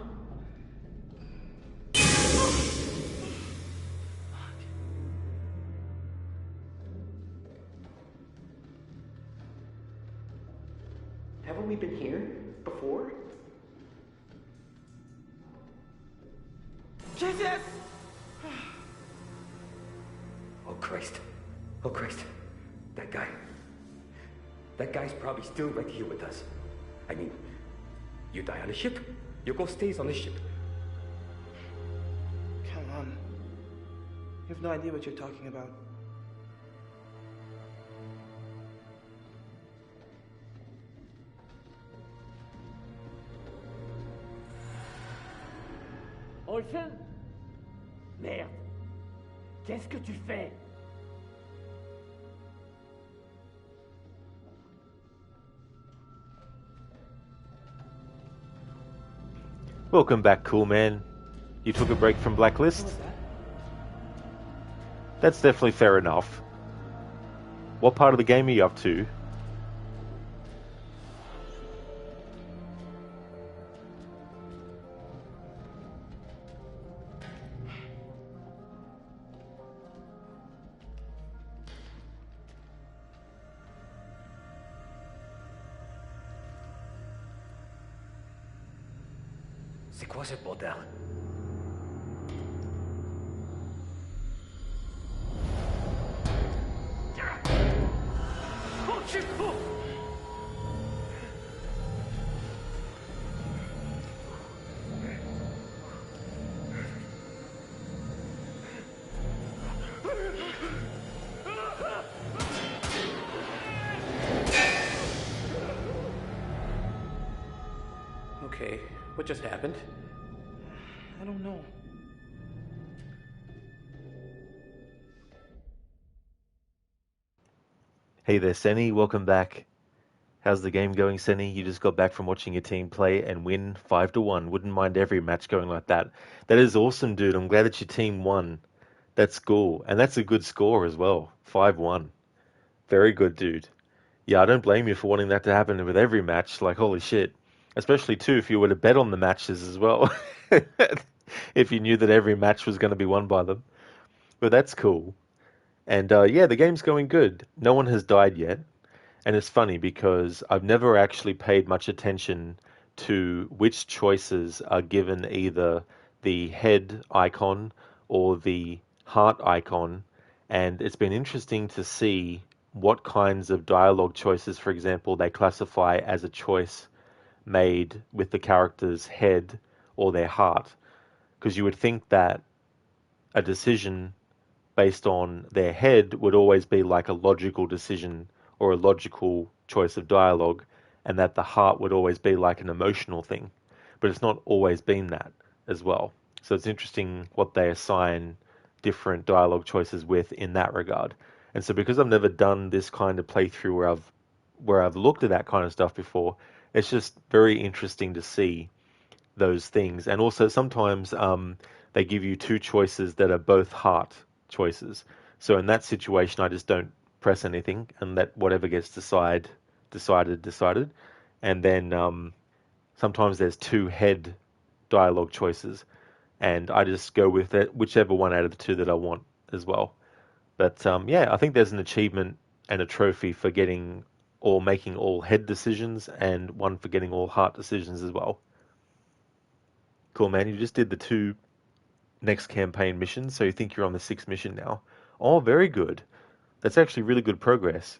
Haven't we been here before? Jesus! Oh, Christ. Oh, Christ. That guy. That guy's probably still right here with us. I mean, you die on a ship, your ghost stays on the ship. Come on. You have no idea what you're talking about. Olsen? Merde. Qu'est-ce que tu fais? Welcome back, cool man. You took a break from Blacklist? That's definitely fair enough. What part of the game are you up to? C'est quoi ce bordel? Okay, what just happened? I don't know. Hey there, Senny. Welcome back. How's the game going, Senny? You just got back from watching your team play and win 5-1. Wouldn't mind every match going like that. That is awesome, dude. I'm glad that your team won. That's cool. And that's a good score as well. 5-1. Very good, dude. Yeah, I don't blame you for wanting that to happen with every match. Like, holy shit. Especially, too, if you were to bet on the matches as well. If you knew that every match was going to be won by them. But that's cool. And yeah, the game's going good. No one has died yet. And it's funny because I've never actually paid much attention to which choices are given either the head icon or the heart icon. And it's been interesting to see what kinds of dialogue choices, for example, they classify as a choice made with the character's head or their heart. Because you would think that a decision based on their head would always be like a logical decision or a logical choice of dialogue, and that the heart would always be like an emotional thing. But it's not always been that as well. So it's interesting what they assign different dialogue choices with in that regard. And so because I've never done this kind of playthrough where I've looked at that kind of stuff before, it's just very interesting to see those things. And also sometimes they give you two choices that are both heart choices. So in that situation, I just don't press anything and let whatever gets decided. And then sometimes there's two head dialogue choices, and I just go with it, whichever one out of the two that I want as well. But yeah, I think there's an achievement and a trophy for getting or making all head decisions, and one for getting all heart decisions as well. Cool, man. You just did the 2 next campaign missions, so you think you're on the 6th mission now. Oh, very good. That's actually really good progress.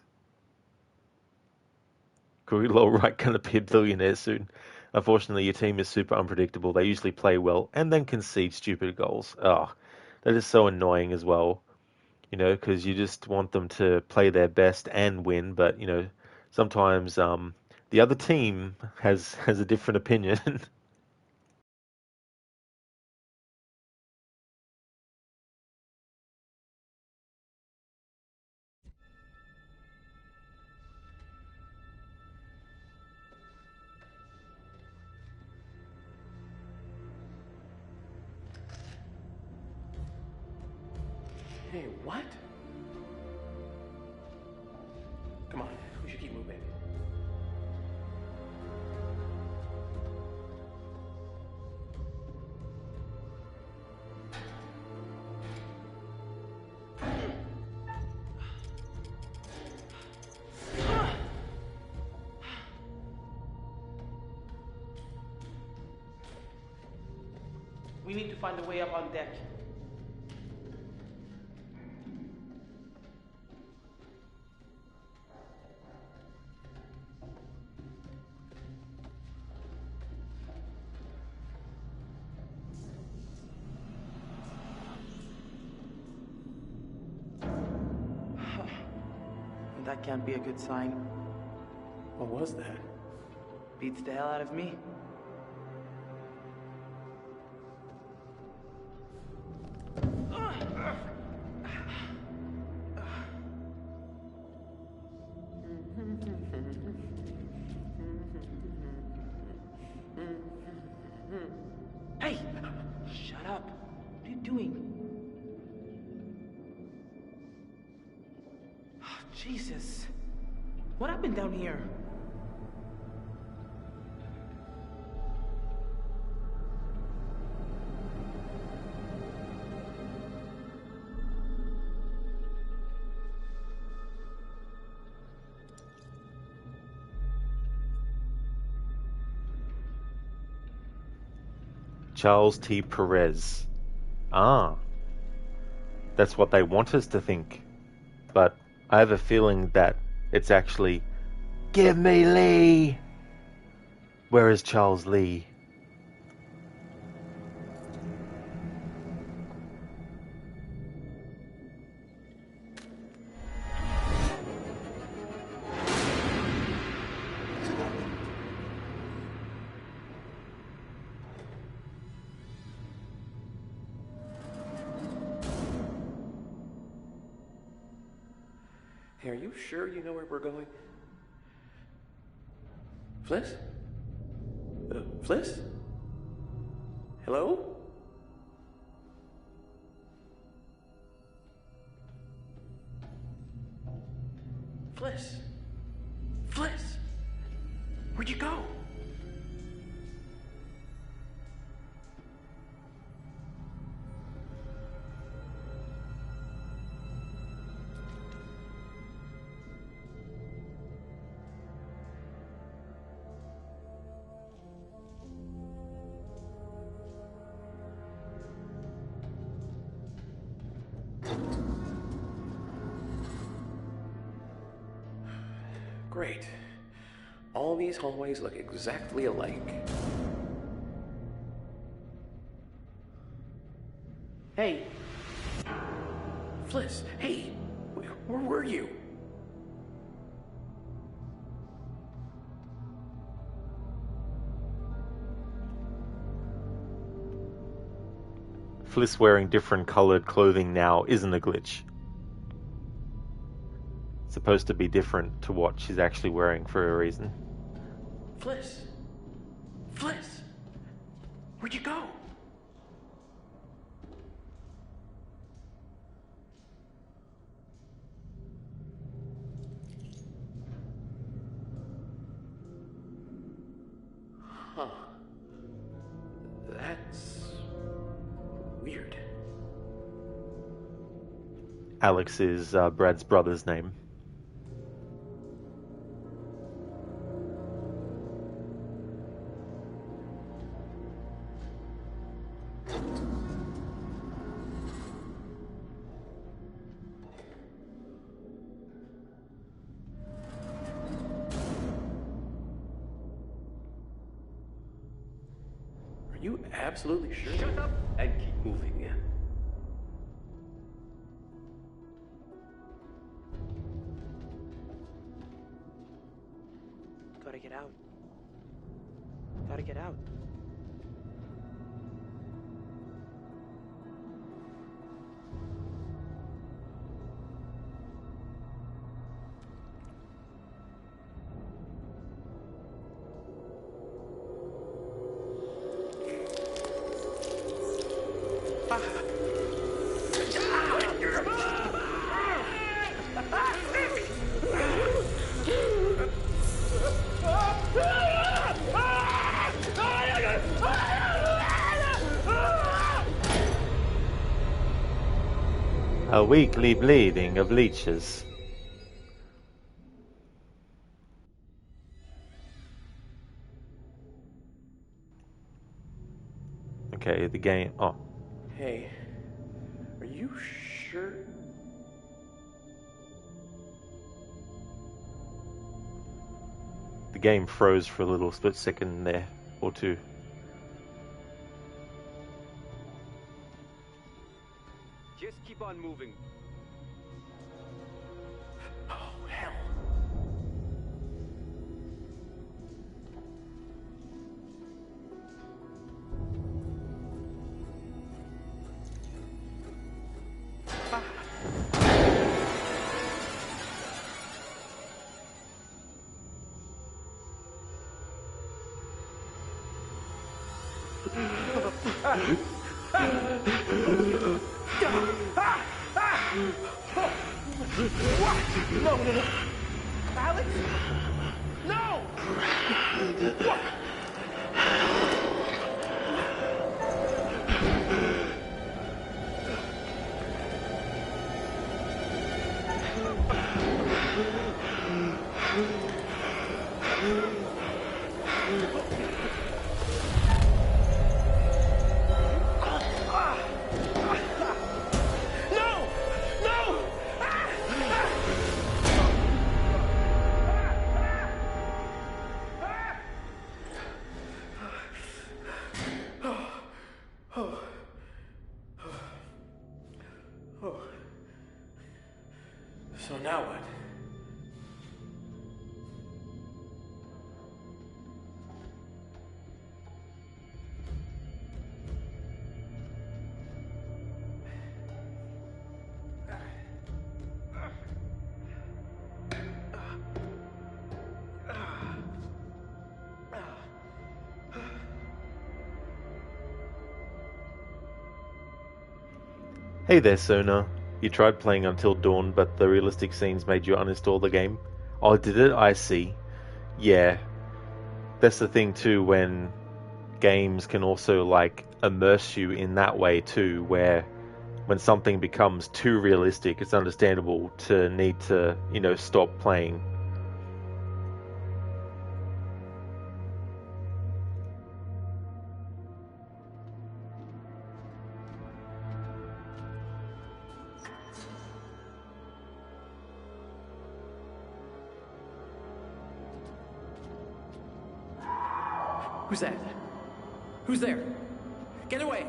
Gorilla right gonna be a billionaire soon. Unfortunately, your team is super unpredictable. They usually play well and then concede stupid goals. Oh, that is so annoying as well. You know, because you just want them to play their best and win, but you know, sometimes the other team has a different opinion. Hey, what? Come on, we should keep moving. We need to find a way up on deck. That can't be a good sign. What was that? Beats the hell out of me. Jesus. What happened down here? Charles T. Perez. Ah. That's what they want us to think. But I have a feeling that it's actually, give me Lee! Where is Charles Lee? Hey, are you sure you know where we're going? Fliss? Fliss? Hello? Fliss? Fliss? Where'd you go? Great. All these hallways look exactly alike. Hey. Fliss, hey. Where were you? Fliss wearing different coloured clothing now isn't a glitch. It's supposed to be different to what she's actually wearing for a reason. Fliss. Fliss. Where'd you go? Huh. That's weird. Alex is Brad's brother's name. Are you absolutely sure? Shut up and keep moving. Gotta get out. Gotta get out. A weekly bleeding of leeches. Okay, the game. Oh. Hey, are you sure? The game froze for a little split second there, or two. Just keep on moving. Oh, hell. What? No, no, no. Alex? No! What? So now what? Hey there, Sona. You tried playing Until Dawn, but the realistic scenes made you uninstall the game. Oh, did it? I see. Yeah. That's the thing too, when games can also like immerse you in that way too, where when something becomes too realistic, it's understandable to need to, stop playing. Who's that? Who's there? Get away!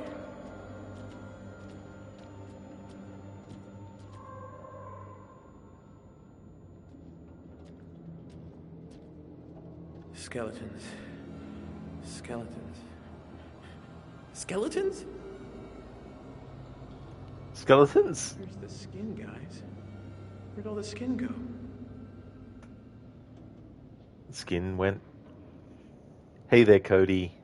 Skeletons. Skeletons. Skeletons? Skeletons? Where's the skin, guys? Where'd all the skin go? Skin went. Hey there, Cody.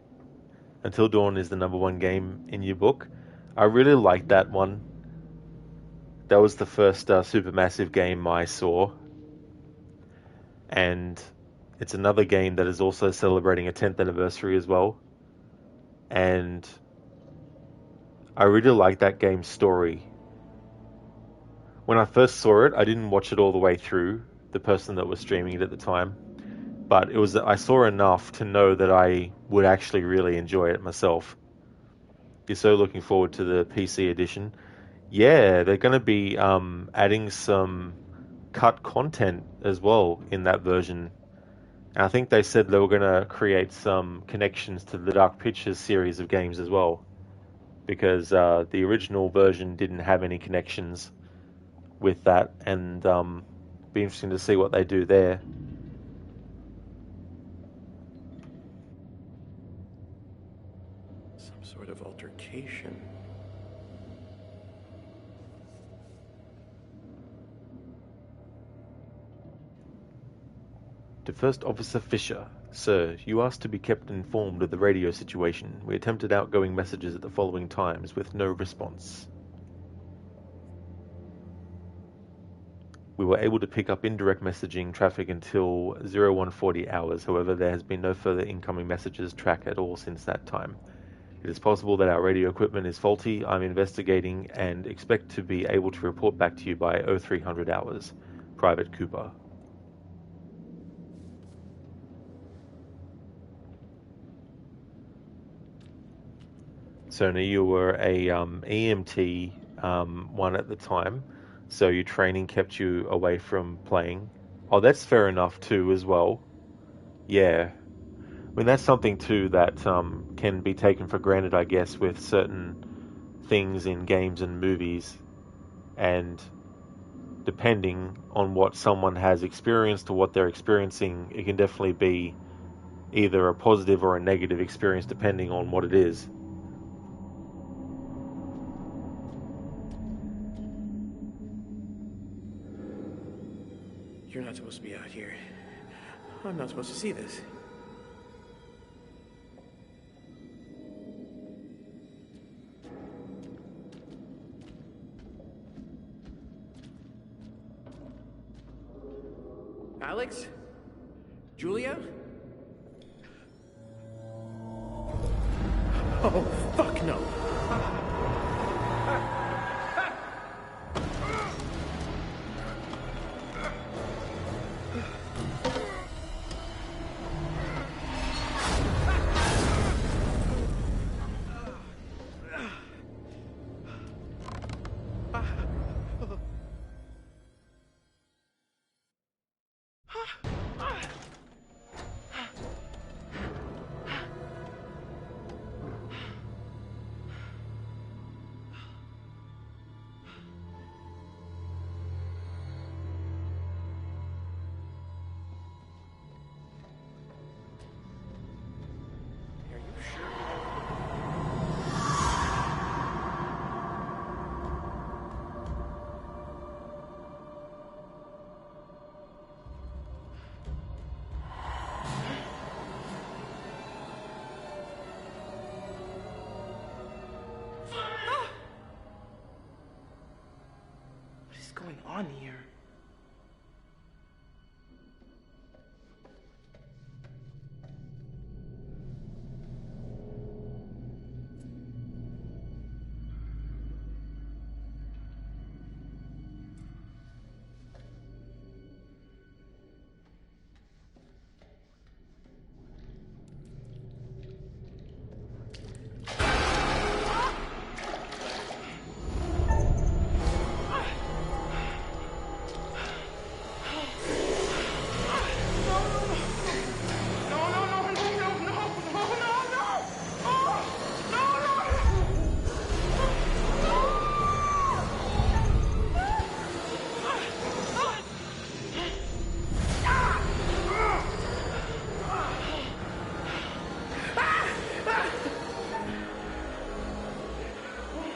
Until Dawn is the #1 game in your book. I really liked that one. That was the first supermassive game I saw. And it's another game that is also celebrating a 10th anniversary as well. And I really like that game's story. When I first saw it, I didn't watch it all the way through, the person that was streaming it at the time. But it was I saw enough to know that I would actually really enjoy it myself. You're so looking forward to the PC edition. Yeah, they're going to be adding some cut content as well in that version. And I think they said they were going to create some connections to the Dark Pictures series of games as well, because the original version didn't have any connections with that, and be interesting to see what they do there. Some sort of altercation. To First Officer Fisher. Sir, you asked to be kept informed of the radio situation. We attempted outgoing messages at the following times with no response. We were able to pick up indirect messaging traffic until 0140 hours. However, there has been no further incoming messages tracked at all since that time. It is possible that our radio equipment is faulty. I'm investigating and expect to be able to report back to you by 0300 hours. Private Cooper. Sony, you were a EMT one at the time, so your training kept you away from playing. Oh, that's fair enough too, as well. Yeah. I mean, that's something too that can be taken for granted, I guess, with certain things in games and movies. And depending on what someone has experienced or what they're experiencing, it can definitely be either a positive or a negative experience depending on what it is. You're not supposed to be out here. I'm not supposed to see this. Alex? Julia? Oh, fuck no. What is going on here?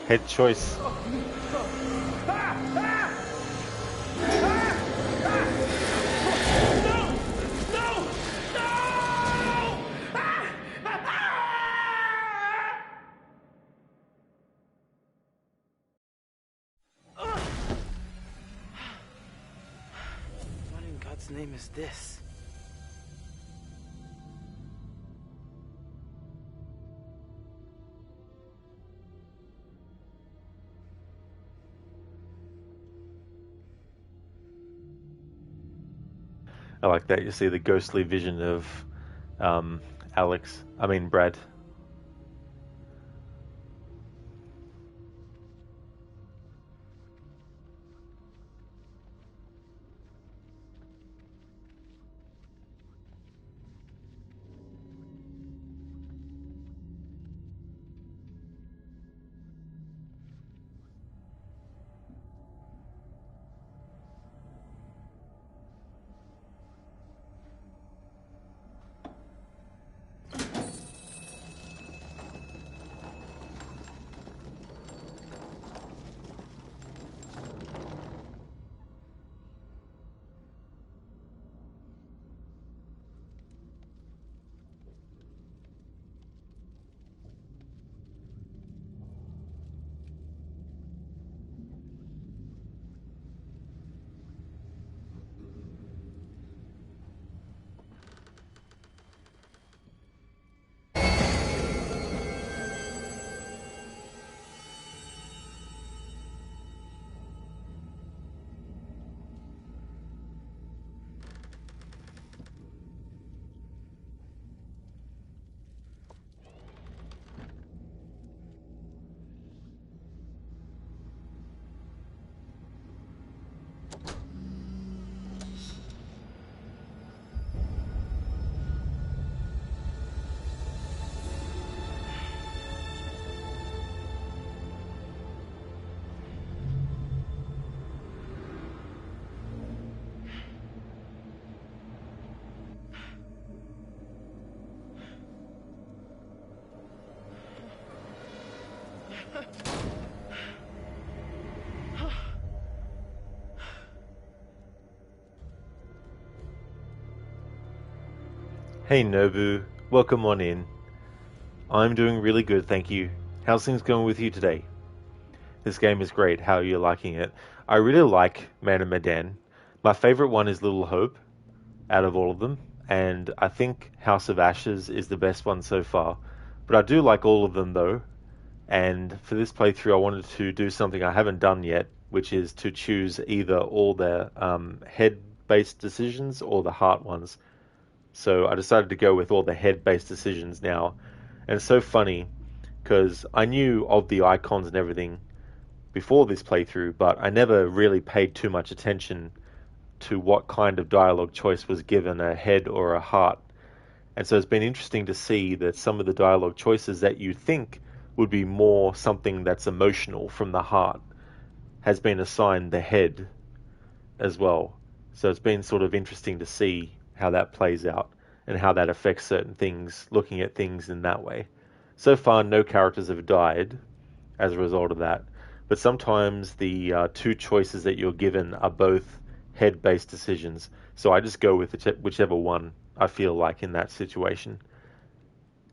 Head choice. What in God's name is this? I like that. You see the ghostly vision of Brad. Hey Nobu, welcome on in. I'm doing really good, thank you. How's things going with you today? This game is great. How are you liking it? I really like Man of Medan. My favorite one is Little Hope. out of all of them, and I think House of Ashes is the best one so far. But I do like all of them though, and for this playthrough I wanted to do something I haven't done yet, which is to choose either all the head-based decisions or the heart ones. So I decided to go with all the head-based decisions now, and it's so funny because I knew of the icons and everything before this playthrough, but I never really paid too much attention to what kind of dialogue choice was given, a head or a heart. And so it's been interesting to see that some of the dialogue choices that you think would be more something that's emotional from the heart has been assigned the head as well. So it's been sort of interesting to see how that plays out and how that affects certain things, looking at things in that way. So far, no characters have died as a result of that, but sometimes the two choices that you're given are both head-based decisions. So I just go with whichever one I feel like in that situation.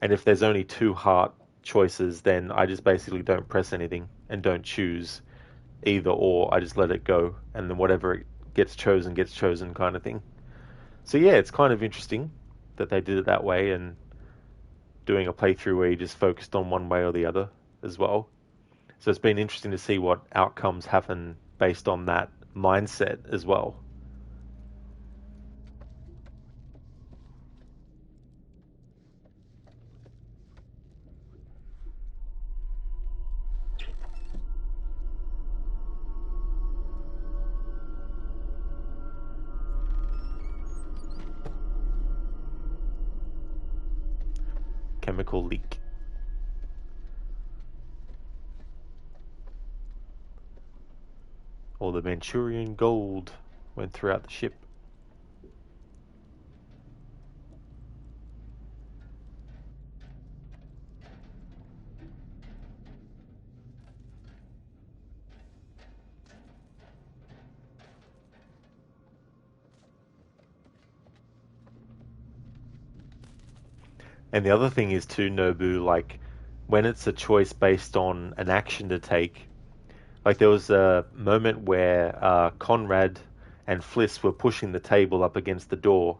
And if there's only two heart choices, then I just basically don't press anything and don't choose either or. I just let it go, and then whatever it gets chosen kind of thing. So yeah, it's kind of interesting that they did it that way, and doing a playthrough where you just focused on one way or the other as well. So it's been interesting to see what outcomes happen based on that mindset as well. Chemical leak. All the Manchurian gold went throughout the ship. And the other thing is too, Nobu, like when it's a choice based on an action to take, like there was a moment where Conrad and Fliss were pushing the table up against the door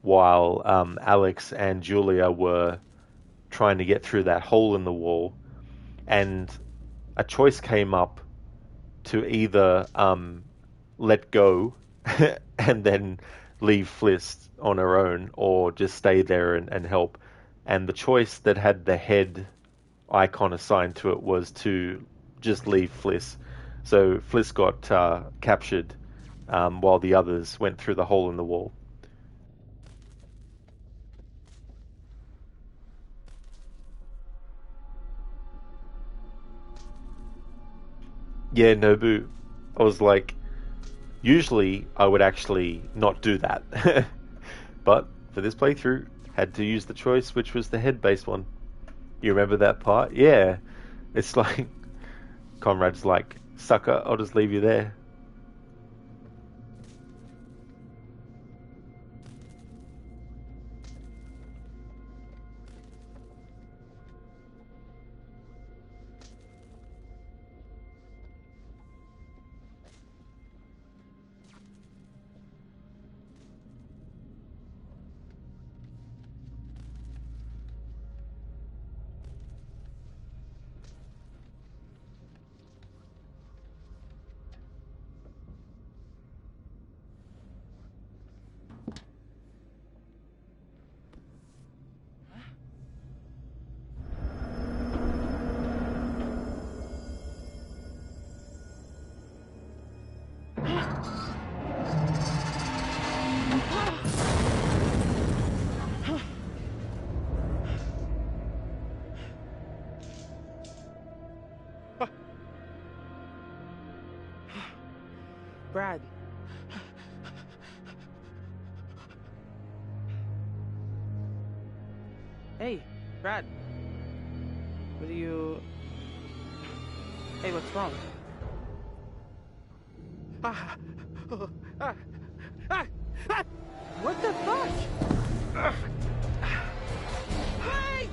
while Alex and Julia were trying to get through that hole in the wall, and a choice came up to either let go and then leave Fliss on her own, or just stay there and help. And the choice that had the head icon assigned to it was to just leave Fliss. So Fliss got captured while the others went through the hole in the wall. Yeah, Nobu, I was like, usually I would actually not do that. But for this playthrough, had to use the choice, which was the head-based one. You remember that part? Yeah. It's like, Conrad's like, sucker, I'll just leave you there. Brad. Hey, Brad. What are you... Hey, what's wrong? What the fuck? Wait!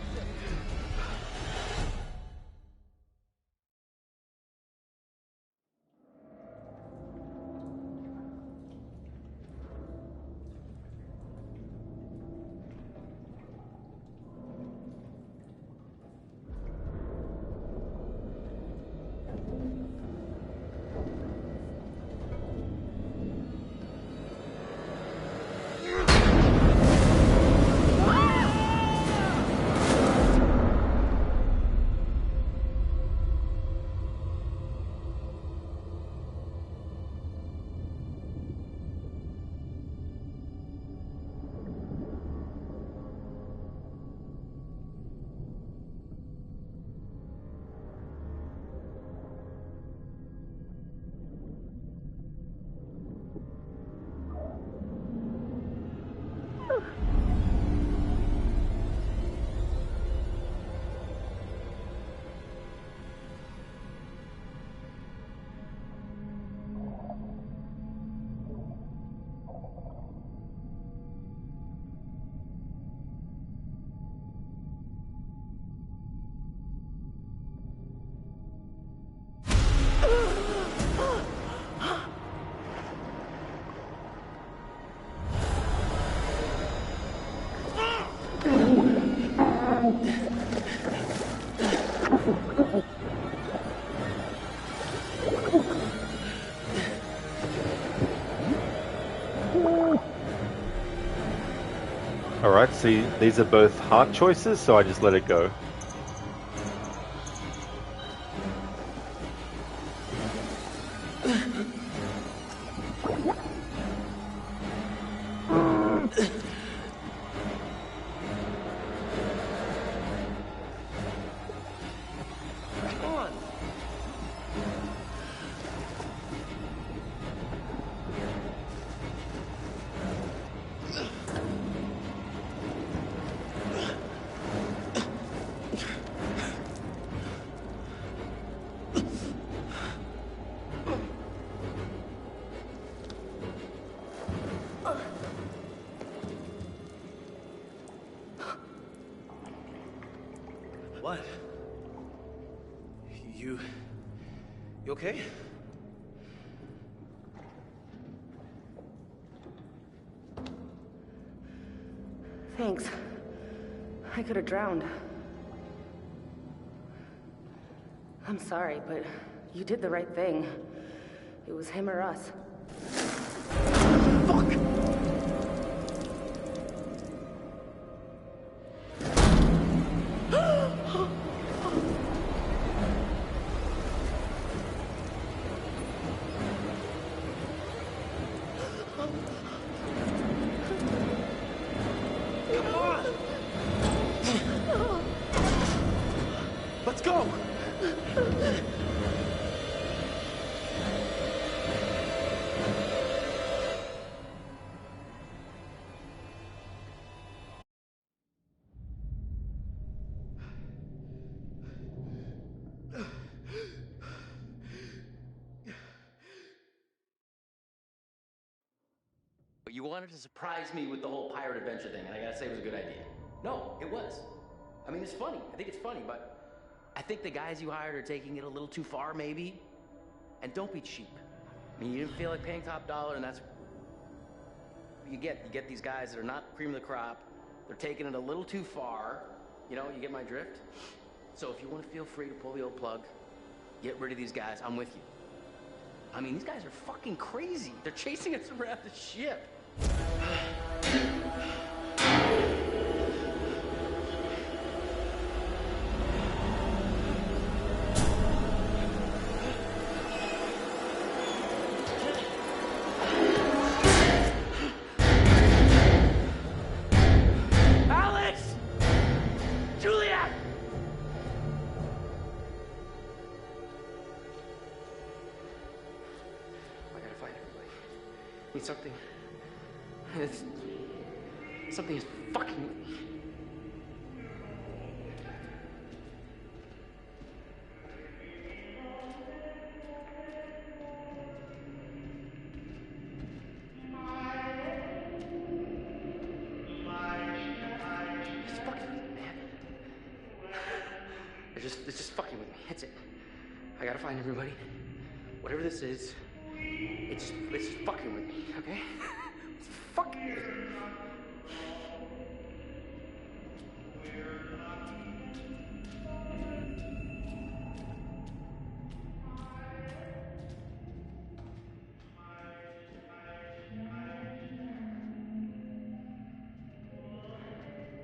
Alright, see, these are both heart choices, so I just let it go. What? You okay? Thanks. I could have drowned. I'm sorry, but you did the right thing. It was him or us. Fuck! Let's go! But you wanted to surprise me with the whole pirate adventure thing, and I gotta say it was a good idea. No, it was. I mean, it's funny. I think it's funny, but I think the guys you hired are taking it a little too far, maybe. And don't be cheap. I mean, you didn't feel like paying top dollar, and that's you get these guys that are not cream of the crop. They're taking it a little too far. You know, you get my drift? So if you want to feel free to pull the old plug, get rid of these guys, I'm with you. I mean, these guys are fucking crazy. They're chasing us around the ship. Alex! Juliet! I gotta find everybody. Need something. Something is fucking with me. It's fucking with me, man. It's just fucking with me. That's it. I gotta find everybody. Whatever this is, it's just fucking with me, okay? It's fucking with me.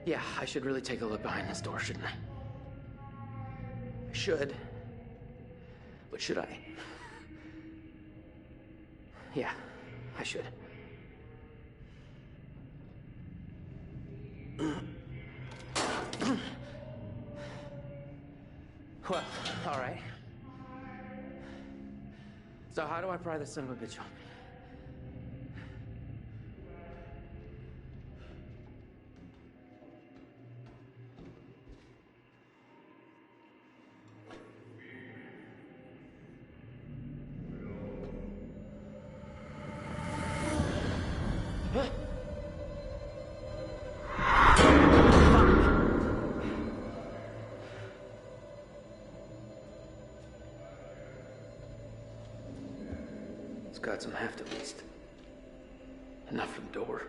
Yeah, I should really take a look behind this door, shouldn't I? I should. But should I? Yeah, I should. Well, all right. So how do I pry this son of a bitch open? It's got some heft at least. Enough for the door.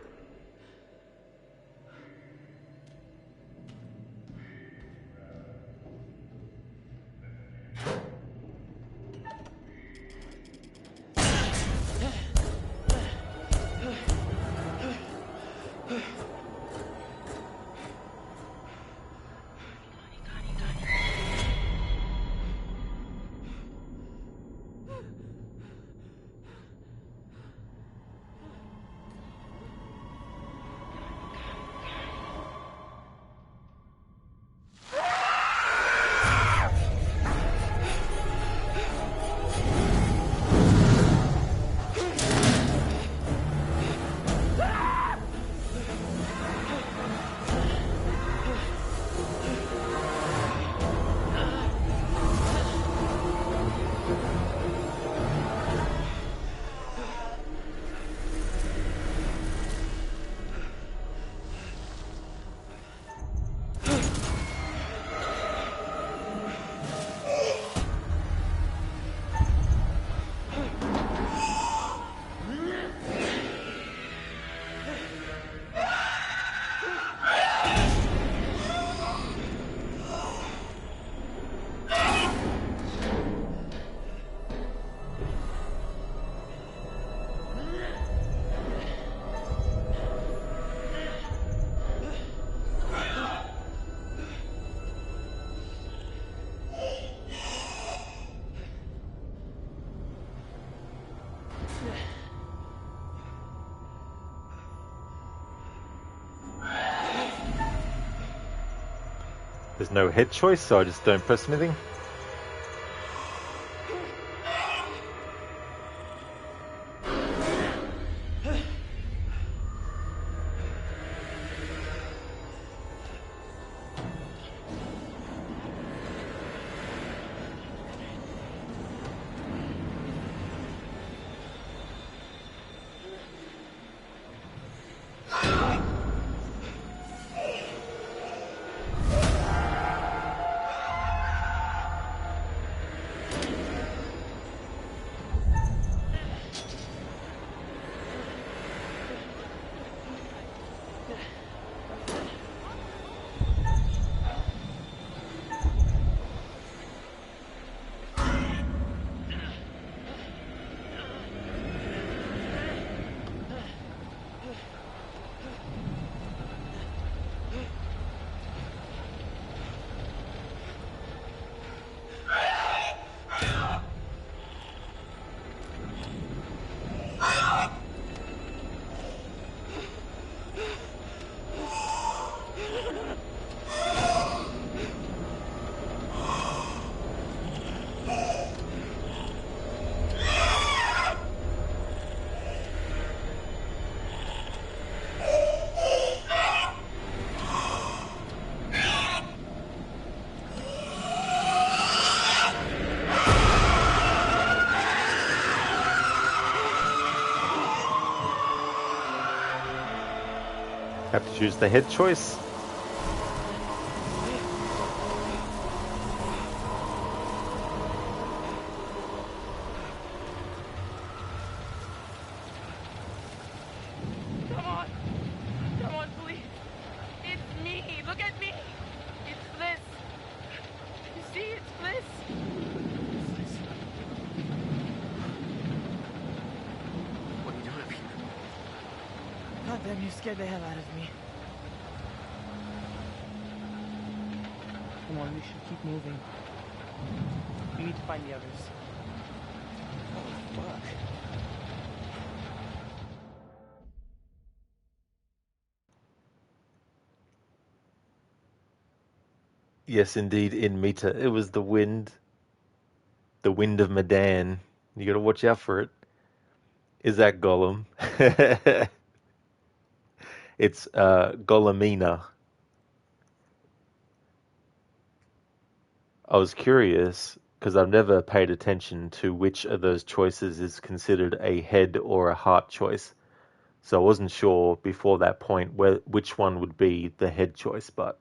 There's no head choice, so I just don't press anything. Have to choose the head choice. Come on. Come on, please. It's me. Look at me. It's Bliss. You see, it's Bliss. What are you doing up here? God damn, you scared the hell out of me. Come on, we should keep moving. We need to find the others. Oh, fuck. Yes, indeed, in Mita. It was the wind of Medan. You gotta watch out for it. Is that Gollum? It's Gollumina. I was curious because I've never paid attention to which of those choices is considered a head or a heart choice. So I wasn't sure before that point which one would be the head choice, but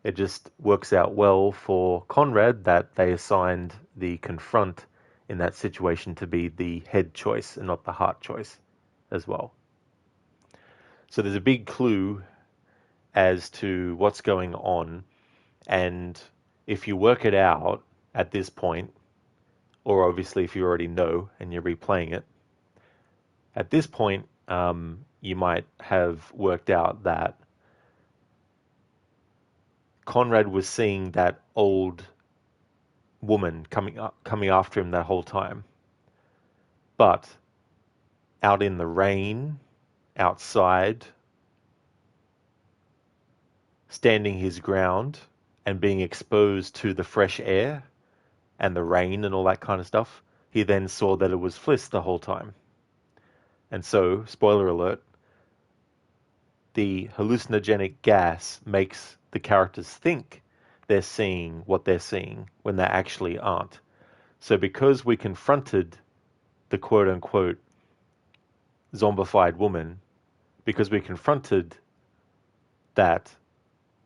it just works out well for Conrad that they assigned the confront in that situation to be the head choice and not the heart choice as well. So there's a big clue as to what's going on, and if you work it out at this point, or obviously if you already know and you're replaying it, at this point you might have worked out that Conrad was seeing that old woman coming after him that whole time, but out in the rain, outside, standing his ground and being exposed to the fresh air and the rain and all that kind of stuff, he then saw that it was Fliss the whole time. And so, spoiler alert, the hallucinogenic gas makes the characters think they're seeing what they're seeing when they actually aren't. So because we confronted the quote-unquote zombified woman, because we confronted that,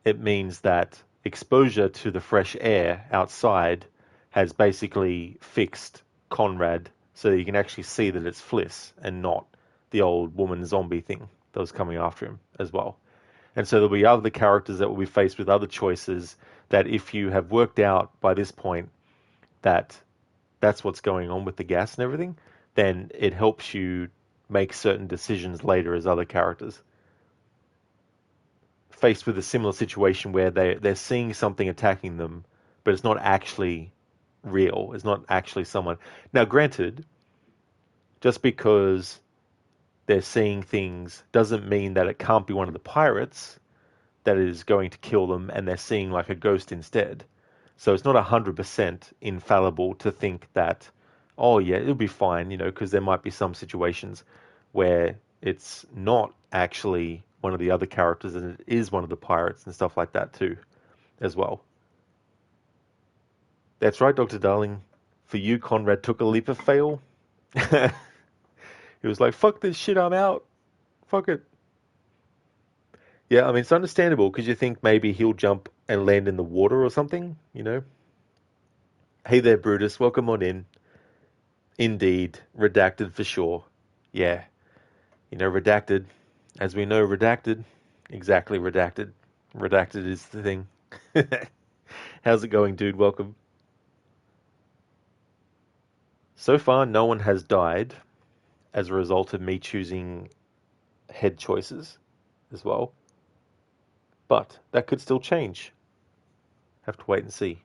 it means that exposure to the fresh air outside has basically fixed Conrad so that you can actually see that it's Fliss and not the old woman zombie thing that was coming after him as well. And so there'll be other characters that will be faced with other choices that if you have worked out by this point that that's what's going on with the gas and everything, then it helps you make certain decisions later as other characters. Faced with a similar situation where they're seeing something attacking them, but it's not actually real. It's not actually someone. Now, granted, just because they're seeing things doesn't mean that it can't be one of the pirates that is going to kill them and they're seeing like a ghost instead. So it's not 100% infallible to think that, oh yeah, it'll be fine, because there might be some situations where it's not actually one of the other characters and it is one of the pirates and stuff like that too, as well. That's right, Dr. Darling. For you, Conrad took a leap of fail. He was like, fuck this shit, I'm out. Fuck it. Yeah, I mean, it's understandable because you think maybe he'll jump and land in the water or something, Hey there, Brutus. Welcome on in. Indeed. Redacted for sure. Yeah. Redacted. As we know, redacted. Exactly, redacted. Redacted is the thing. How's it going, dude? Welcome. So far, no one has died as a result of me choosing head choices as well. But that could still change. Have to wait and see.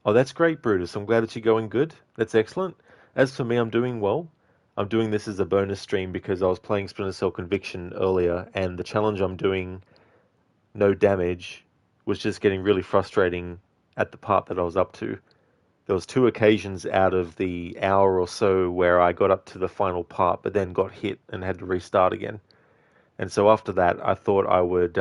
Oh, that's great, Brutus. I'm glad that you're going good. That's excellent. As for me, I'm doing well. I'm doing this as a bonus stream because I was playing Splinter Cell Conviction earlier, and the challenge I'm doing, no damage, was just getting really frustrating at the part that I was up to. There was 2 occasions out of the hour or so where I got up to the final part, but then got hit and had to restart again. And so after that, I thought I would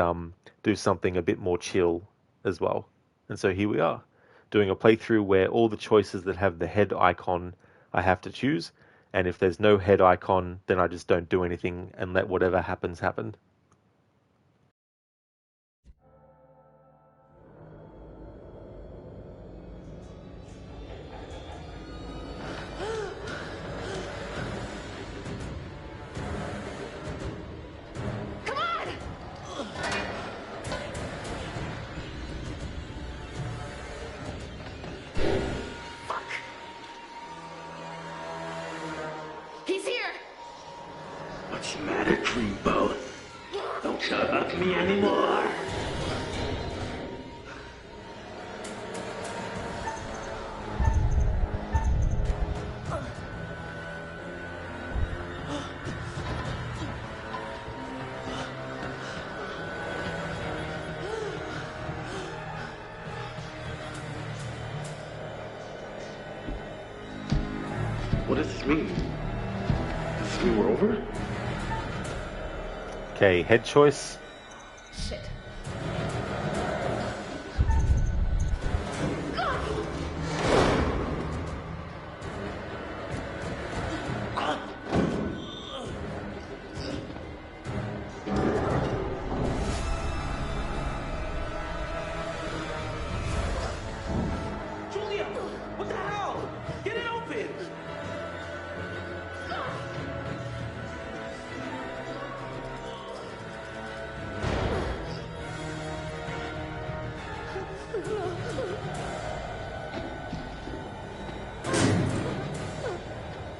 do something a bit more chill as well. And so here we are, doing a playthrough where all the choices that have the head icon I have to choose, and if there's no head icon, then I just don't do anything and let whatever happens happen. He's here! What's the matter, Dreamboat? Don't shout at me anymore. What does this mean? Does this mean we're over? Okay, head choice. Shit. Julia! What the hell? Get it open!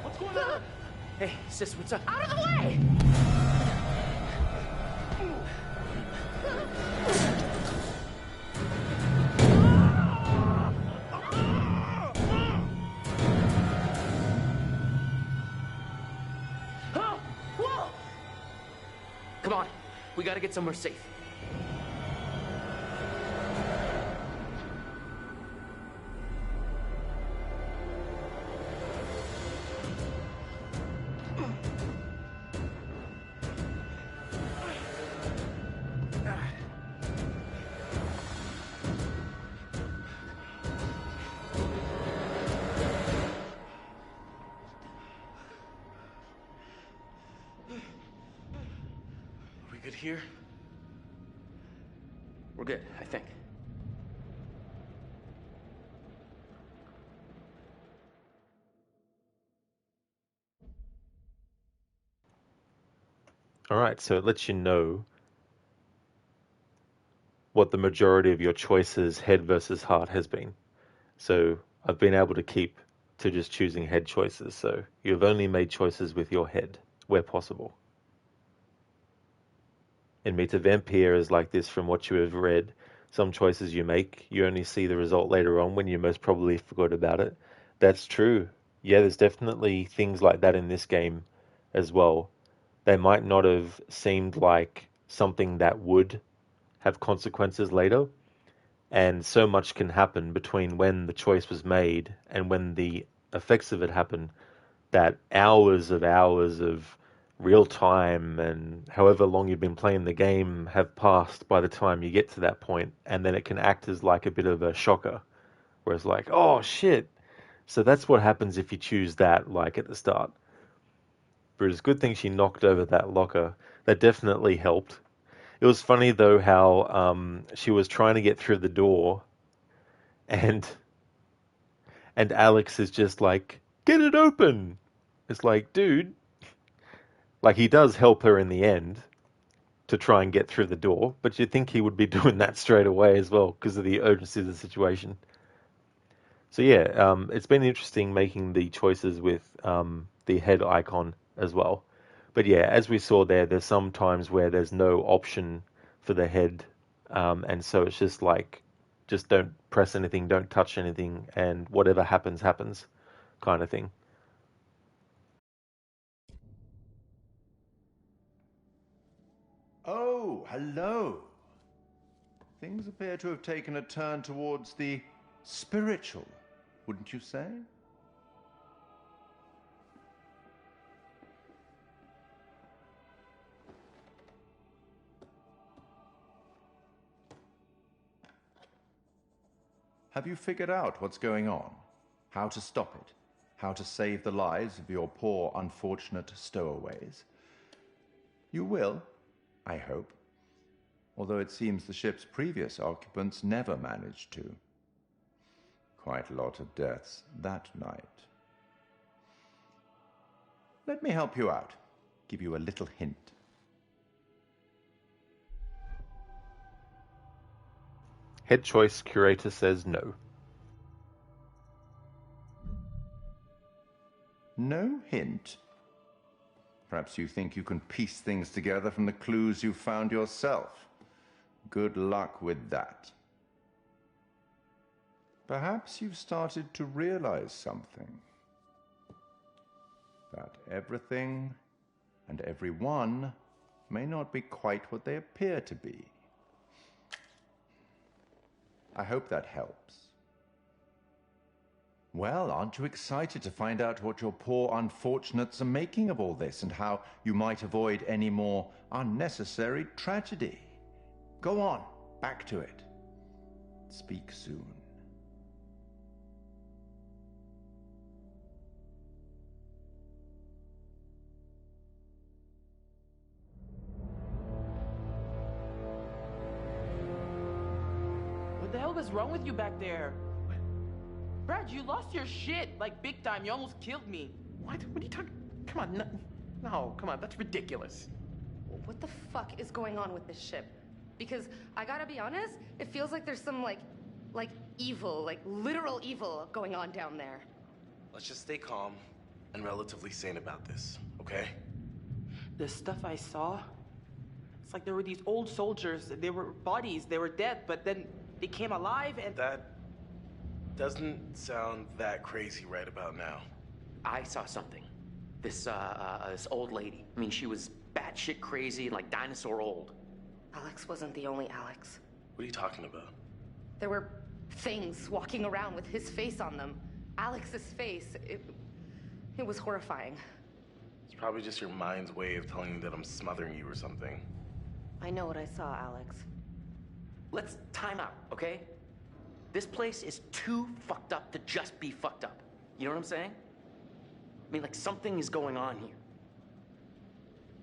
What's going on? Hey, sis, what's up? Out of the way! Whoa! Come on, we gotta get somewhere safe. Are we good here? We're good, I think. All right, so it lets you know what the majority of your choices, head versus heart, has been. So I've been able to keep to just choosing head choices. So you've only made choices with your head where possible. In Meet a Vampire is like this from what you have read. Some choices you make, you only see the result later on when you most probably forgot about it. That's true. Yeah, there's definitely things like that in this game as well. They might not have seemed like something that would have consequences later. And so much can happen between when the choice was made and when the effects of it happen, that hours of real time and however long you've been playing the game have passed by the time you get to that point, and then it can act as like a bit of a shocker, where it's like, oh shit. So that's what happens if you choose that, like at the start. But it's a good thing she knocked over that locker. That definitely helped. It was funny though how she was trying to get through the door, and Alex is just like, get it open. It's like, dude, like he does help her in the end to try and get through the door, but you'd think he would be doing that straight away as well because of the urgency of the situation. So yeah, it's been interesting making the choices with the head icon as well. But yeah, as we saw there, there's some times where there's no option for the head, and so it's just like, just don't press anything, don't touch anything, and whatever happens, happens, kind of thing. Oh, hello. Things appear to have taken a turn towards the spiritual, wouldn't you say? Have you figured out what's going on? How to stop it? How to save the lives of your poor, unfortunate stowaways? You will, I hope. Although it seems the ship's previous occupants never managed to. Quite a lot of deaths that night. Let me help you out. Give you a little hint. Head choice curator says no. No hint? Perhaps you think you can piece things together from the clues you've found yourself. Good luck with that. Perhaps you've started to realize something. That everything and everyone may not be quite what they appear to be. I hope that helps. Well, aren't you excited to find out what your poor unfortunates are making of all this and how you might avoid any more unnecessary tragedy? Go on, back to it. Speak soon. What the hell is wrong with you back there? Brad, you lost your shit, like big time. You almost killed me. What? What are you talking? Come on, no, come on, that's ridiculous. What the fuck is going on with this ship? Because I gotta be honest, it feels like there's some like evil, like literal evil going on down there. Let's just stay calm and relatively sane about this, okay? The stuff I saw, it's like there were these old soldiers. They were bodies. They were dead, but then they came alive and... That doesn't sound that crazy right about now. I saw something. This old lady. I mean, she was batshit crazy, like dinosaur old. Alex wasn't the only Alex. What are you talking about? There were things walking around with his face on them. Alex's face. It was horrifying. It's probably just your mind's way of telling you that I'm smothering you or something. I know what I saw, Alex. Let's time out, okay? This place is too fucked up to just be fucked up. You know what I'm saying? I mean, like, something is going on here.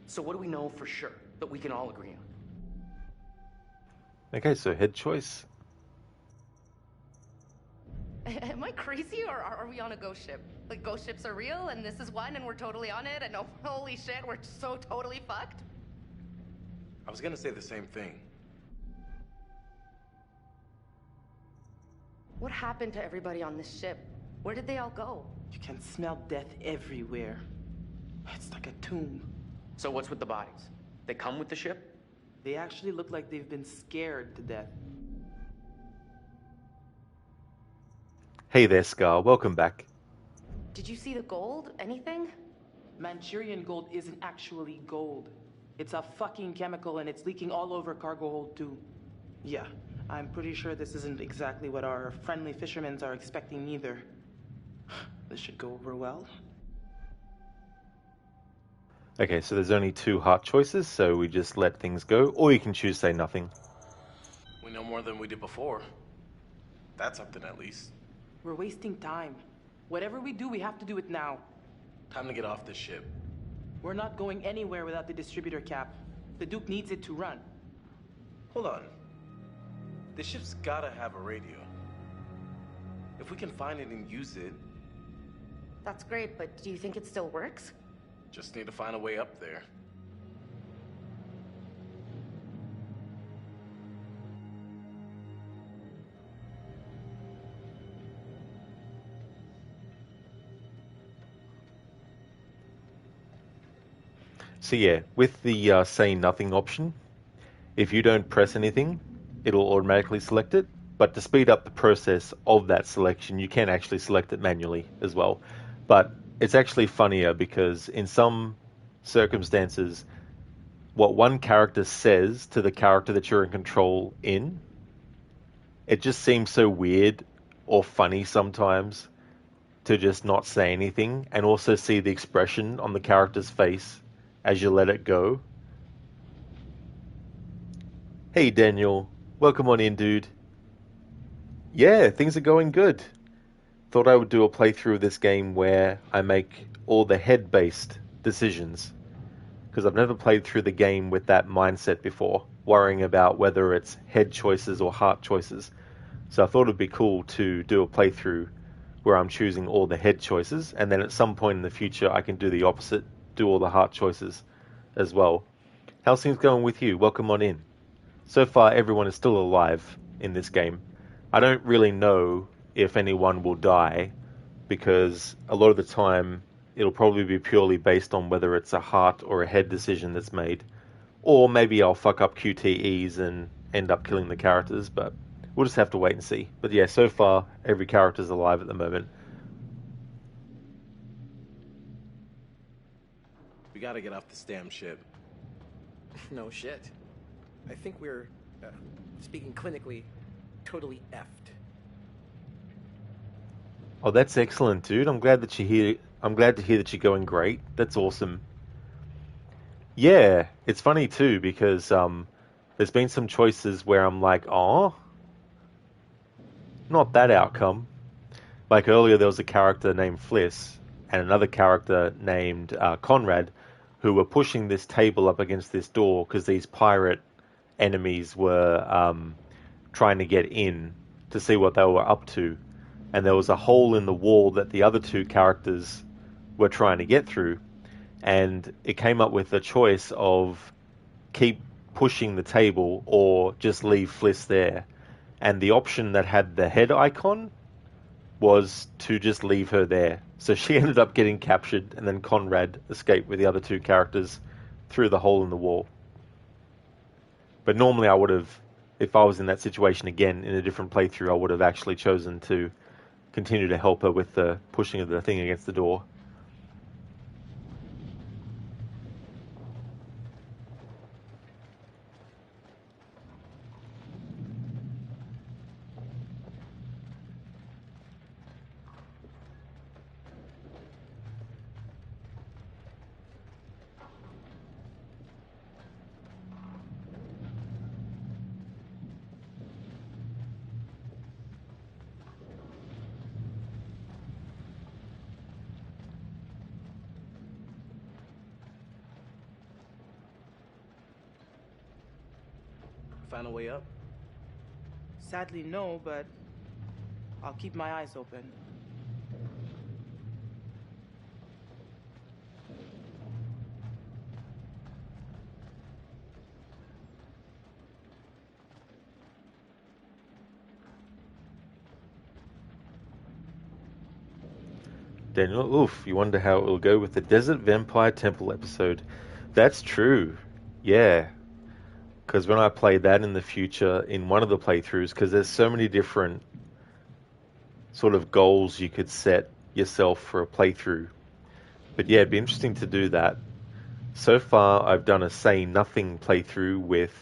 So what do we know for sure that we can all agree on? Okay, so head choice. Am I crazy, or are we on a ghost ship? Like, ghost ships are real, and this is one, and we're totally on it, and oh, holy shit, we're so totally fucked? I was gonna say the same thing. What happened to everybody on this ship? Where did they all go? You can smell death everywhere. It's like a tomb. So what's with the bodies? They come with the ship? They actually look like they've been scared to death. Hey there, Scar. Welcome back. Did you see the gold? Anything? Manchurian gold isn't actually gold. It's a fucking chemical and it's leaking all over cargo hold too. Yeah, I'm pretty sure this isn't exactly what our friendly fishermen are expecting either. This should go over well. Okay, so there's only 2 heart choices, so we just let things go, or you can choose say nothing. We know more than we did before. That's something at least. We're wasting time. Whatever we do, we have to do it now. Time to get off this ship. We're not going anywhere without the distributor cap. The Duke needs it to run. Hold on. This ship's gotta have a radio. If we can find it and use it... That's great, but do you think it still works? Just need to find a way up there. So yeah, with the say nothing option, if you don't press anything, it'll automatically select it. But to speed up the process of that selection, you can actually select it manually as well. But it's actually funnier because in some circumstances, what one character says to the character that you're in control in, it just seems so weird or funny sometimes to just not say anything and also see the expression on the character's face as you let it go. Hey Daniel, welcome on in, dude. Yeah, things are going good. Thought I would do a playthrough of this game where I make all the head-based decisions, because I've never played through the game with that mindset before, worrying about whether it's head choices or heart choices. So I thought it'd be cool to do a playthrough where I'm choosing all the head choices, and then at some point in the future I can do the opposite, do all the heart choices as well. How's things going with you? Welcome on in. So far everyone is still alive in this game. I don't really know if anyone will die, because a lot of the time it'll probably be purely based on whether it's a heart or a head decision that's made. Or maybe I'll fuck up QTEs and end up killing the characters, but we'll just have to wait and see. But yeah, so far every character's alive at the moment. We gotta get off this damn ship. No shit. I think we're, speaking clinically, totally effed. Oh, that's excellent, dude. I'm glad to hear that you're going great. That's awesome. Yeah, it's funny too because there's been some choices where I'm like, oh, not that outcome. Like earlier, there was a character named Fliss and another character named Conrad who were pushing this table up against this door because these pirate enemies were trying to get in to see what they were up to. And there was a hole in the wall that the other 2 characters were trying to get through. And it came up with the choice of keep pushing the table or just leave Fliss there. And the option that had the head icon was to just leave her there. So she ended up getting captured, and then Conrad escaped with the other 2 characters through the hole in the wall. But normally I would have, if I was in that situation again in a different playthrough, I would have actually chosen to continue to help her with the pushing of the thing against the door. Find a way up? Sadly, no, but I'll keep my eyes open. Daniel, oof, you wonder how it will go with the Desert Vampire Temple episode. That's true. Yeah. Because when I play that in the future, in one of the playthroughs, because there's so many different sort of goals you could set yourself for a playthrough. But yeah, it'd be interesting to do that. So far, I've done a say nothing playthrough with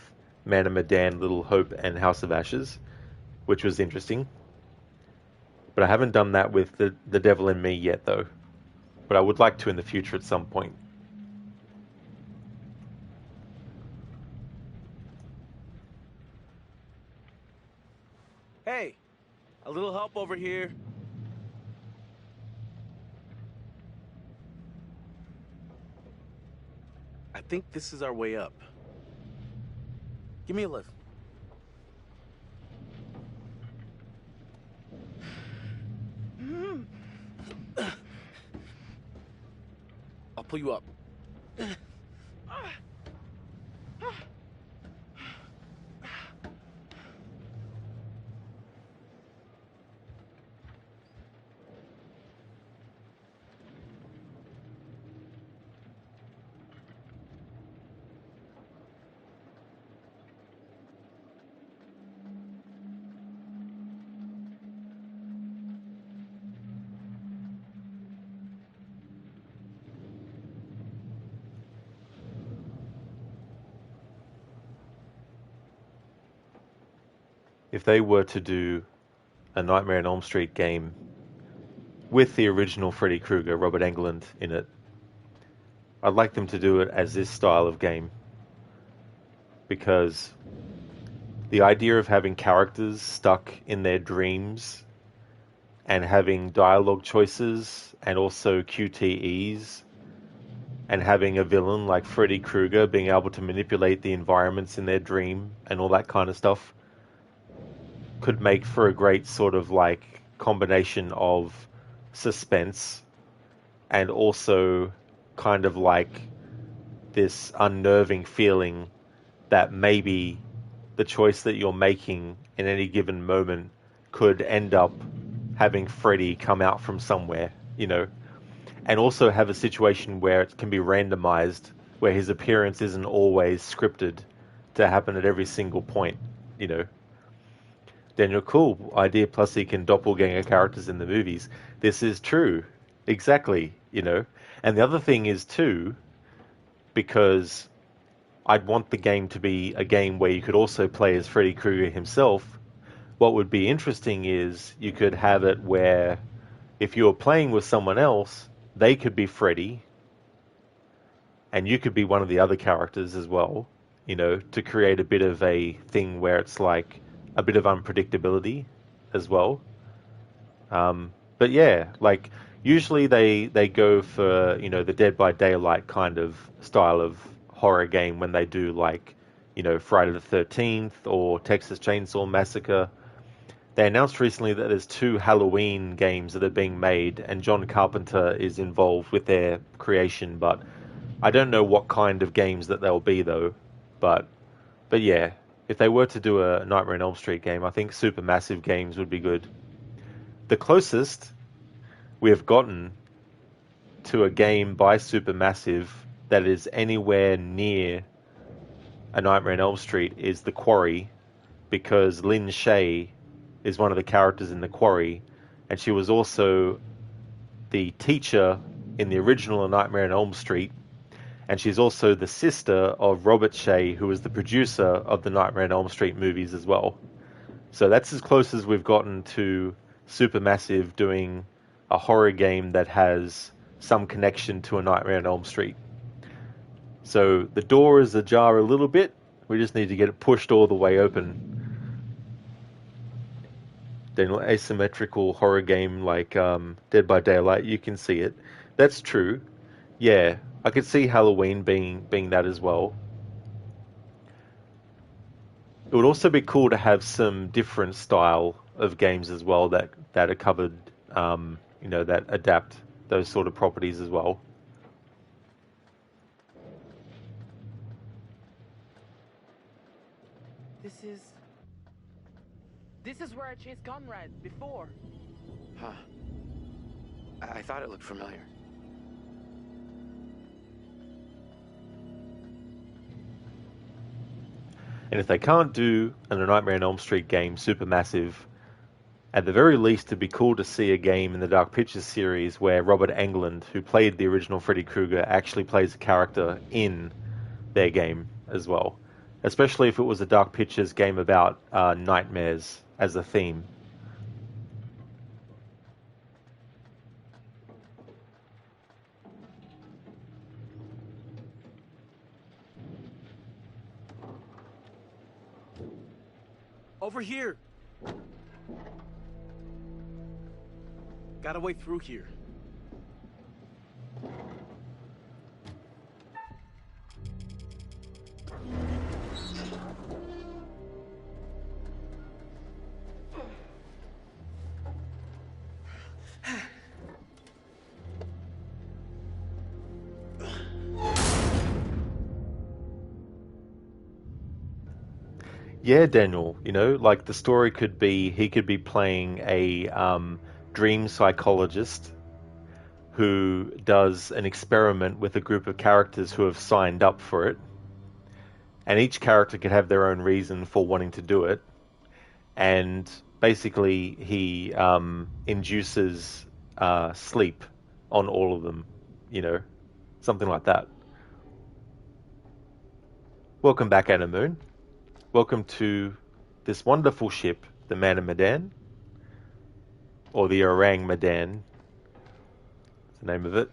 Man of Medan, Little Hope, and House of Ashes, which was interesting. But I haven't done that with the Devil in Me yet, though. But I would like to in the future at some point. Hey, a little help over here. I think this is our way up. Give me a lift. I'll pull you up. If they were to do a Nightmare on Elm Street game with the original Freddy Krueger, Robert Englund, in it, I'd like them to do it as this style of game. Because the idea of having characters stuck in their dreams and having dialogue choices and also QTEs and having a villain like Freddy Krueger being able to manipulate the environments in their dream and all that kind of stuff could make for a great sort of like combination of suspense and also kind of like this unnerving feeling that maybe the choice that you're making in any given moment could end up having Freddy come out from somewhere, you know, and also have a situation where it can be randomized, where his appearance isn't always scripted to happen at every single point, you know. Daniel, cool idea. Plus, he can doppelganger characters in the movies. This is true. Exactly, you know. And the other thing is, too, because I'd want the game to be a game where you could also play as Freddy Krueger himself. What would be interesting is you could have it where if you were playing with someone else, they could be Freddy, and you could be one of the other characters as well, you know, to create a bit of a thing where it's like a bit of unpredictability as well. But yeah, like usually they go for, you know, the Dead by Daylight kind of style of horror game when they do like, you know, Friday the 13th or Texas Chainsaw Massacre. They announced recently that there's 2 Halloween games that are being made and John Carpenter is involved with their creation, but I don't know what kind of games that they'll be though. But yeah, if they were to do a Nightmare on Elm Street game, I think Supermassive Games would be good. The closest we have gotten to a game by Supermassive that is anywhere near a Nightmare on Elm Street is The Quarry, because Lynn Shay is one of the characters in The Quarry, and she was also the teacher in the original Nightmare on Elm Street, and she's also the sister of Robert Shay, who was the producer of the Nightmare on Elm Street movies as well. So that's as close as we've gotten to Supermassive doing a horror game that has some connection to a Nightmare on Elm Street. So the door is ajar a little bit. We just need to get it pushed all the way open. Then asymmetrical horror game like Dead by Daylight, you can see it. That's true. Yeah, I could see Halloween being that as well. It would also be cool to have some different style of games as well that are covered, you know, that adapt those sort of properties as well. This is where I chased Conrad before. Huh. I thought it looked familiar. And if they can't do a Nightmare on Elm Street game Supermassive, at the very least it'd be cool to see a game in the Dark Pictures series where Robert Englund, who played the original Freddy Krueger, actually plays a character in their game as well. especially if it was a Dark Pictures game about nightmares as a theme. Over here. Got a way through here. Yeah, Daniel, you know, like the story could be he could be playing a dream psychologist who does an experiment with a group of characters who have signed up for it. And each character could have their own reason for wanting to do it. And basically, he induces sleep on all of them, you know, something like that. Welcome back, Anna Moon. Welcome to this wonderful ship, the Man of Medan, or the Orang Medan, is the name of it.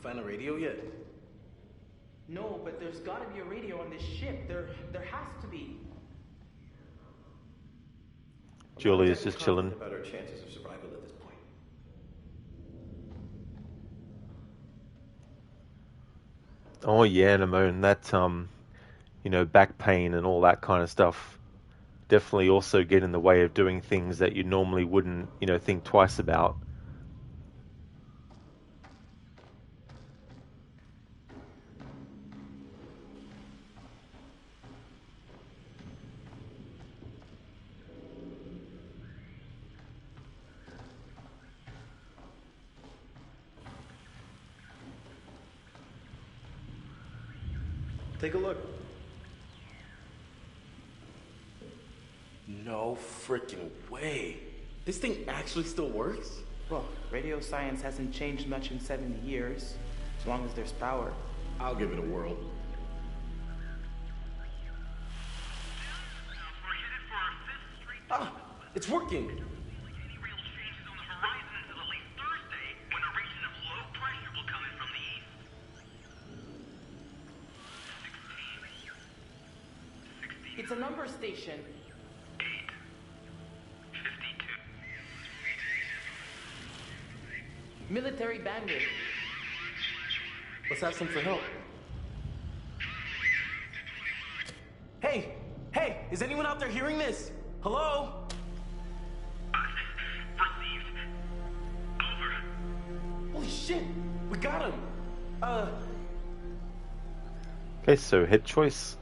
Find a radio yet? No, but there's gotta be a radio on this ship. There has to be. Julia's just chilling. About our chances of survival at this point. Oh yeah, Namone, that you know, back pain and all that kind of stuff definitely also get in the way of doing things that you normally wouldn't, you know, think twice about. Take a look. No freaking way. This thing actually still works? Well, radio science hasn't changed much in 70 years, as long as there's power. I'll give it a whirl. Ah, it's working. It's a number station. 8:52. Military bandit. Let's ask them for help. Hey! Hey! Is anyone out there hearing this? Hello? Received. Over. Holy shit! We got him! Okay, so head choice.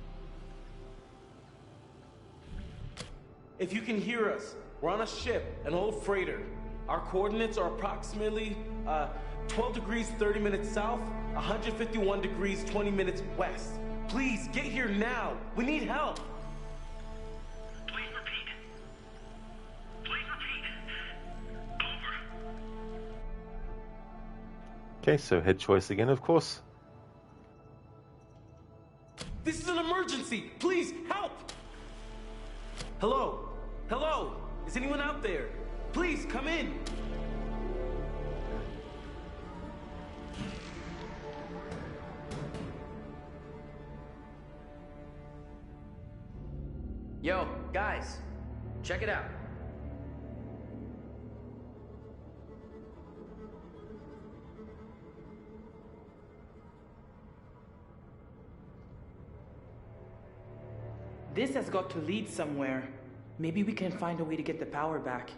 If you can hear us, we're on a ship, an old freighter. Our coordinates are approximately 12 degrees 30 minutes south, 151 degrees 20 minutes west. Please, get here now. We need help. Please repeat. Please repeat. Over. Okay, so head choice again, of course. This is an emergency. Please, help. Hello? Hello? Is anyone out there? Please, come in. Yo, guys, check it out. This has got to lead somewhere. Maybe we can find a way to get the power back.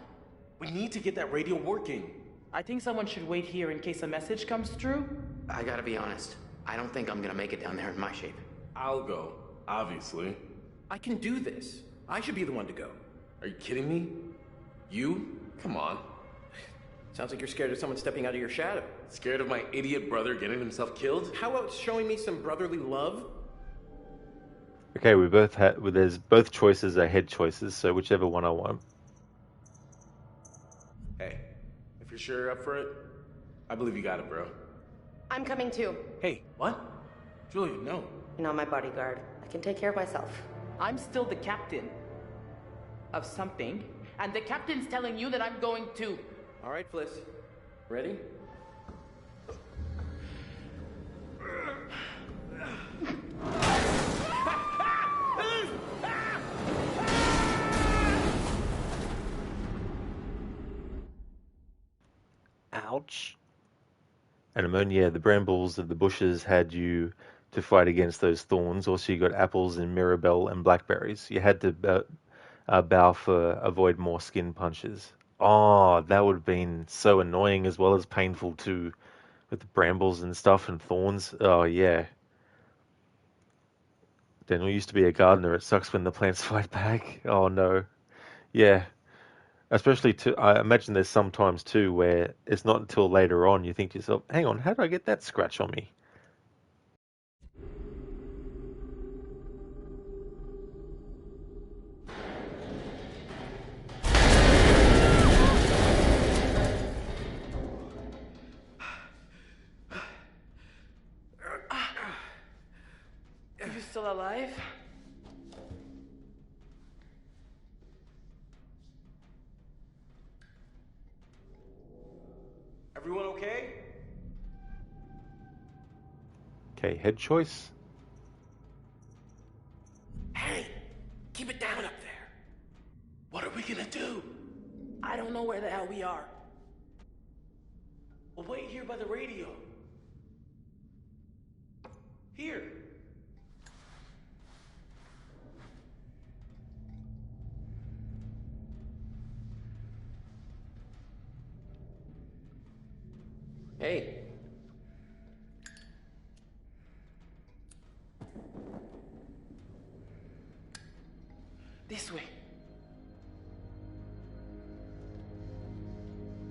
We need to get that radio working. I think someone should wait here in case a message comes through. I gotta be honest. I don't think I'm gonna make it down there in my shape. I'll go, obviously. I can do this. I should be the one to go. Are you kidding me? You? Come on. Sounds like you're scared of someone stepping out of your shadow. Scared of my idiot brother getting himself killed? How about showing me some brotherly love? Okay, we both had. Well, there's both choices are head choices, so whichever one I want. Hey, if you're sure you're up for it, I believe you got it, bro. I'm coming too. Hey, what? Julia, no. You're not my bodyguard. I can take care of myself. I'm still the captain of something, and the captain's telling you that I'm going too. All right, Fliss. Ready? Ouch. And Ammonia, the brambles of the bushes had you to fight against those thorns. Also, you got apples and mirabelle and blackberries. You had to bow for avoid more skin punches. Oh, that would have been so annoying as well as painful too, with the brambles and stuff and thorns. Oh, yeah. Daniel used to be a gardener. It sucks when the plants fight back. Oh, no. Yeah. Especially, I imagine there's sometimes too where it's not until later on you think to yourself, hang on, how did I get that scratch on me? Are you still alive? Everyone okay? Okay, head choice. Hey, keep it down up there. What are we gonna do? I don't know where the hell we are. We'll wait here by the radio. Here. Hey. This way.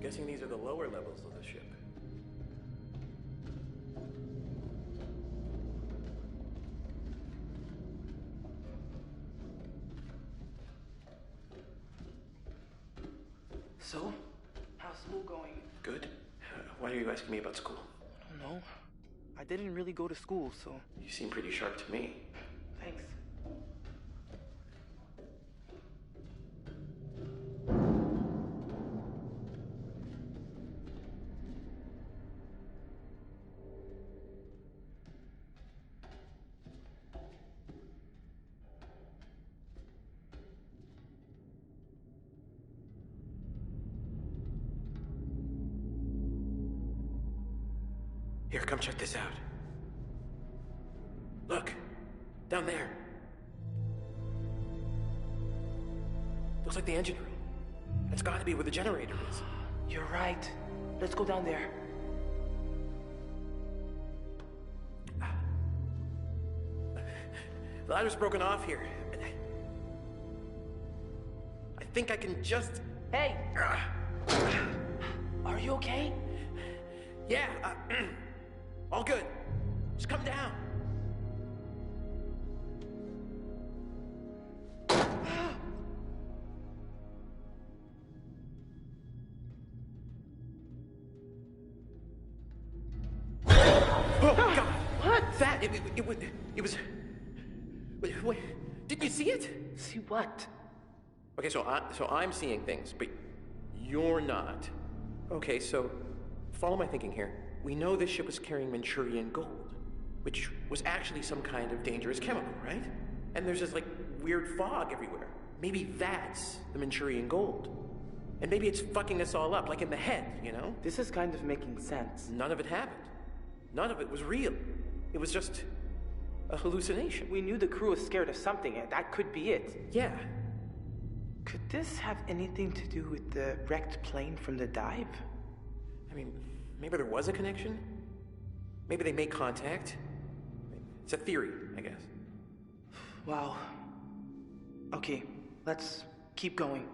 Guessing these are the lower levels of the ship. So, how's school going? Good. Why are you asking me about school? I don't know. I didn't really go to school, so... You seem pretty sharp to me. Thanks. Here, come check this out. Look, down there. Looks like the engine room. It's gotta be where the generator is. You're right. Let's go down there. The ladder's broken off here. I think I can just... Hey! Are you okay? Yeah, all good. Just come down. Oh, God. What? That, it was... Wait, did you see it? See what? Okay, so I'm seeing things, but you're not. Okay, so follow my thinking here. We know this ship was carrying Manchurian gold, which was actually some kind of dangerous chemical, right? And there's this, like, weird fog everywhere. Maybe that's the Manchurian gold. And maybe it's fucking us all up, like in the head, you know? This is kind of making sense. None of it happened. None of it was real. It was just a hallucination. We knew the crew was scared of something, and that could be it. Yeah. Could this have anything to do with the wrecked plane from the dive? I mean, maybe there was a connection? Maybe they made contact? It's a theory, I guess. Wow. Okay, let's keep going.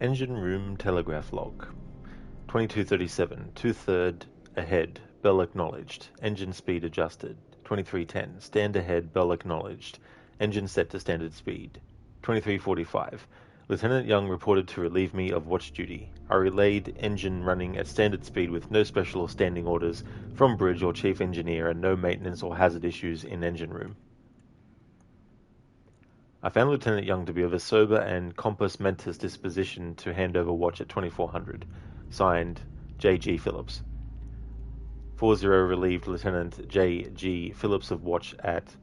Engine room telegraph log. 2237, 2/3 ahead, bell acknowledged, engine speed adjusted. 2310, stand ahead, bell acknowledged, engine set to standard speed. 2345, Lieutenant Young reported to relieve me of watch duty. I relayed engine running at standard speed with no special or standing orders from bridge or chief engineer and no maintenance or hazard issues in engine room. I found Lieutenant Young to be of a sober and compos mentis disposition to hand over watch at 2400. Signed, J.G. Phillips. 40 relieved Lieutenant J.G. Phillips of watch at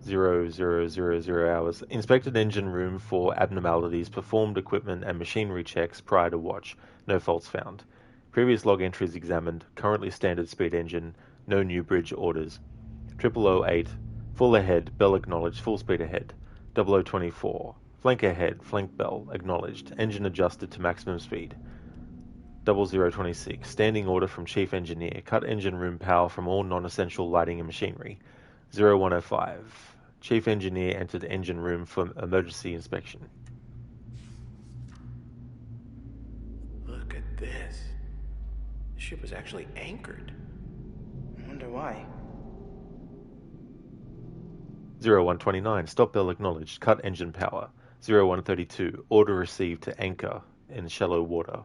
0000 hours. Inspected engine room for abnormalities. Performed equipment and machinery checks prior to watch. No faults found. Previous log entries examined. Currently standard speed engine. No new bridge orders. 0008. Full ahead, bell acknowledged, full speed ahead. 0024. Flank ahead, flank bell, acknowledged. Engine adjusted to maximum speed. 0026. Standing order from chief engineer. Cut engine room power from all non-essential lighting and machinery. 0105. Chief engineer entered engine room for emergency inspection. Look at this. The ship was actually anchored. I wonder why. 0129. Stop bell acknowledged. Cut engine power. 0132. Order received to anchor in shallow water.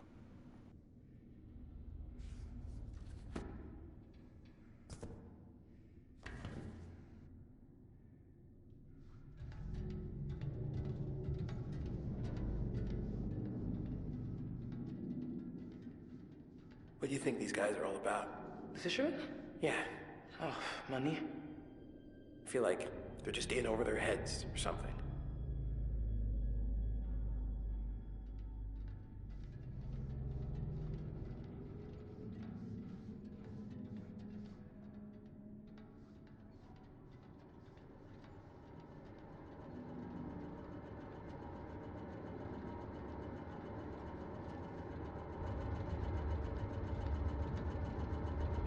What do you think these guys are all about? Fishermen? Yeah. Oh, money. I feel like they're just in over their heads or something.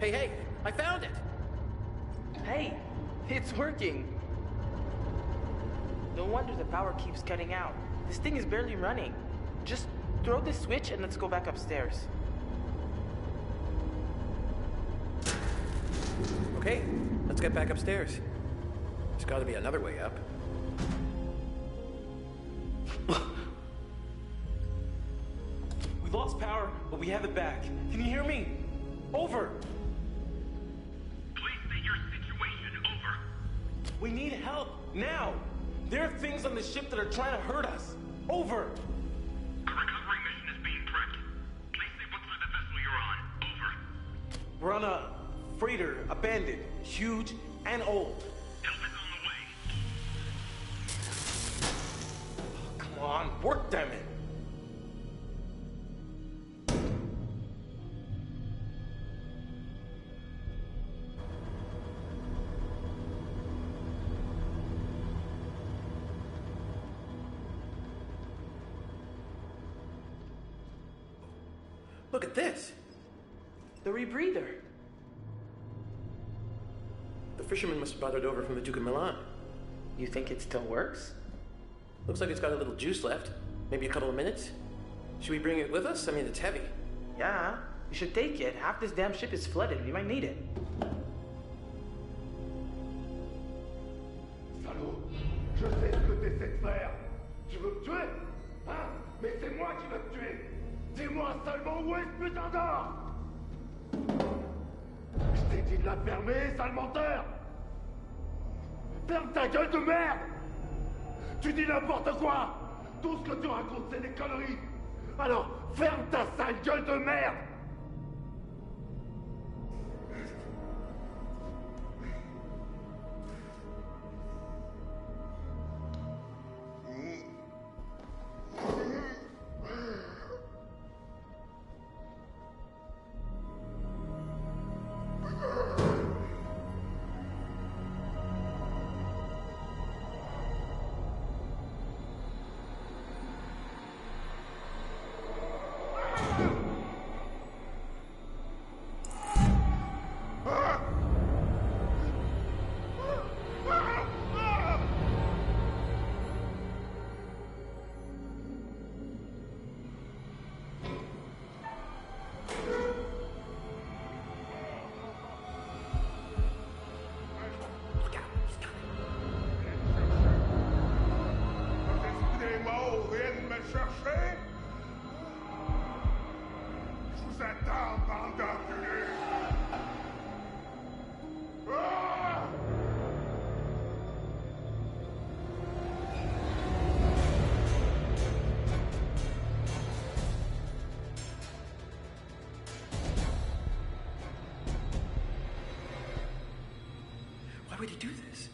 Hey, I found it! Hey, it's working. No wonder the power keeps cutting out. This thing is barely running. Just throw this switch and let's go back upstairs. Okay, let's get back upstairs. There's gotta be another way up. We lost power, but we have it back. Can you hear me? Over! Please state your situation. Over. We need help, now! There are things on the ship that are trying to hurt us. Over! A recovery mission is being prepped. Please say what sort of vessel you're on. Over. We're on a freighter, abandoned, huge, and old. Help is on the way. Come on, work, damn it! Look at this. The rebreather. The fisherman must have brought it over from the Duke of Milan. You think it still works? Looks like it's got a little juice left. Maybe a couple of minutes. Should we bring it with us? I mean, it's heavy. Yeah, you should take it. Half this damn ship is flooded. We might need it. Salaud, je sais ce que t'essaies de faire. Tu veux me tuer? seulement où est ce putain d'or? Je t'ai dit de la fermer, sale menteur! Ferme ta gueule de merde! Tu dis n'importe quoi! Tout ce que tu racontes, c'est des conneries! Alors, ferme ta sale gueule de merde! Why would he do this?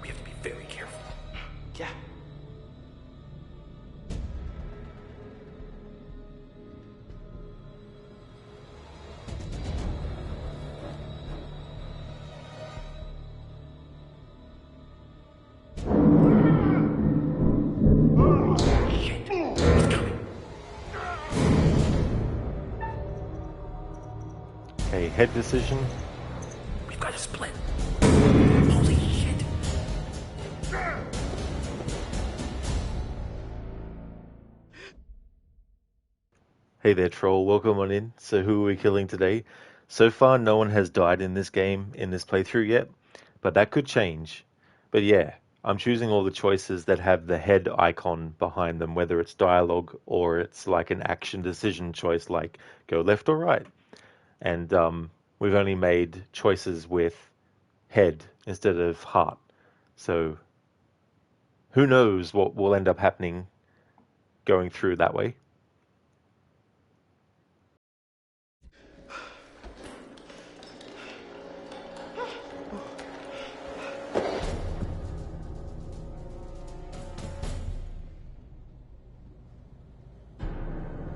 We have to be very careful. Yeah. Okay, head decision. We've got to split. Holy shit. Hey there, troll. Welcome on in. So who are we killing today? So far, no one has died in this game, in this playthrough yet, but that could change. But yeah, I'm choosing all the choices that have the head icon behind them, whether it's dialogue or it's like an action decision choice like go left or right. And we've only made choices with head instead of heart. So who knows what will end up happening going through that way.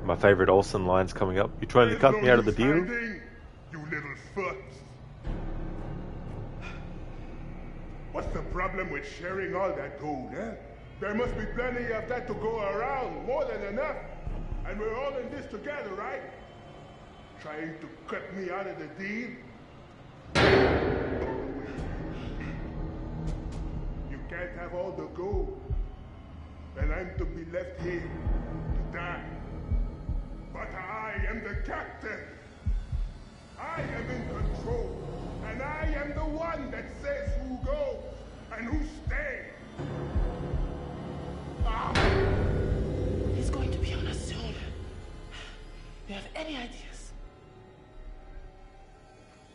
My favorite Olsen line's coming up. You trying to cut me out of the deal? You little foot. What's the problem with sharing all that gold, eh? There must be plenty of that to go around, more than enough. And we're all in this together, right? Trying to cut me out of the deal? You can't have all the gold. And I'm to be left here to die. But I am the captain. I am in control. And I am the one that says who goes and who stays. He's going to be on us soon. Do you have any ideas?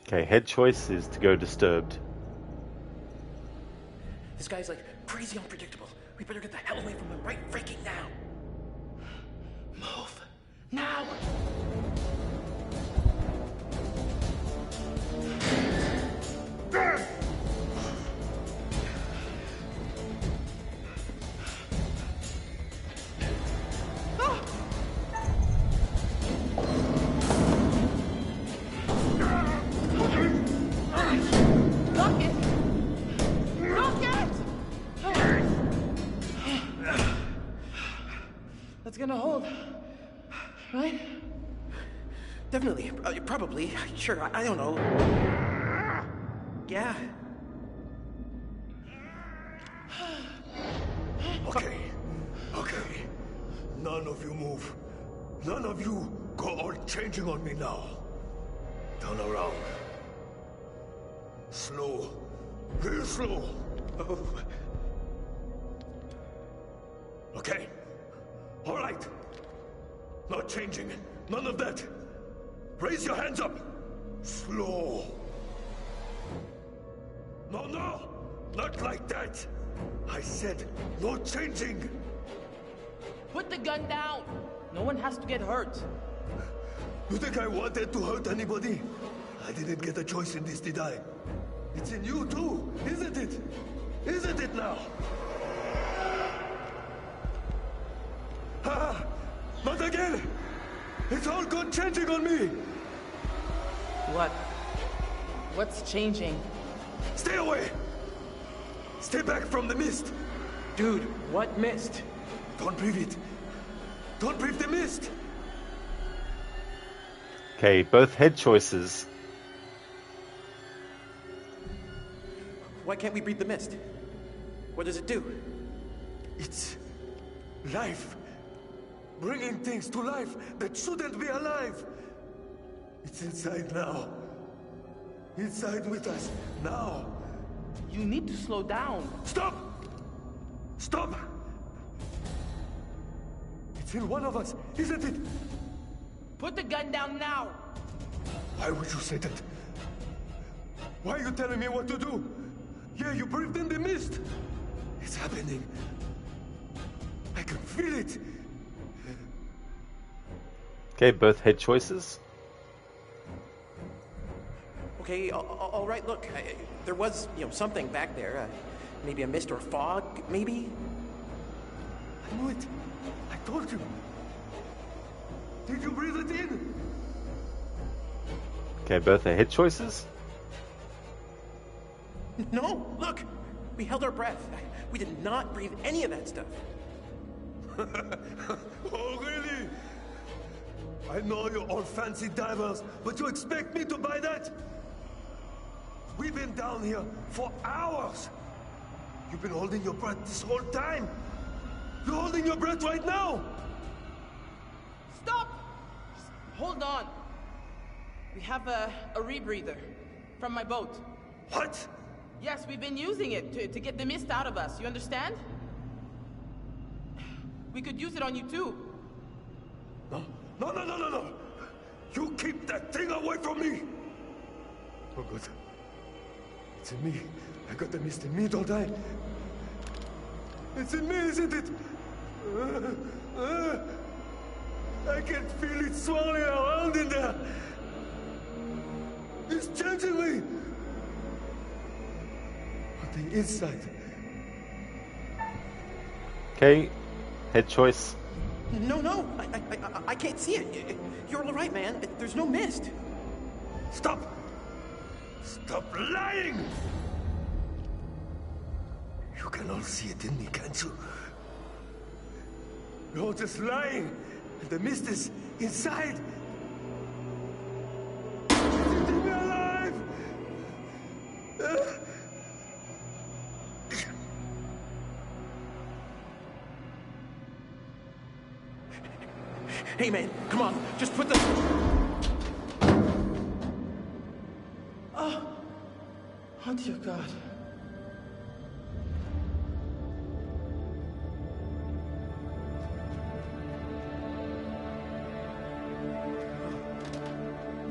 Okay, head choice is to go disturbed. This guy's like crazy unpredictable. We better get the hell away from him right freaking now. Move. Now! Damn! That's gonna hold, right? Definitely. Probably. Sure, I don't know. Yeah. Okay. Okay. None of you move. None of you go all changing on me now. Turn around. Slow. Real slow. Oh. Okay. All right. Not changing. None of that. Raise your hands up. Slow. No, no. Not like that. I said no changing. Put the gun down. No one has to get hurt. You think I wanted to hurt anybody? I didn't get a choice in this, did I? It's in you too, isn't it? Isn't it now? Ah, not again! It's all gone changing on me! What? What's changing? Stay away! Stay back from the mist! Dude, what mist? Don't breathe it! Don't breathe the mist! Okay, both head choices. Why can't we breathe the mist? What does it do? It's life. Bringing things to life that shouldn't be alive. It's inside now. Inside with us now. You need to slow down. Stop! Stop! It's in one of us, isn't it? Put the gun down now. Why would you say that? Why are you telling me what to do? Yeah, you breathed in the mist. It's happening. I can feel it. Okay, both head choices. Okay, all right, look, there was, something back there. Maybe a mist or fog, maybe? I knew it. I told you. Did you breathe it in? Okay, both are head choices. No, look, we held our breath. We did not breathe any of that stuff. Oh, really? I know you're all fancy divers, but you expect me to buy that? We've been down here for hours. You've been holding your breath this whole time. You're holding your breath right now. Stop! Just hold on. We have a rebreather from my boat. What? Yes, we've been using it to get the mist out of us. You understand? We could use it on you too. No. You keep that thing away from me. Oh, good. It's in me. I got the mist in me, don't I? It's in me, isn't it? I can feel it swirling around in there. It's changing me. On the inside. Okay, head choice. No, I can't see it. You're all right, man. There's no mist. Stop! Stop lying! You can all see it in me, can't you? You're just lying, and the mist is inside. Keep me alive! Hey, man, come on. Just put the... Oh, dear God.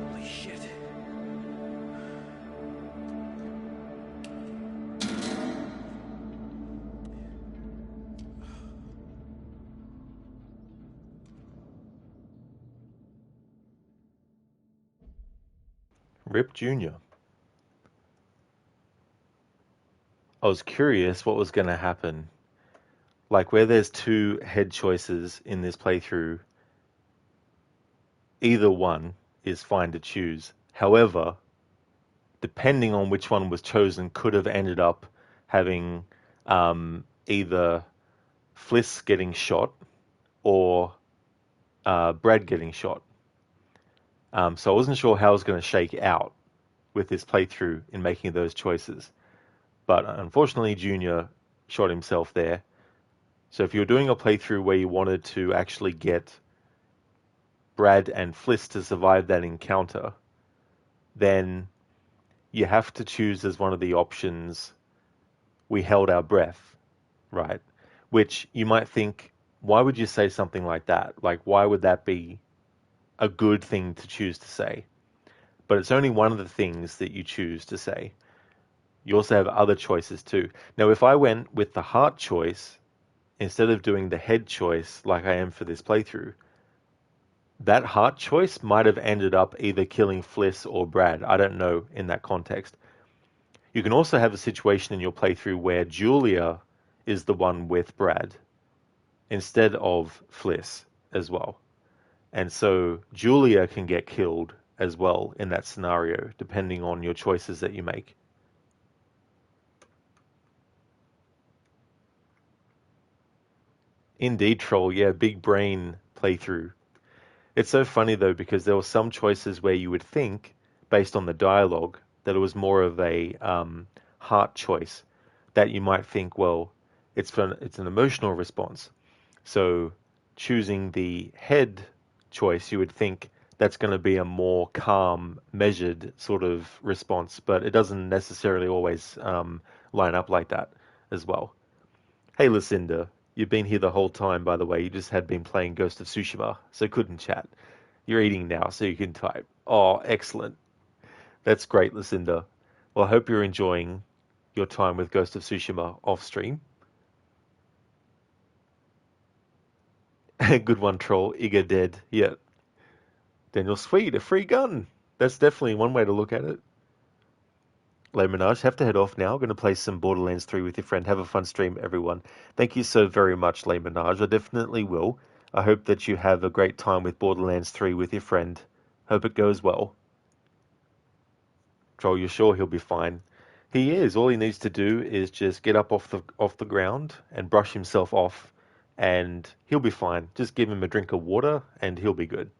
Holy shit. Rip Jr. I was curious what was going to happen. Like, where there's two head choices in this playthrough, either one is fine to choose. However, depending on which one was chosen, could have ended up having either Fliss getting shot or Brad getting shot. So I wasn't sure how I was going to shake out with this playthrough in making those choices. But unfortunately, Junior shot himself there. So if you're doing a playthrough where you wanted to actually get Brad and Fliss to survive that encounter, then you have to choose as one of the options, we held our breath, right? Which you might think why would you say something like that? Like, why would that be a good thing to choose to say? But it's only one of the things that you choose to say. You also have other choices too. Now, if I went with the heart choice instead of doing the head choice like I am for this playthrough, that heart choice might have ended up either killing Fliss or Brad. I don't know in that context. You can also have a situation in your playthrough where Julia is the one with Brad instead of Fliss as well. And so Julia can get killed as well in that scenario, depending on your choices that you make. Indeed, Troll. Yeah, big brain playthrough. It's so funny though, because there were some choices where you would think, based on the dialogue, that it was more of a heart choice. That you might think, well, it's an emotional response. So choosing the head choice, you would think that's going to be a more calm, measured sort of response, but it doesn't necessarily always line up like that as well. Hey, Lucinda, you've been here the whole time, by the way. You just had been playing Ghost of Tsushima, so couldn't chat. You're eating now, so you can type. Oh, excellent. That's great, Lucinda. Well, I hope you're enjoying your time with Ghost of Tsushima off stream. Good one, Troll. Iga dead. Yeah. Daniel Sweet, a free gun. That's definitely one way to look at it. Le Menage, have to head off now. Going to play some Borderlands 3 with your friend. Have a fun stream, everyone. Thank you so very much, Le Menage. I definitely will. I hope that you have a great time with Borderlands 3 with your friend. Hope it goes well. Troll, you're sure he'll be fine? He is. All he needs to do is just get up off the ground and brush himself off, and he'll be fine. Just give him a drink of water, and he'll be good.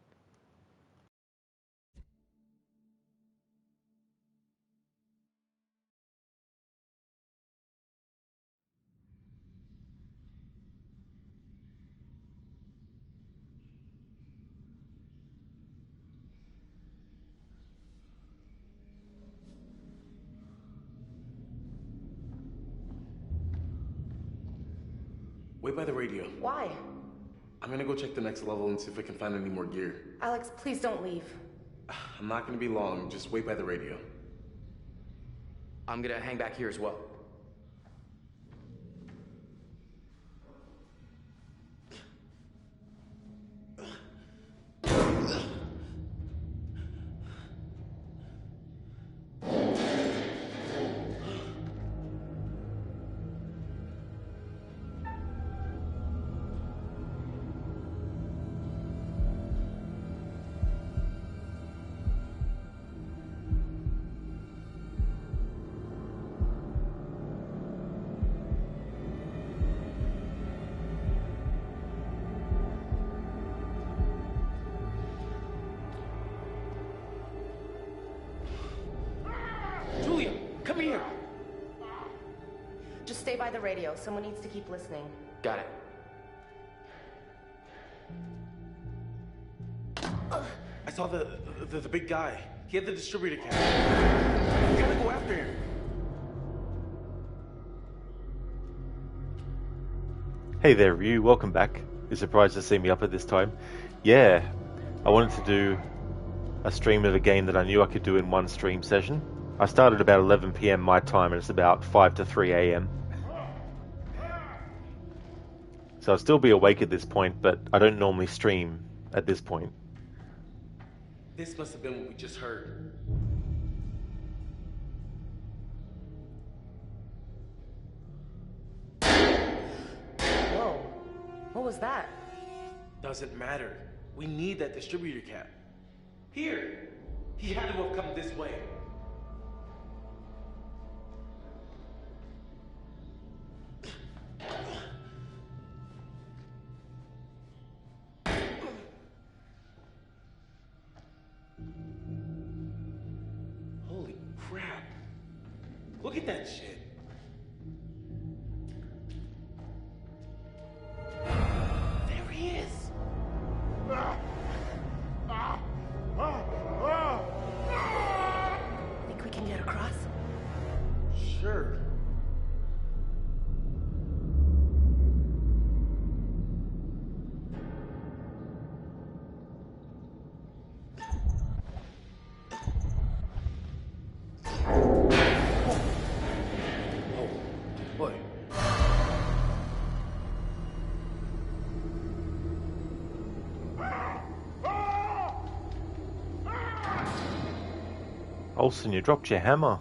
Wait by the radio. Why? I'm gonna go check the next level and see if I can find any more gear. Alex, please don't leave. I'm not gonna be long. Just wait by the radio. I'm gonna hang back here as well. Julia, come here! Just stay by the radio. Someone needs to keep listening. Got it. I saw the big guy. He had the distributor cap. We gotta go after him. Hey there, Ryu. Welcome back. You're surprised to see me up at this time? Yeah, I wanted to do a stream of a game that I knew I could do in one stream session. I started about 11 PM my time, and it's about 5 to 3 AM. So I'll still be awake at this point, but I don't normally stream at this point. This must have been what we just heard. Whoa. What was that? Doesn't matter. We need that distributor cap. Here! He had to have come this way. Holy crap. Look at that shit. There he is. Think we can get across? Sure. Olsen, you dropped your hammer.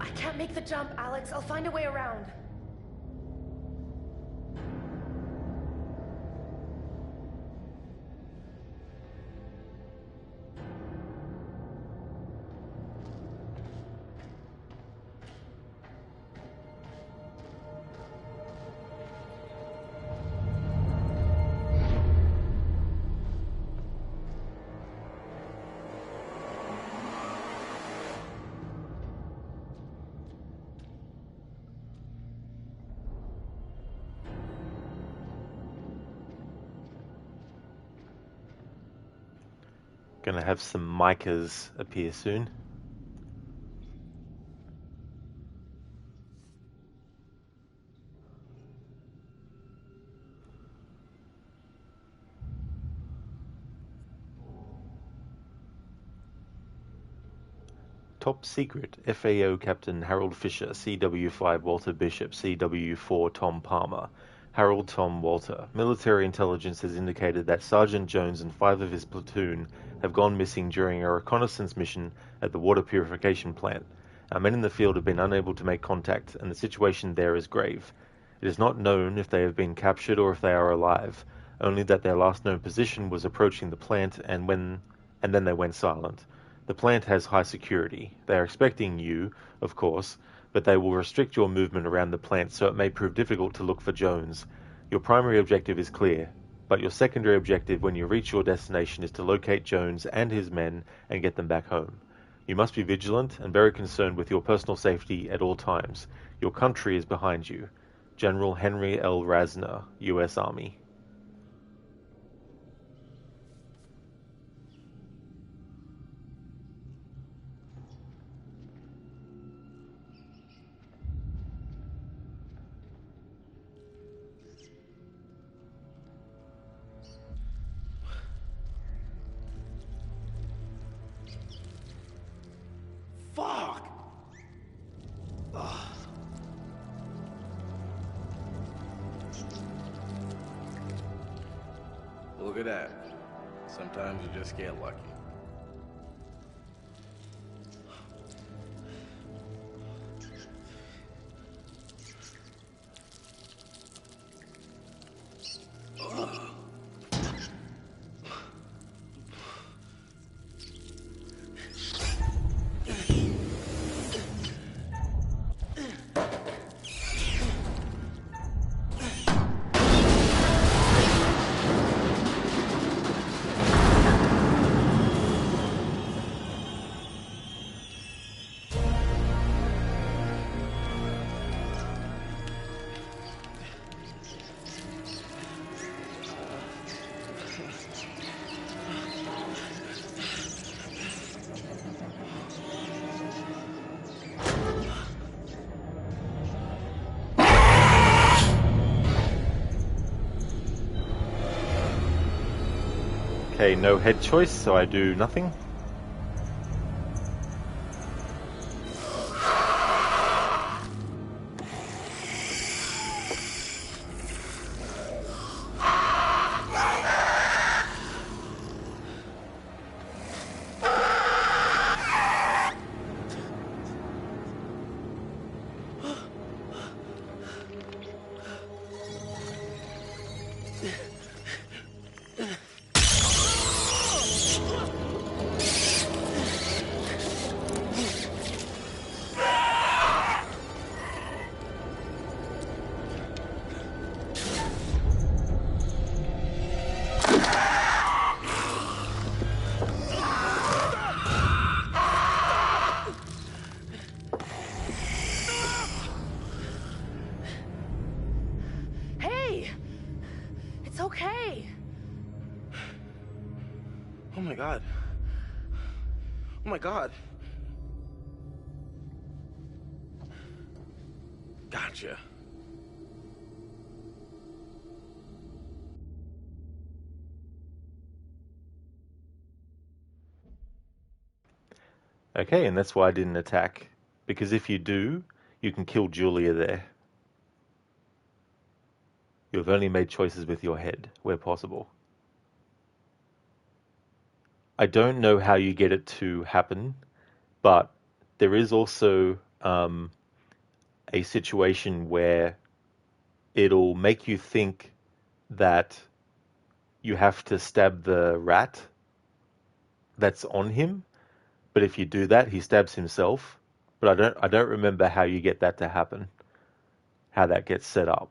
I can't make the jump, Alex. I'll find a way around. Gonna have some micas appear soon. Top Secret, FAO Captain Harold Fisher, CW5 Walter Bishop, CW4 Tom Palmer. Harold Tom Walter. Military intelligence has indicated that Sergeant Jones and 5 of his platoon have gone missing during a reconnaissance mission at the water purification plant. Our men in the field have been unable to make contact, and the situation there is grave. It is not known if they have been captured or if they are alive, only that their last known position was approaching the plant and then they went silent. The plant has high security. They are expecting you, of course, but they will restrict your movement around the plant, so it may prove difficult to look for Jones. Your primary objective is clear, but your secondary objective when you reach your destination is to locate Jones and his men and get them back home. You must be vigilant and very concerned with your personal safety at all times. Your country is behind you. General Henry L. Rasner, U.S. Army. Fuck! Ugh. Look at that. Sometimes you just get lucky. Okay, no head choice, so I do nothing. Hey! It's okay. Oh my god. Oh my god. Gotcha. Okay, and that's why I didn't attack. Because if you do, you can kill Julia there. You've only made choices with your head, where possible. I don't know how you get it to happen, but there is also a situation where it'll make you think that you have to stab the rat that's on him, but if you do that, he stabs himself. But I don't remember how you get that to happen, how that gets set up.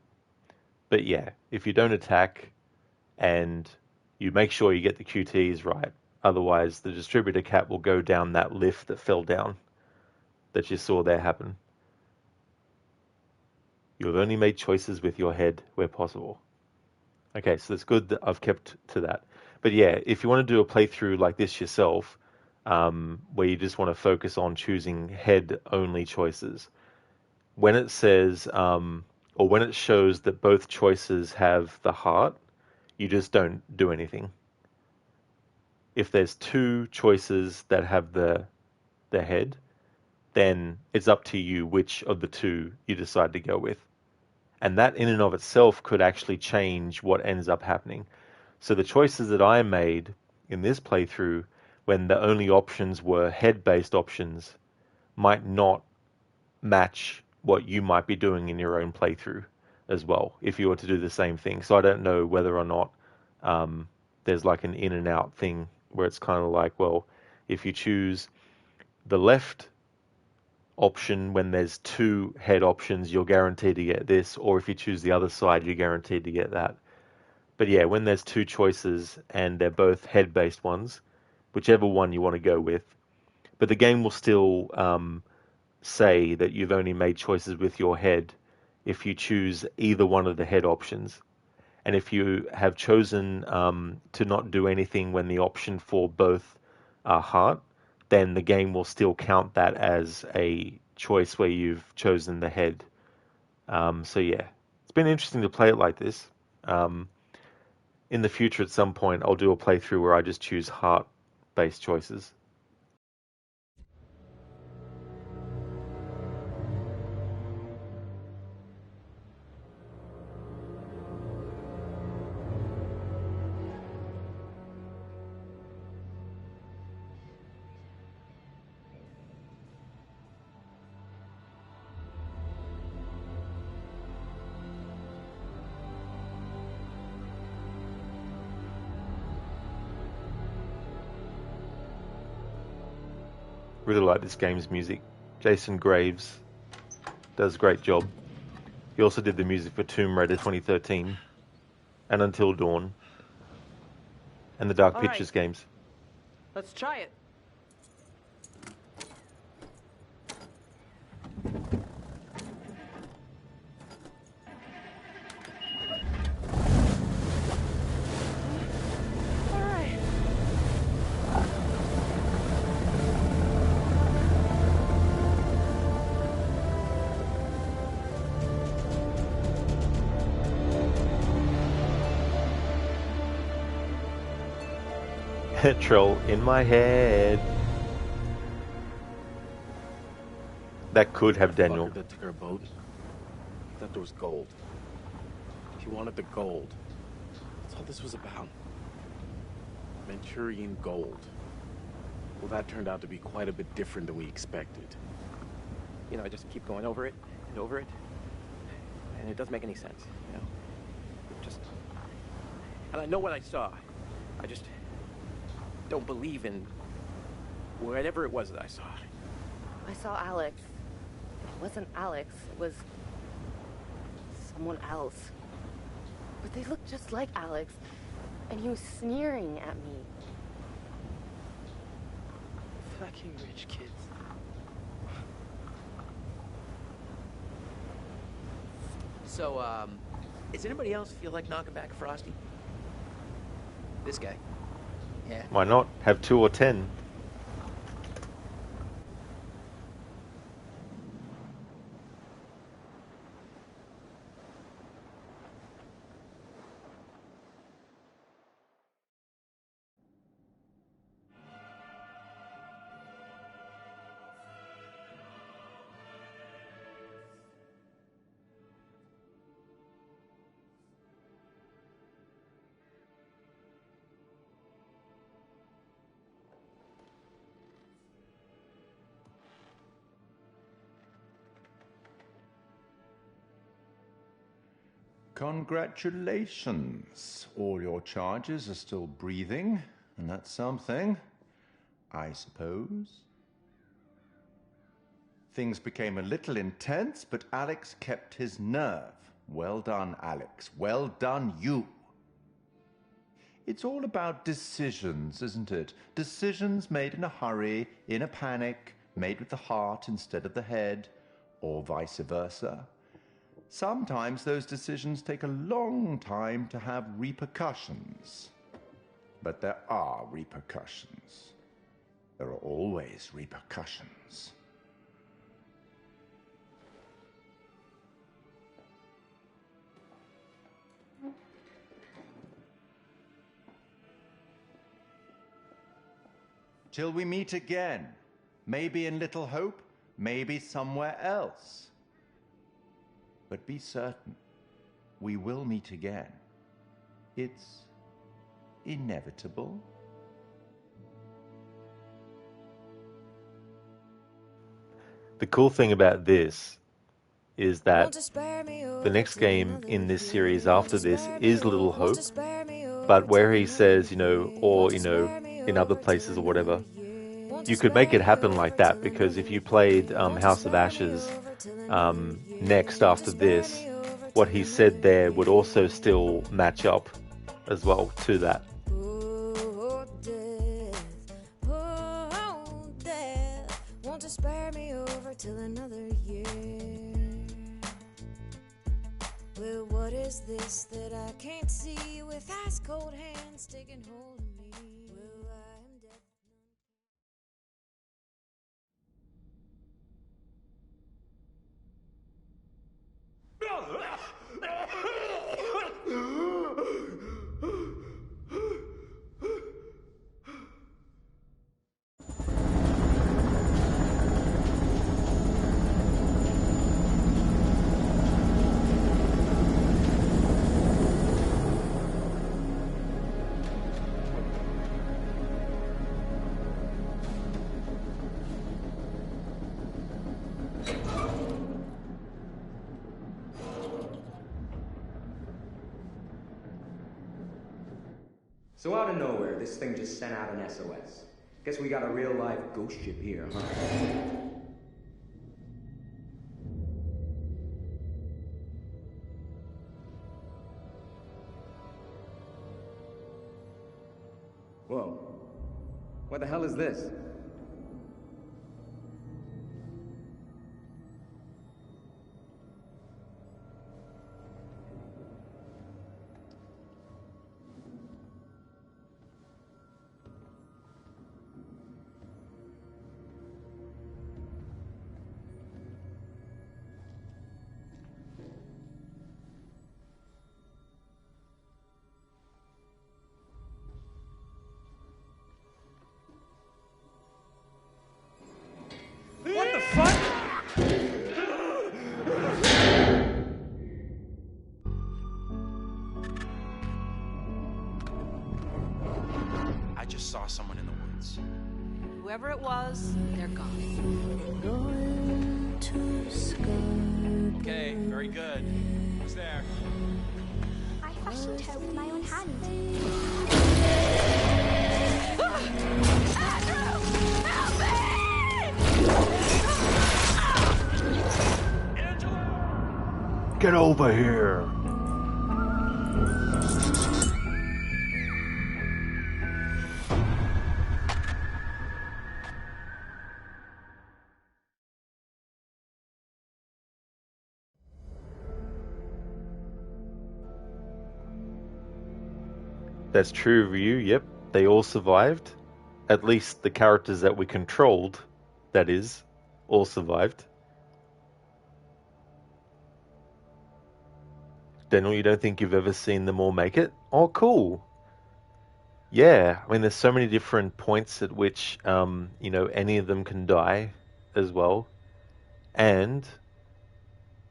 But yeah, if you don't attack and you make sure you get the QTs right, otherwise the distributor cat will go down that lift that fell down that you saw there happen. You have only made choices with your head where possible. Okay, so it's good that I've kept to that. But yeah, if you want to do a playthrough like this yourself, where you just want to focus on choosing head-only choices, when it says, or when it shows that both choices have the heart, you just don't do anything. If there's two choices that have the head, then it's up to you which of the two you decide to go with. And that in and of itself could actually change what ends up happening. So the choices that I made in this playthrough, when the only options were head-based options, might not match what you might be doing in your own playthrough as well, if you were to do the same thing. So I don't know whether or not there's like an in and out thing where it's kind of like, well, if you choose the left option when there's two head options, you're guaranteed to get this, or if you choose the other side, you're guaranteed to get that. But yeah, when there's two choices and they're both head-based ones, whichever one you want to go with, but the game will still say that you've only made choices with your head if you choose either one of the head options. And if you have chosen to not do anything when the option for both are heart, then the game will still count that as a choice where you've chosen the head. So yeah, it's been interesting to play it like this. In the future, at some point, I'll do a playthrough where I just choose heart-based choices. Really like this game's music. Jason Graves does a great job. He also did the music for Tomb Raider 2013 and Until Dawn and the Dark All Pictures right. games. Let's try it. All right. Troll in my head. That could have Daniel. Fucker that took our boat. He thought there was gold. He wanted the gold. That's all this was about. Manchurian gold. Well, that turned out to be quite a bit different than we expected. You know, I just keep going over it and over it, and it doesn't make any sense, you know? Just... And I know what I saw. I just don't believe in whatever it was that I saw. I saw Alex. It wasn't Alex, it was someone else. But they looked just like Alex, and he was sneering at me. Fucking rich kids. So, does anybody else feel like knocking back Frosty? This guy. Yeah. Why not? Have 2 or 10. Congratulations. All your charges are still breathing, and that's something, I suppose. Things became a little intense, but Alex kept his nerve. Well done, Alex. Well done, you. It's all about decisions, isn't it? Decisions made in a hurry, in a panic, made with the heart instead of the head, or vice versa. Sometimes those decisions take a long time to have repercussions. But there are repercussions. There are always repercussions. Till we meet again. Maybe in Little Hope, maybe somewhere else. But be certain, we will meet again. It's inevitable. The cool thing about this is that the next game in this series after this is Little Hope, but where he says, or, in other places or whatever, you could make it happen like that, because if you played House of Ashes next after this, what he said there would also still match up as well to that. Won't you spare me over till another year? Well, what is this that I can't see with ice cold hands taking hold of me? Well, I am dead. So out of nowhere, this thing just sent out an SOS. Guess we got a real live ghost ship here, huh? Whoa. What the hell is this? What the fuck? I just saw someone in the woods. Whoever it was, they're gone. Okay, very good. Who's there? I fashioned her with my own hand. Get over here! That's true, Ryu. Yep, they all survived. At least the characters that we controlled, that is, all survived. Daniel, you don't think you've ever seen them all make it? Oh, cool. Yeah, I mean, there's so many different points at which, any of them can die as well. And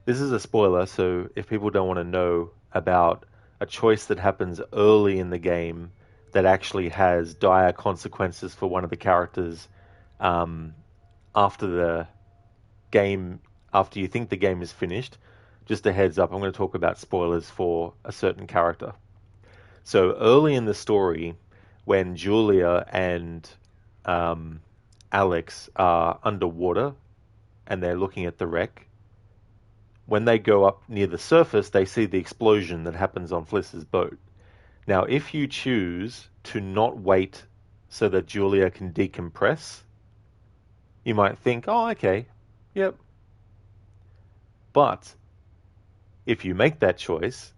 this is a spoiler, so if people don't want to know about a choice that happens early in the game that actually has dire consequences for one of the characters after the game, after you think the game is finished, just a heads up, I'm going to talk about spoilers for a certain character. So early in the story, when Julia and Alex are underwater and they're looking at the wreck, when they go up near the surface, they see the explosion that happens on Fliss's boat. Now, if you choose to not wait so that Julia can decompress, you might think, oh, okay, yep. But if you make that choice,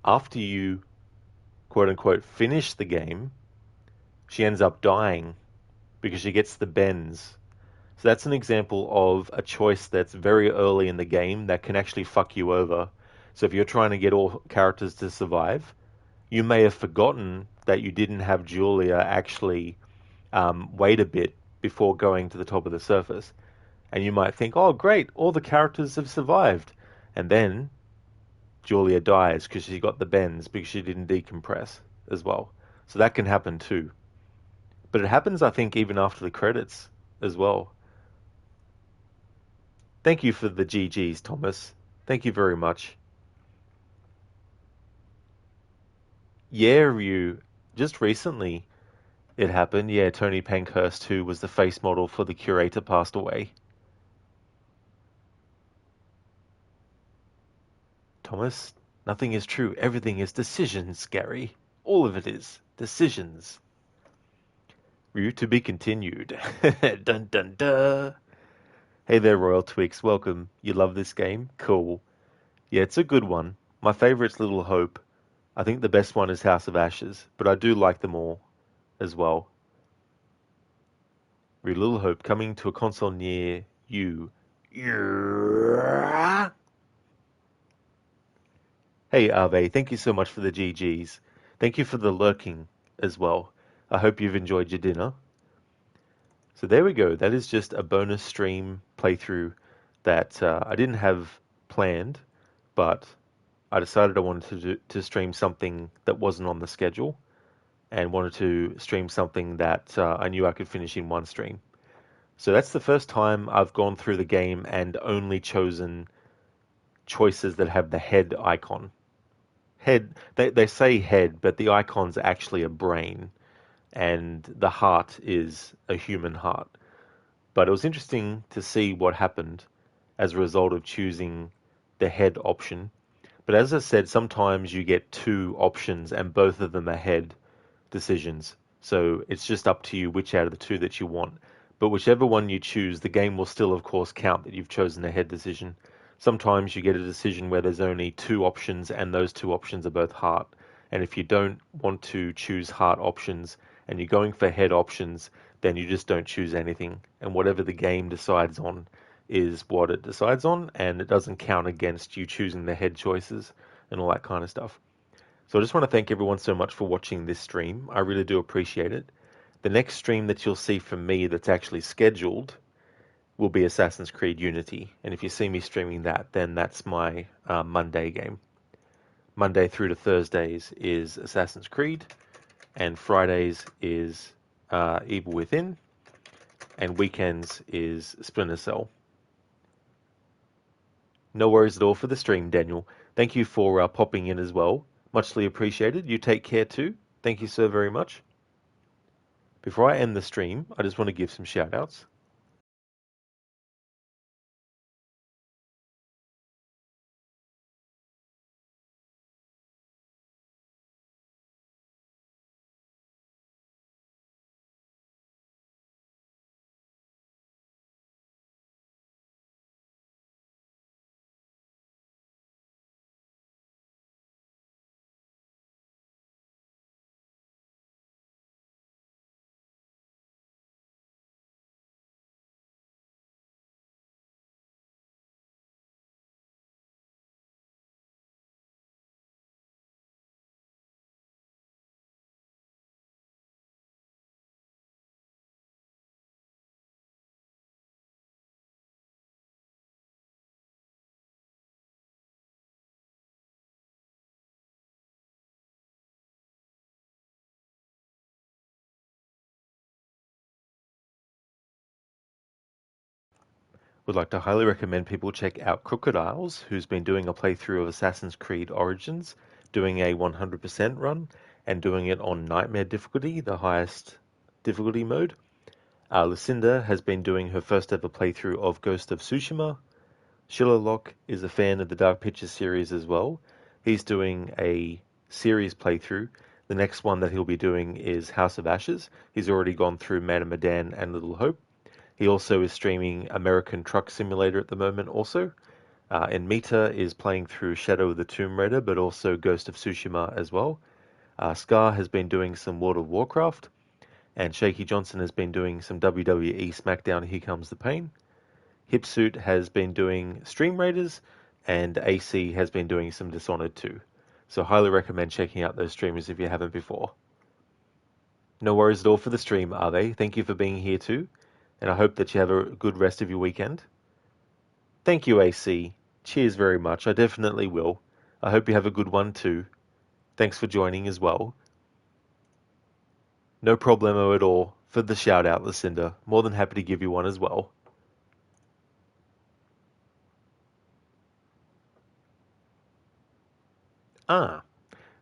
after you quote unquote finish the game, she ends up dying because she gets the bends. So that's an example of a choice that's very early in the game that can actually fuck you over. So if you're trying to get all characters to survive, you may have forgotten that you didn't have Julia actually wait a bit before going to the top of the surface. And you might think, oh, great, all the characters have survived. And then Julia dies because she got the bends because she didn't decompress as well. So that can happen too. But it happens, I think, even after the credits as well. Thank you for the GGs, Thomas. Thank you very much. Yeah, Ryu, just recently it happened. Yeah, Tony Pankhurst, who was the face model for the Curator, passed away. Thomas, nothing is true. Everything is decisions, Gary. All of it is decisions. Ryu, to be continued. Dun dun dun. Hey there, Royal Twix. Welcome. You love this game? Cool. Yeah, it's a good one. My favorite's Little Hope. I think the best one is House of Ashes, but I do like them all as well. Ryu, Little Hope coming to a console near you. Yeah. Hey, Ave, thank you so much for the GGs. Thank you for the lurking as well. I hope you've enjoyed your dinner. So there we go. That is just a bonus stream playthrough that I didn't have planned, but I decided I wanted to stream something that wasn't on the schedule and wanted to stream something that I knew I could finish in one stream. So that's the first time I've gone through the game and only chosen choices that have the head icon. Head, they say head, but the icon's actually a brain, and the heart is a human heart. But it was interesting to see what happened as a result of choosing the head option. But as I said, sometimes you get two options and both of them are head decisions. So it's just up to you which out of the two that you want. But whichever one you choose, the game will still, of course, count that you've chosen a head decision. Sometimes you get a decision where there's only two options and those two options are both heart. And if you don't want to choose heart options and you're going for head options, then you just don't choose anything. And whatever the game decides on is what it decides on, and it doesn't count against you choosing the head choices and all that kind of stuff. So I just want to thank everyone so much for watching this stream. I really do appreciate it. The next stream that you'll see from me that's actually scheduled will be Assassin's Creed Unity. And if you see me streaming that, then that's my Monday game. Monday through to Thursdays is Assassin's Creed, and Fridays is Evil Within, and weekends is Splinter Cell. No worries at all for the stream, Daniel. Thank you for popping in as well. Muchly appreciated. You take care too. Thank you so very much. Before I end the stream, I just want to give some shout outs. Would like to highly recommend people check out Crocodiles, who's been doing a playthrough of Assassin's Creed Origins, doing a 100% run, and doing it on Nightmare difficulty, the highest difficulty mode. Lucinda has been doing her first ever playthrough of Ghost of Tsushima. Shillerlock is a fan of the Dark Pictures series as well. He's doing a series playthrough. The next one that he'll be doing is House of Ashes. He's already gone through Man of Medan and Little Hope. He also is streaming American Truck Simulator at the moment also. And Mita is playing through Shadow of the Tomb Raider, but also Ghost of Tsushima as well. Scar has been doing some World of Warcraft. And Shaky Johnson has been doing some WWE SmackDown Here Comes the Pain. Hipsuit has been doing Stream Raiders. And AC has been doing some Dishonored 2. So highly recommend checking out those streamers if you haven't before. No worries at all for the stream, are they? Thank you for being here too. And I hope that you have a good rest of your weekend. Thank you, AC. Cheers very much. I definitely will. I hope you have a good one too. Thanks for joining as well. No problemo at all for the shout out, Lucinda. More than happy to give you one as well.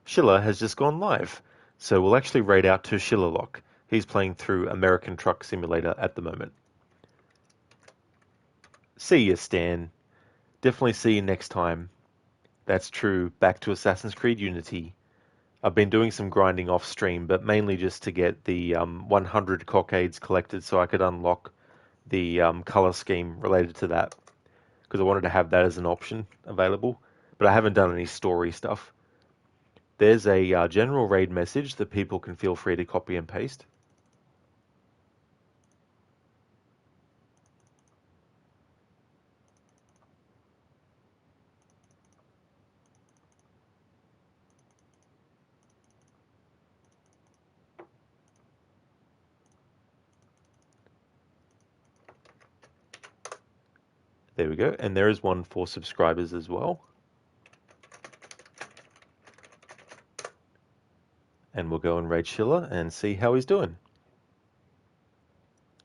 Schiller has just gone live. So we'll actually raid out to Schillerlock. He's playing through American Truck Simulator at the moment. See you, Stan. Definitely see you next time. That's true. Back to Assassin's Creed Unity. I've been doing some grinding off stream, but mainly just to get the 100 cockades collected so I could unlock the color scheme related to that. Because I wanted to have that as an option available. But I haven't done any story stuff. There's a general raid message that people can feel free to copy and paste. There we go. And there is one for subscribers as well. And we'll go and raid Schiller and see how he's doing.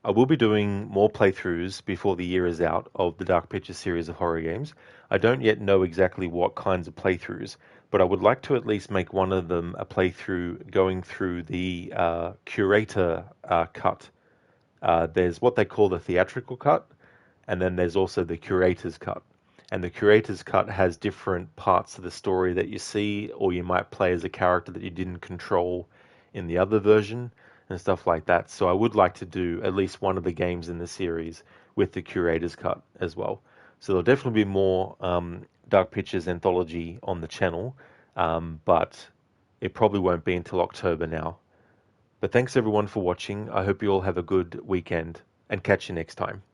I will be doing more playthroughs before the year is out of the Dark Pictures series of horror games. I don't yet know exactly what kinds of playthroughs, but I would like to at least make one of them a playthrough going through the curator cut. There's what they call the theatrical cut, and then there's also the curator's cut. And the curator's cut has different parts of the story that you see, or you might play as a character that you didn't control in the other version, and stuff like that. So I would like to do at least one of the games in the series with the curator's cut as well. So there'll definitely be more Dark Pictures anthology on the channel, but it probably won't be until October now. But thanks everyone for watching. I hope you all have a good weekend, and catch you next time.